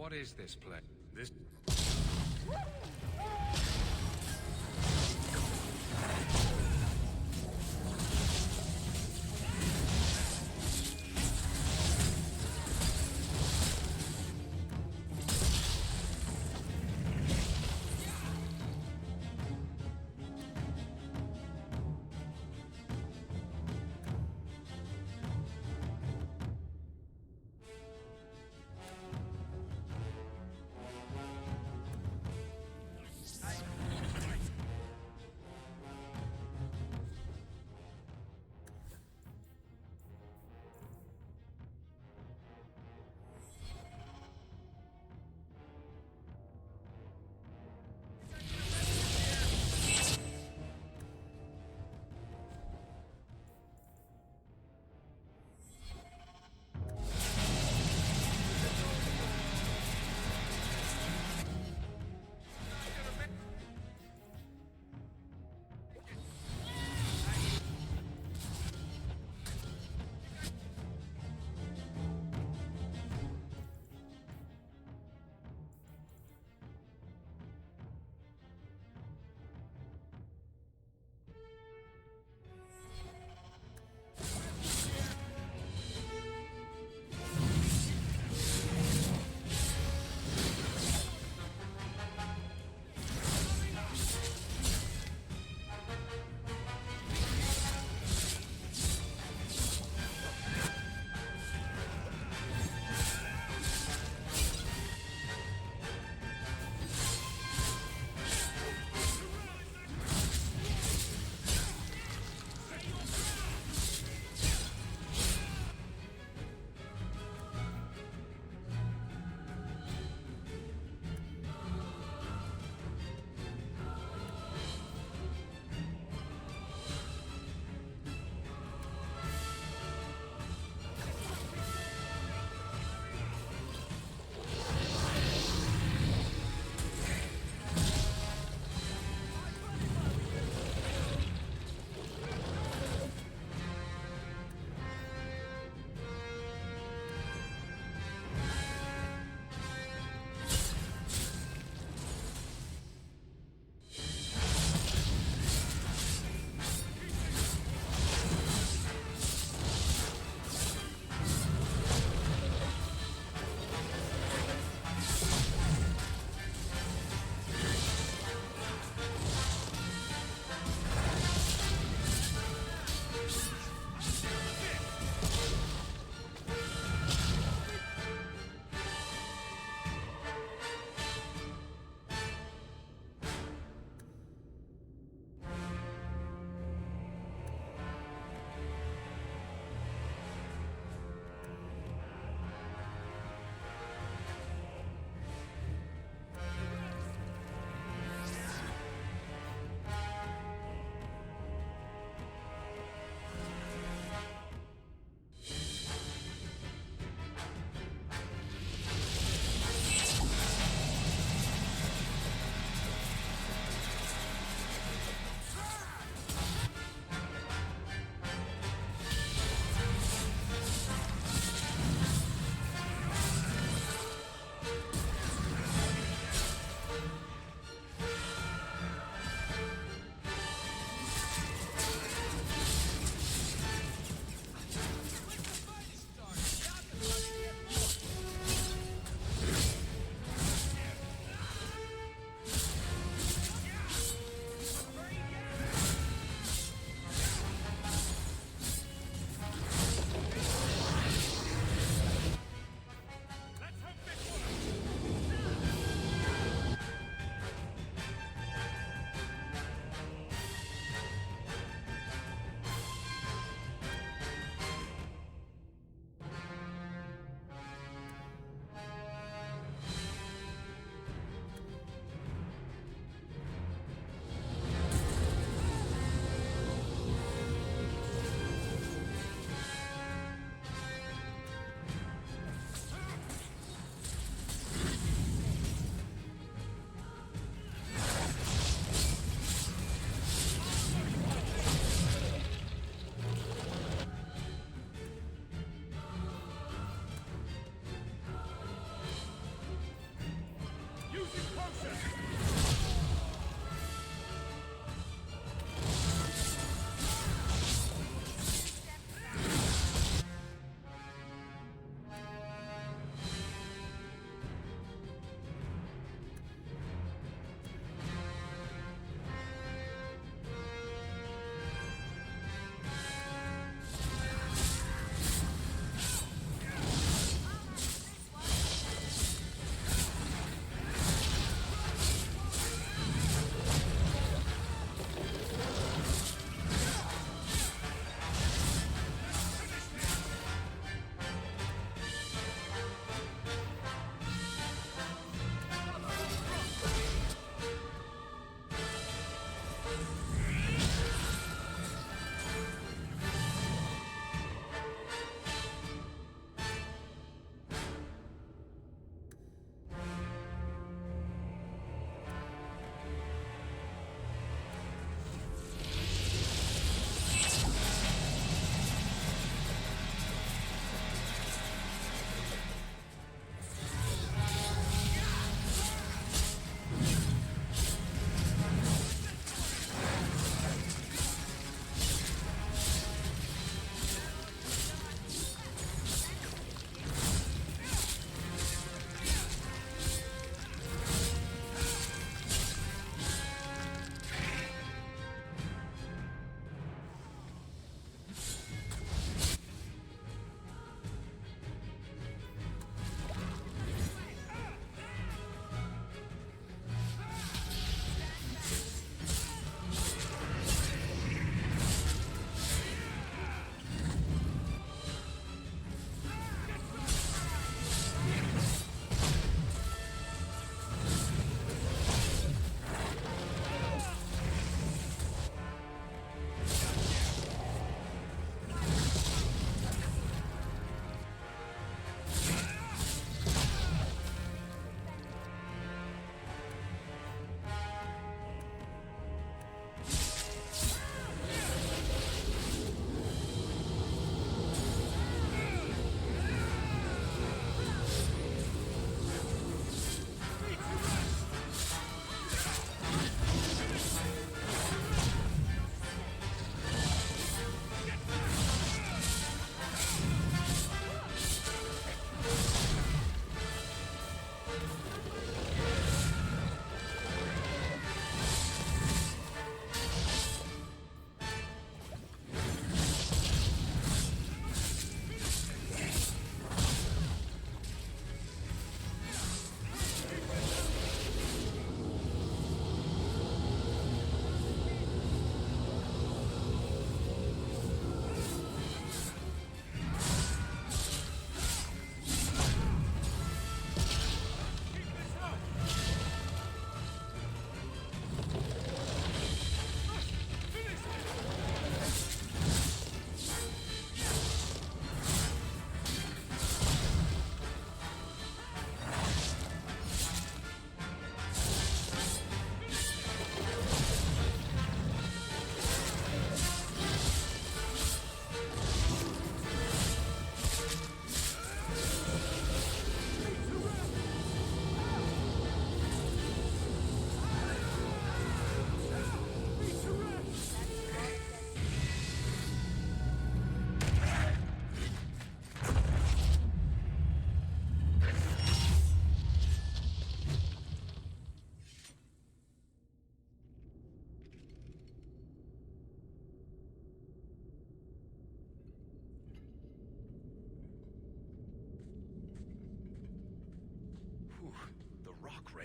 What is this place? This...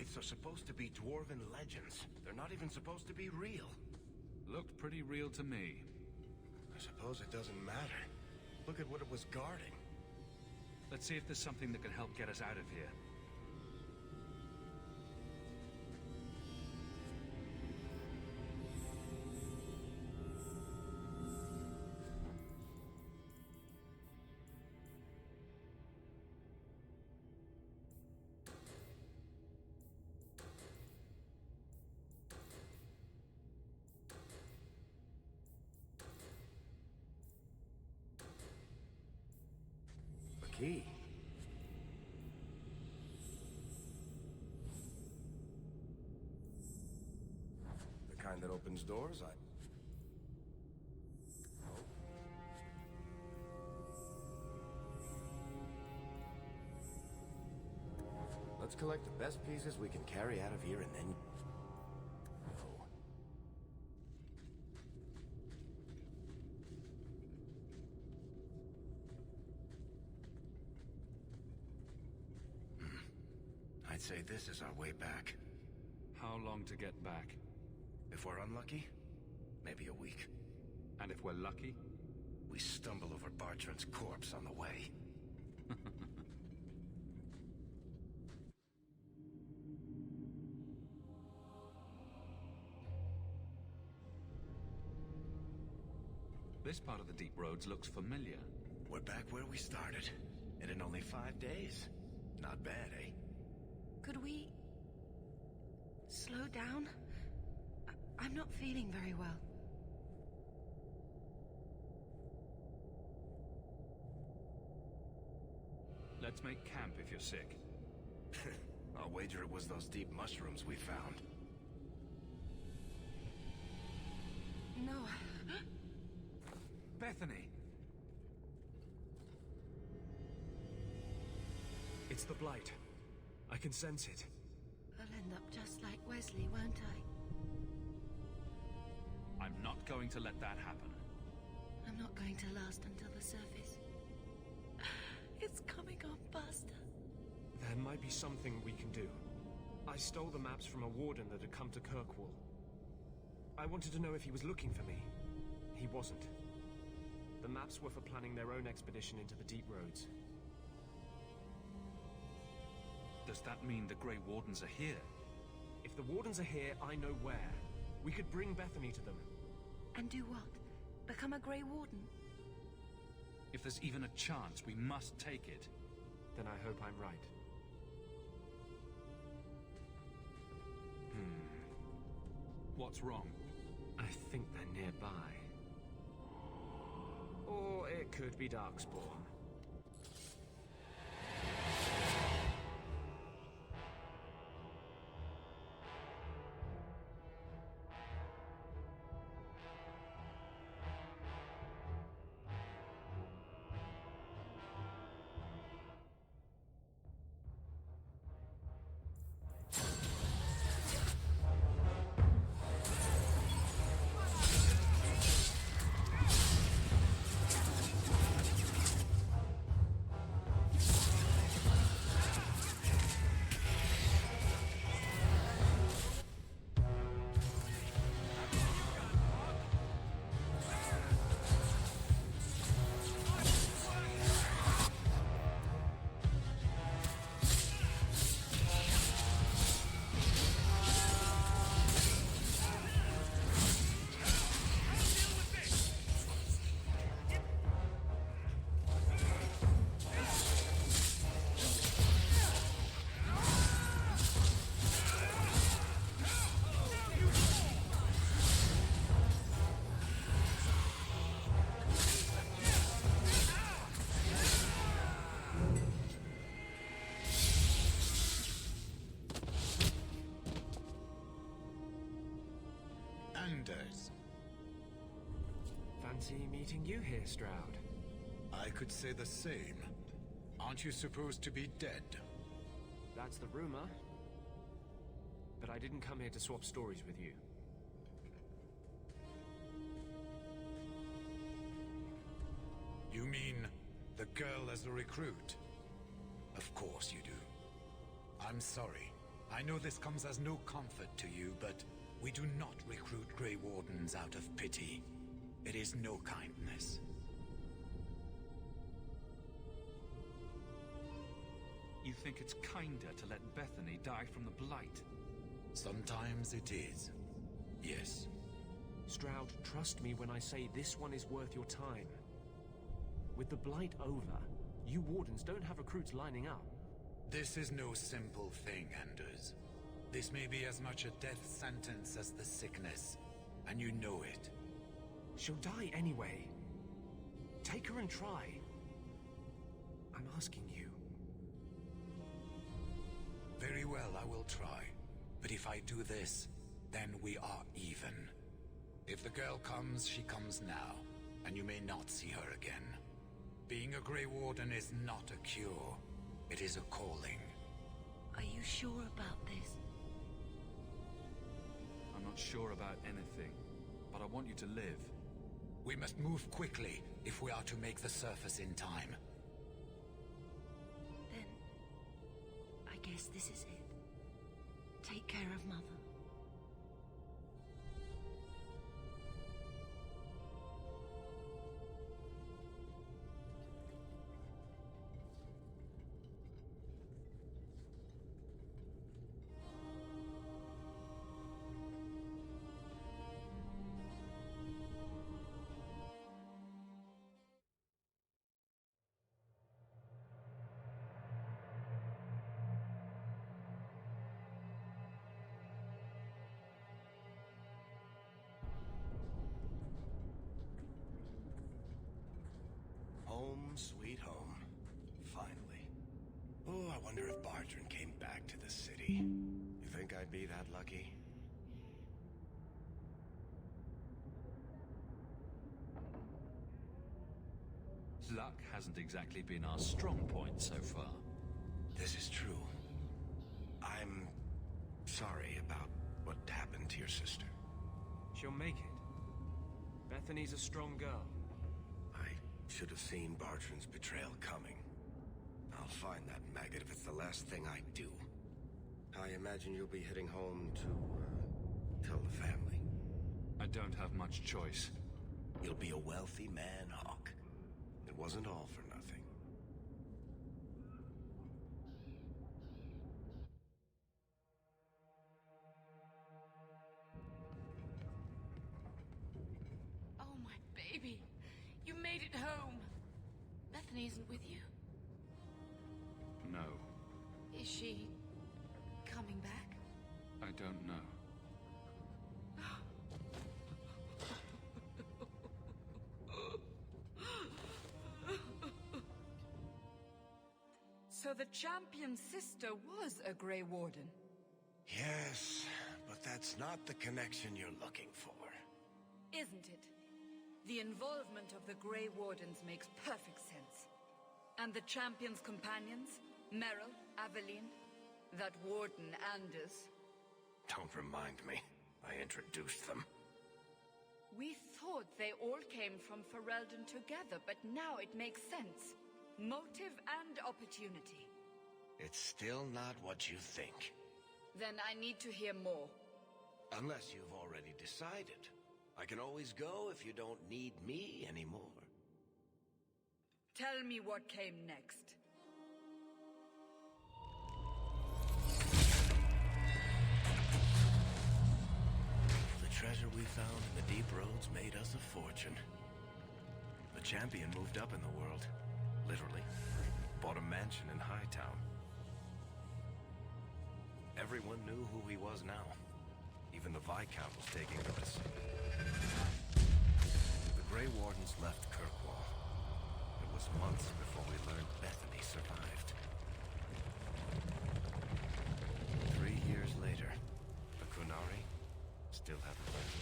myths are supposed to be dwarven legends. They're not even supposed to be real. Looked pretty real to me. I suppose it doesn't matter. Look at what it was guarding. Let's see if there's something that can help get us out of here. Key. The kind that opens doors, Let's collect the best pieces we can carry out of here and then... I'd say this is our way back. How long to get back? If we're unlucky, maybe a week. And if we're lucky? We stumble over Bartrand's corpse on the way. This part of the Deep Roads looks familiar. We're back where we started. And in only 5 days. Not bad, eh? Could we... slow down? I'm not feeling very well. Let's make camp if you're sick. I'll wager it was those deep mushrooms we found. No. Bethany! It's the Blight. I can sense it. I'll end up just like Wesley, won't I? I'm not going to let that happen. I'm not going to last until the surface. It's coming on faster. There might be something we can do. I stole the maps from a warden that had come to Kirkwall. I wanted to know if he was looking for me. He wasn't. The maps were for planning their own expedition into the Deep Roads. Does that mean the Grey Wardens are here? If the Wardens are here, I know where. We could bring Bethany to them. And do what? Become a Grey Warden? If there's even a chance, we must take it. Then I hope I'm right. What's wrong? I think they're nearby. Or it could be Darkspawn. Fancy meeting you here, Stroud. I could say the same. Aren't you supposed to be dead? That's the rumor. But I didn't come here to swap stories with you. You mean the girl as a recruit? Of course you do. I'm sorry. I know this comes as no comfort to you, but we do not recruit Grey Wardens out of pity. It is no kindness. You think it's kinder to let Bethany die from the Blight? Sometimes it is. Yes. Stroud, trust me when I say this one is worth your time. With the Blight over, you Wardens don't have recruits lining up. This is no simple thing, Anders. This may be as much a death sentence as the sickness, and you know it. She'll die anyway. Take her and try. I'm asking you. Very well, I will try. But if I do this, then we are even. If the girl comes, she comes now, and you may not see her again. Being a Grey Warden is not a cure. It is a calling. Are you sure about this? I'm not sure about anything, but I want you to live. We must move quickly if we are to make the surface in time. Then, I guess this is it. Take care of Mother. Home, sweet home. Finally. Oh, I wonder if Bartrand came back to the city. You think I'd be that lucky? Luck hasn't exactly been our strong point so far. This is true. I'm sorry about what happened to your sister. She'll make it. Bethany's a strong girl. I should have seen Bartrand's betrayal coming. I'll find that maggot if it's the last thing I do. I imagine you'll be heading home to tell the family. I don't have much choice. You'll be a wealthy man, Hawk. It wasn't all for nothing. Oh, my baby. You made it home. Bethany isn't with you. No, Is she coming back? I don't know. So the champion's sister was a Grey Warden? Yes, but that's not the connection you're looking for. Isn't it? The involvement of the Grey Wardens makes perfect sense. And the champion's companions? Merrill, Aveline, that Warden Anders. Don't remind me. I introduced them. We thought they all came from Ferelden together, but now it makes sense. Motive and opportunity. It's still not what you think. Then I need to hear more. Unless you've already decided. I can always go if you don't need me anymore. Tell me what came next. The treasure we found in the deep roads made us a fortune. The champion moved up in the world. Literally. Bought a mansion in Hightown. Everyone knew who he was now. Even the Viscount was taking notice. The Grey Wardens left Kirkwall. It was months before we learned Bethany survived. 3 years later, the Qunari still haven't left.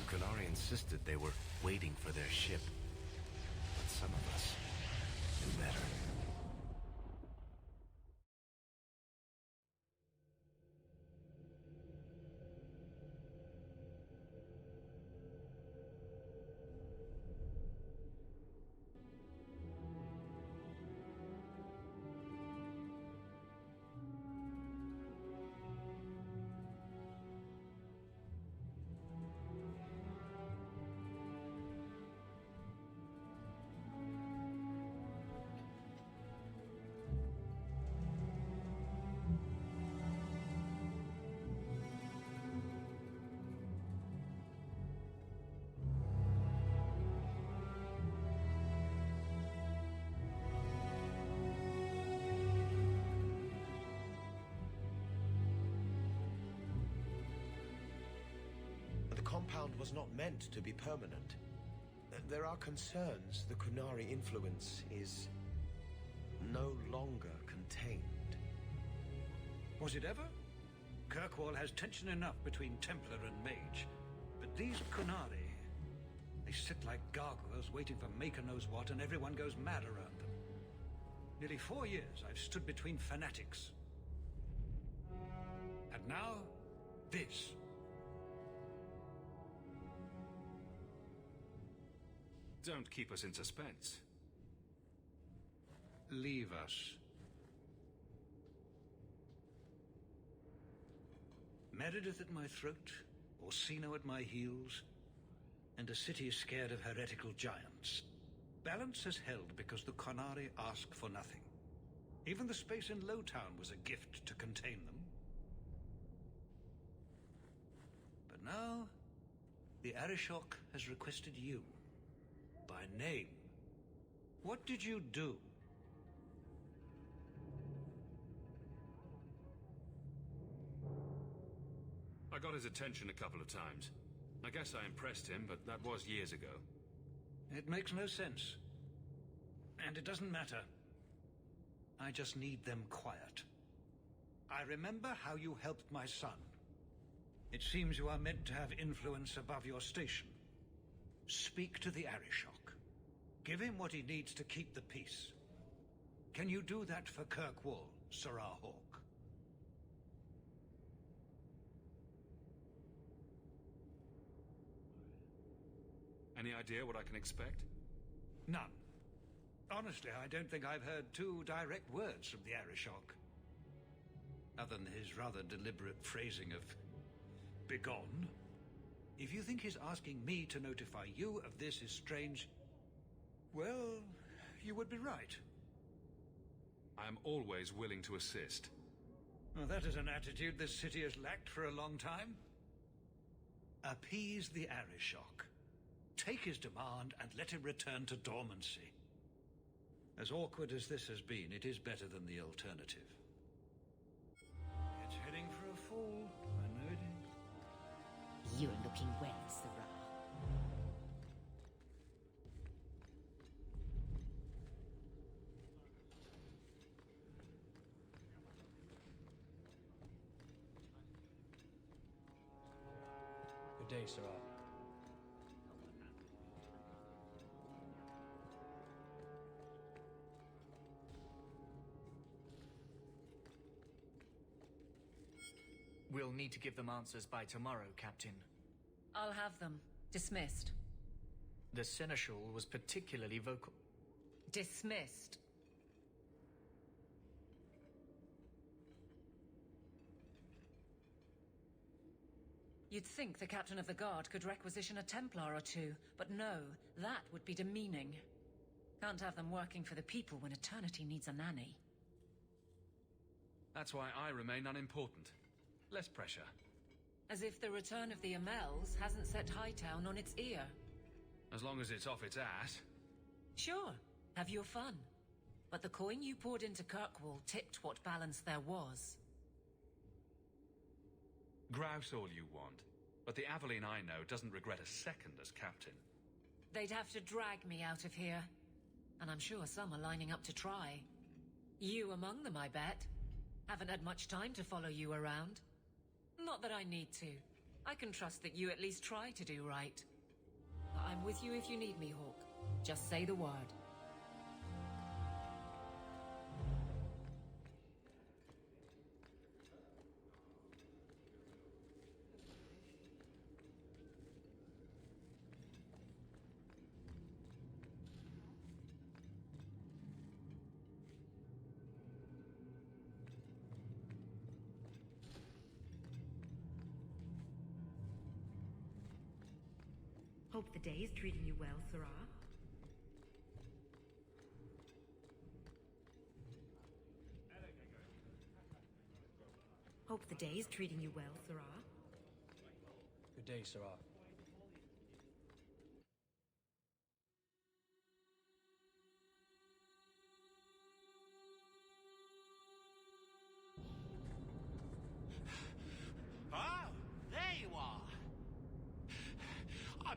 The Qunari insisted they were waiting for their ship. But some of us knew better. ground was not meant to be permanent. There are concerns the Qunari influence is no longer contained. Was it ever? Kirkwall has tension enough between Templar and Mage. But these Qunari, they sit like gargoyles waiting for Maker knows what, and everyone goes mad around them. Nearly 4 years I've stood between fanatics. And now, this. Don't keep us in suspense. Leave us. Meredith at my throat, Orsino at my heels, and a city scared of heretical giants. Balance has held because the Qunari ask for nothing. Even the space in Lowtown was a gift to contain them. But now, the Arishok has requested you. By name. What did you do? I got his attention a couple of times. I guess I impressed him, but that was years ago. It makes no sense. And it doesn't matter. I just need them quiet. I remember how you helped my son. It seems you are meant to have influence above your station. Speak to the Arishok. Give him what he needs to keep the peace. Can you do that for Kirkwall, Serah Hawke? Any idea what I can expect? None. Honestly, I don't think I've heard 2 direct words from the Arishok. Other than his rather deliberate phrasing of begone. If you think his asking me to notify you of this is strange, well, you would be right. I am always willing to assist. Well, that is an attitude this city has lacked for a long time. Appease the Arishok. Take his demand and let him return to dormancy. As awkward as this has been, it is better than the alternative. It's heading for a fall. I know it is. You're looking well, Serah. Good day, Serah. We'll need to give them answers by tomorrow, Captain. I'll have them. Dismissed. The Seneschal was particularly vocal. Dismissed. You'd think the Captain of the Guard could requisition a Templar or 2, but no, that would be demeaning. Can't have them working for the people when Eternity needs a nanny. That's why I remain unimportant. Less pressure. As if the return of the Amels hasn't set Hightown on its ear. As long as it's off its ass. Sure, have your fun. But the coin you poured into Kirkwall tipped what balance there was. Grouse all you want, but the Aveline I know doesn't regret a second as captain. They'd have to drag me out of here. And I'm sure some are lining up to try. You among them, I bet. Haven't had much time to follow you around. Not that I need to. I can trust that you at least try to do right. I'm with you if you need me, Hawke. Just say the word. Hope the day is treating you well, Serah. Hope the day is treating you well, Serah. Good day, Serah. Ah, there you are.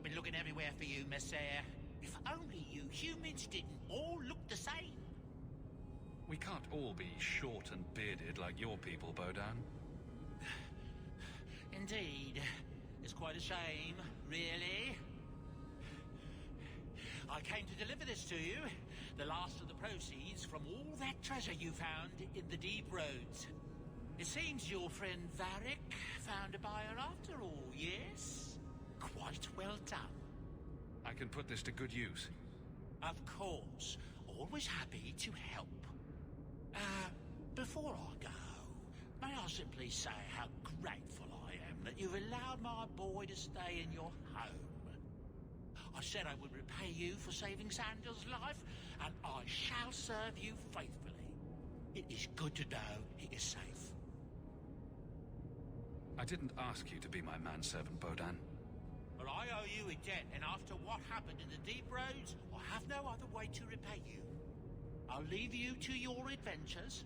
I've been looking everywhere for you, Messiah. If only you humans didn't all look the same. We can't all be short and bearded like your people, Bodan. Indeed. It's quite a shame, really. I came to deliver this to you. The last of the proceeds from all that treasure you found in the deep roads. It seems your friend Varric found a buyer after all, yes? Quite well done. I can put this to good use. Of course. Always happy to help. Before I go, may I simply say how grateful I am that you've allowed my boy to stay in your home. I said I would repay you for saving Sandal's life, and I shall serve you faithfully. It is good to know he is safe. I didn't ask you to be my manservant, Bodan. Well, I owe you a debt, and after what happened in the deep roads, I have no other way to repay you. I'll leave you to your adventures.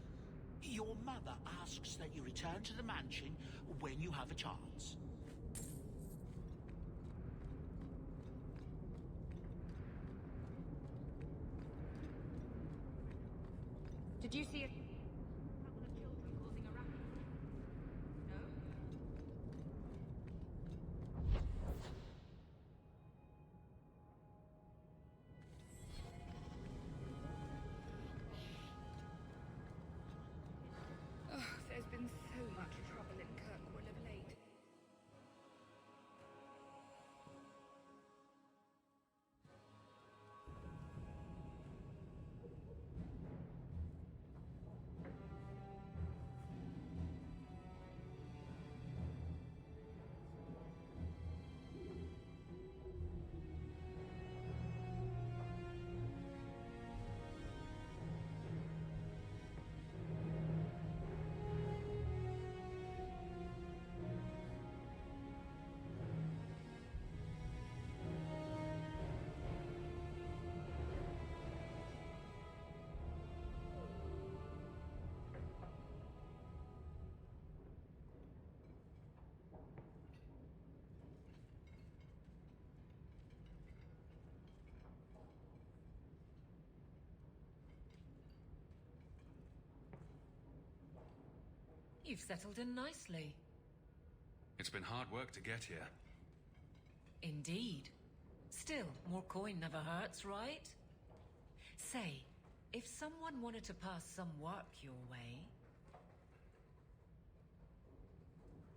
Your mother asks that you return to the mansion when you have a chance. Did you see it? There's been so much trouble in Kirkwall of late. You've settled in nicely. It's been hard work to get here. Indeed. Still, more coin never hurts, right? Say, if someone wanted to pass some work your way...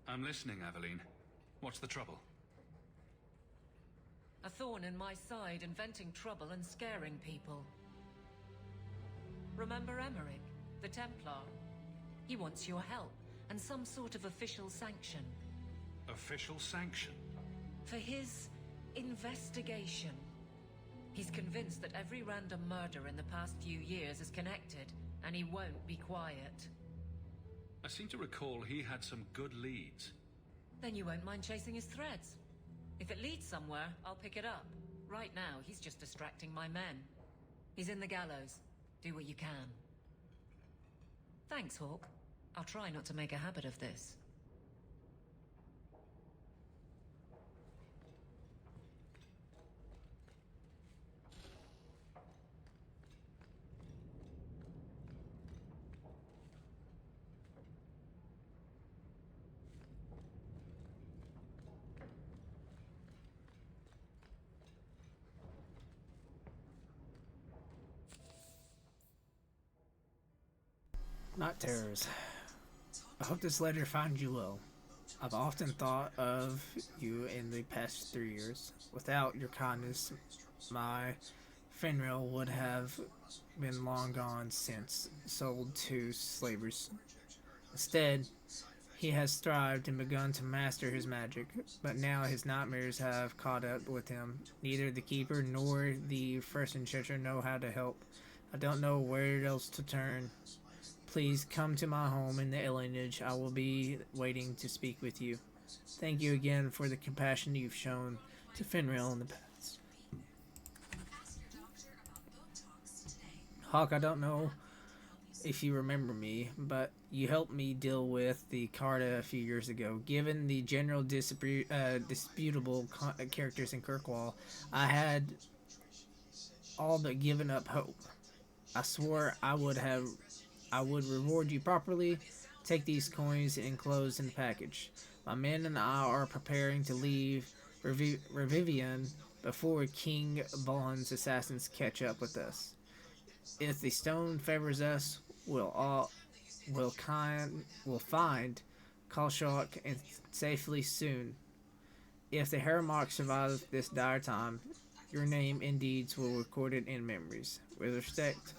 I'm listening, Aveline. What's the trouble? A thorn in my side, inventing trouble and scaring people. Remember Emmerich, the Templar? He wants your help, and some sort of official sanction. Official sanction? For his investigation. He's convinced that every random murder in the past few years is connected, and he won't be quiet. I seem to recall he had some good leads. Then you won't mind chasing his threads. If it leads somewhere, I'll pick it up. Right now, he's just distracting my men. He's in the gallows. Do what you can. Thanks, Hawk. I'll try not to make a habit of this. Not terrors. I hope this letter finds you well. I've often thought of you in the past 3 years. Without your kindness, my Fenrir would have been long gone since, sold to slavers. Instead, he has thrived and begun to master his magic, but now his nightmares have caught up with him. Neither the Keeper nor the First Enchanter know how to help. I don't know where else to turn. Please come to my home in the Alienage. I will be waiting to speak with you. Thank you again for the compassion you've shown to Fenrir in the past. Hawk, I don't know if you remember me, but you helped me deal with the Carta a few years ago. Given the general disputable characters in Kirkwall, I had all but given up hope. I swore I would reward you properly. Take these coins enclosed in the package. My men and I are preparing to leave Revivian before King Vaughn's assassins catch up with us. If the stone favors us, we'll find Kalshok and safely soon. If the Haramark survive this dire time, your name and deeds will be recorded in memories. With respect,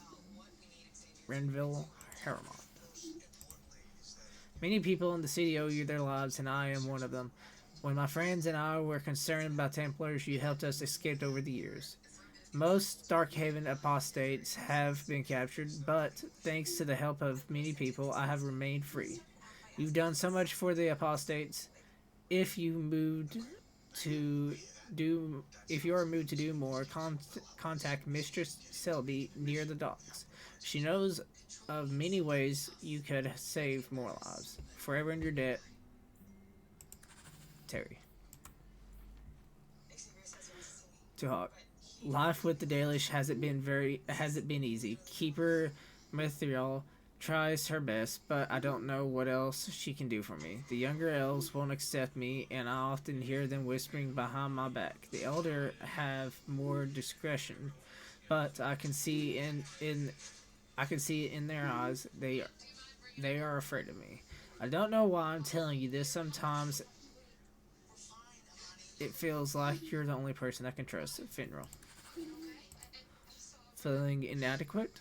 Renville Haramark. Many people in the city owe you their lives, and I am one of them. When my friends and I were concerned about Templars, you helped us escape over the years. Most Darkhaven apostates have been captured, but thanks to the help of many people, I have remained free. You've done so much for the apostates. If you are moved to do more, contact Mistress Selby near the docks. She knows of many ways you could save more lives. Forever in your debt, Terry. To Hawk. Life with the Dalish hasn't been easy. Keeper Mithril tries her best, but I don't know what else she can do for me. The younger elves won't accept me, and I often hear them whispering behind my back. The elder have more discretion, but I can see it in their eyes. They are afraid of me. I don't know why I'm telling you this. Sometimes it feels like you're the only person I can trust. Finral. Feeling inadequate?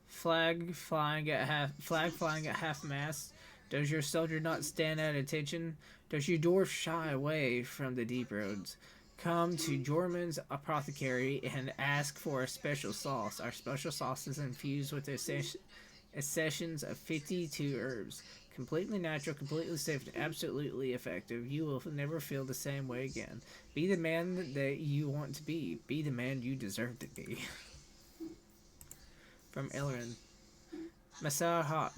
Flag flying at half mast. Does your soldier not stand at attention? Does your dwarf shy away from the deep roads? Come to Jorman's Apothecary and ask for a special sauce. Our special sauce is infused with accessions of 52 herbs. Completely natural, completely safe, and absolutely effective. You will never feel the same way again. Be the man that you want to be. Be the man you deserve to be. From Elrin. Messiah Hawk.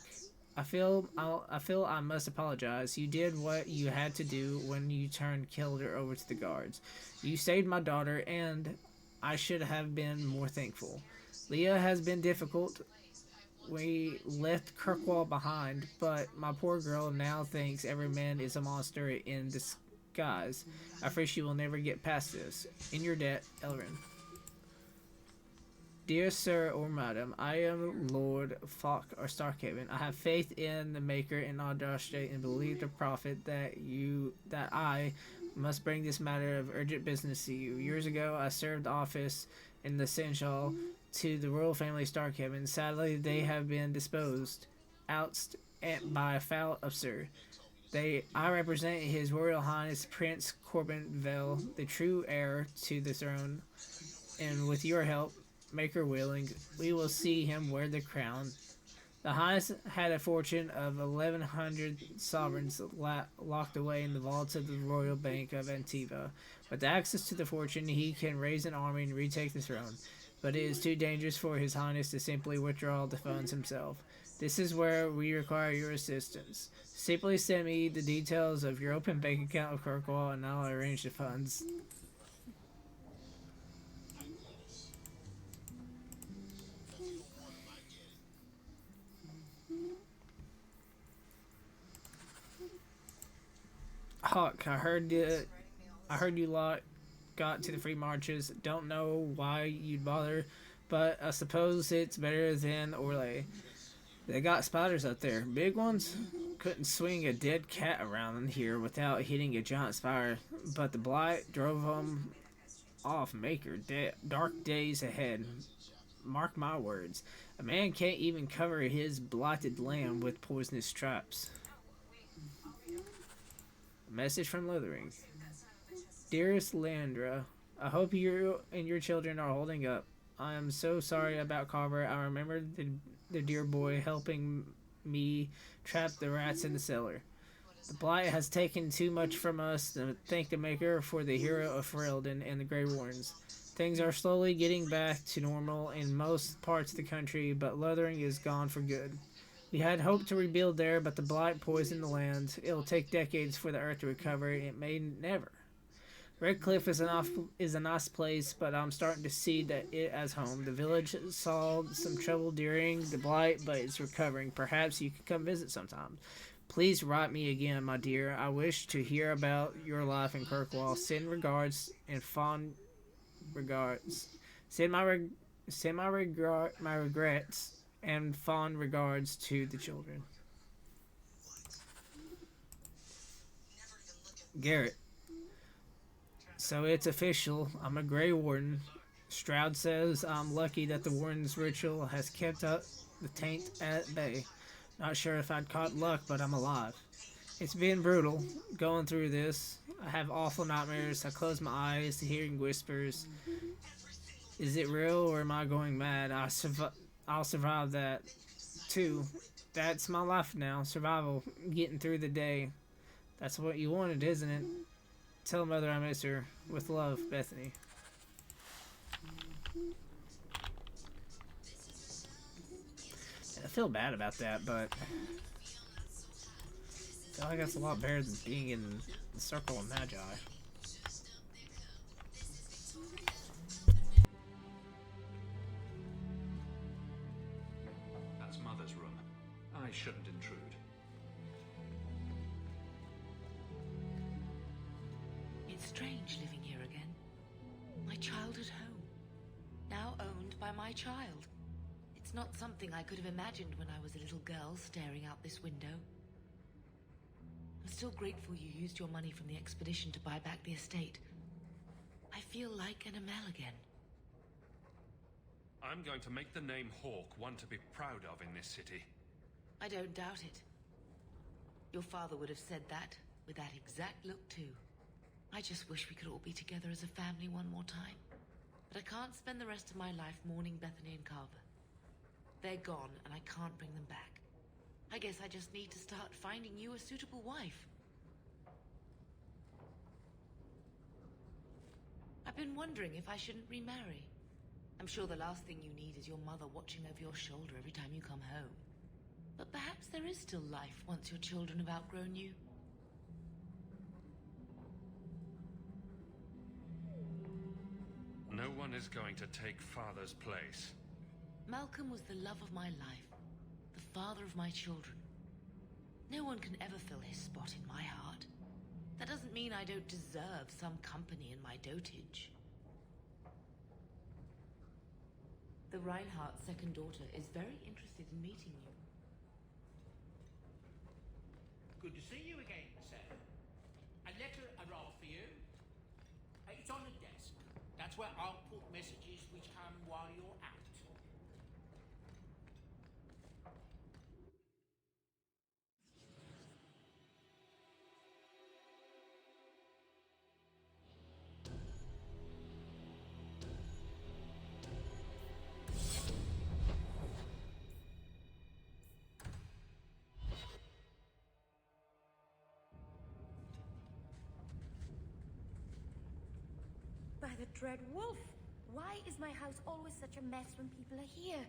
I feel I must apologize. You did what you had to do when you turned Kilder over to the guards. You saved my daughter, and I should have been more thankful. Leah has been difficult. We left Kirkwall behind, but my poor girl now thinks every man is a monster in disguise. I fear she will never get past this. In your debt, Elrin. Dear Sir or Madam, I am Lord Falk or Starkhaven. I have faith in the Maker and Audaste and believe the prophet that I must bring this matter of urgent business to you. Years ago, I served office in the Seneschal to the royal family Starkhaven. Sadly, they have been ousted by a foul absurd. I represent His Royal Highness Prince Corbin Vale, the true heir to the throne, and with your help, Maker willing, we will see him wear the crown. The Highness had a fortune of 1,100 sovereigns locked away in the vaults of the Royal Bank of Antiva. With access to the fortune, he can raise an army and retake the throne. But it is too dangerous for His Highness to simply withdraw the funds himself. This is where we require your assistance. Simply send me the details of your open bank account of Kirkwall, and I'll arrange the funds. Hawk, I heard you lot got to the free marches. Don't know why you'd bother, but I suppose it's better than Orlais. They got spiders up there. Big ones? Couldn't swing a dead cat around here without hitting a giant spider, but the blight drove them off. Maker. Dark days ahead. Mark my words. A man can't even cover his blighted land with poisonous traps. Message from Lithering. Dearest Leandra, I hope you and your children are holding up. I am so sorry about Carver. I remember the dear boy helping me trap the rats in the cellar. The blight has taken too much from us to thank the Maker for the hero of Ferelden and the Grey Warrens. Things are slowly getting back to normal in most parts of the country, but Lothering is gone for good. We had hoped to rebuild there, but the blight poisoned the land. It'll take decades for the earth to recover, and it may never. Redcliffe is a nice place, but I'm starting to see that it as home. The village saw some trouble during the blight, but it's recovering. Perhaps you could come visit sometime. Please write me again, my dear. I wish to hear about your life in Kirkwall. Send regards and fond regards. Send my regrets and fond regards to the children. Garrett. So it's official. I'm a Grey Warden. Stroud says I'm lucky that the Warden's ritual has kept up the taint at bay. Not sure if I'd caught luck, but I'm alive. It's been brutal going through this. I have awful nightmares. I close my eyes to hearing whispers. Is it real or am I going mad? I'll survive that too. That's my life now. Survival. Getting through the day. That's what you wanted, isn't it? Tell Mother I miss her. With love, Bethany. I feel bad about that, but I feel like that's a lot better than being in the Circle of Magi. That's Mother's room. I shouldn't intrude. It's strange living here again. My childhood home. Now owned by my child. It's not something I could have imagined when I was a little girl staring out this window. I'm still grateful you used your money from the expedition to buy back the estate. I feel like an Amel again. I'm going to make the name Hawke one to be proud of in this city. I don't doubt it. Your father would have said that, with that exact look too. I just wish we could all be together as a family one more time. But I can't spend the rest of my life mourning Bethany and Carver. They're gone, and I can't bring them back. I guess I just need to start finding you a suitable wife. I've been wondering if I shouldn't remarry. I'm sure the last thing you need is your mother watching over your shoulder every time you come home. But perhaps there is still life once your children have outgrown you. No one is going to take Father's place. Malcolm was the love of my life, the father of my children. No one can ever fill his spot in my heart. That doesn't mean I don't deserve some company in my dotage. The Reinhardt's second daughter is very interested in meeting you. Good to see you again, sir. A letter arrived for you. It's on the desk. That's where I'll put messages which come while you're out. By the Dread Wolf! Why is my house always such a mess when people are here?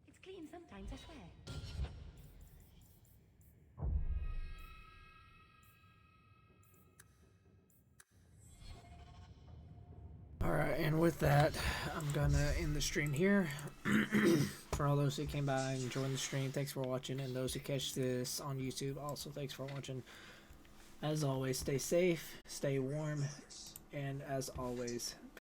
It's clean sometimes, I swear. Alright, and with that, I'm gonna end the stream here. For all those who came by and joined the stream, thanks for watching. And those who catch this on YouTube, also thanks for watching. As always, stay safe, stay warm, and as always,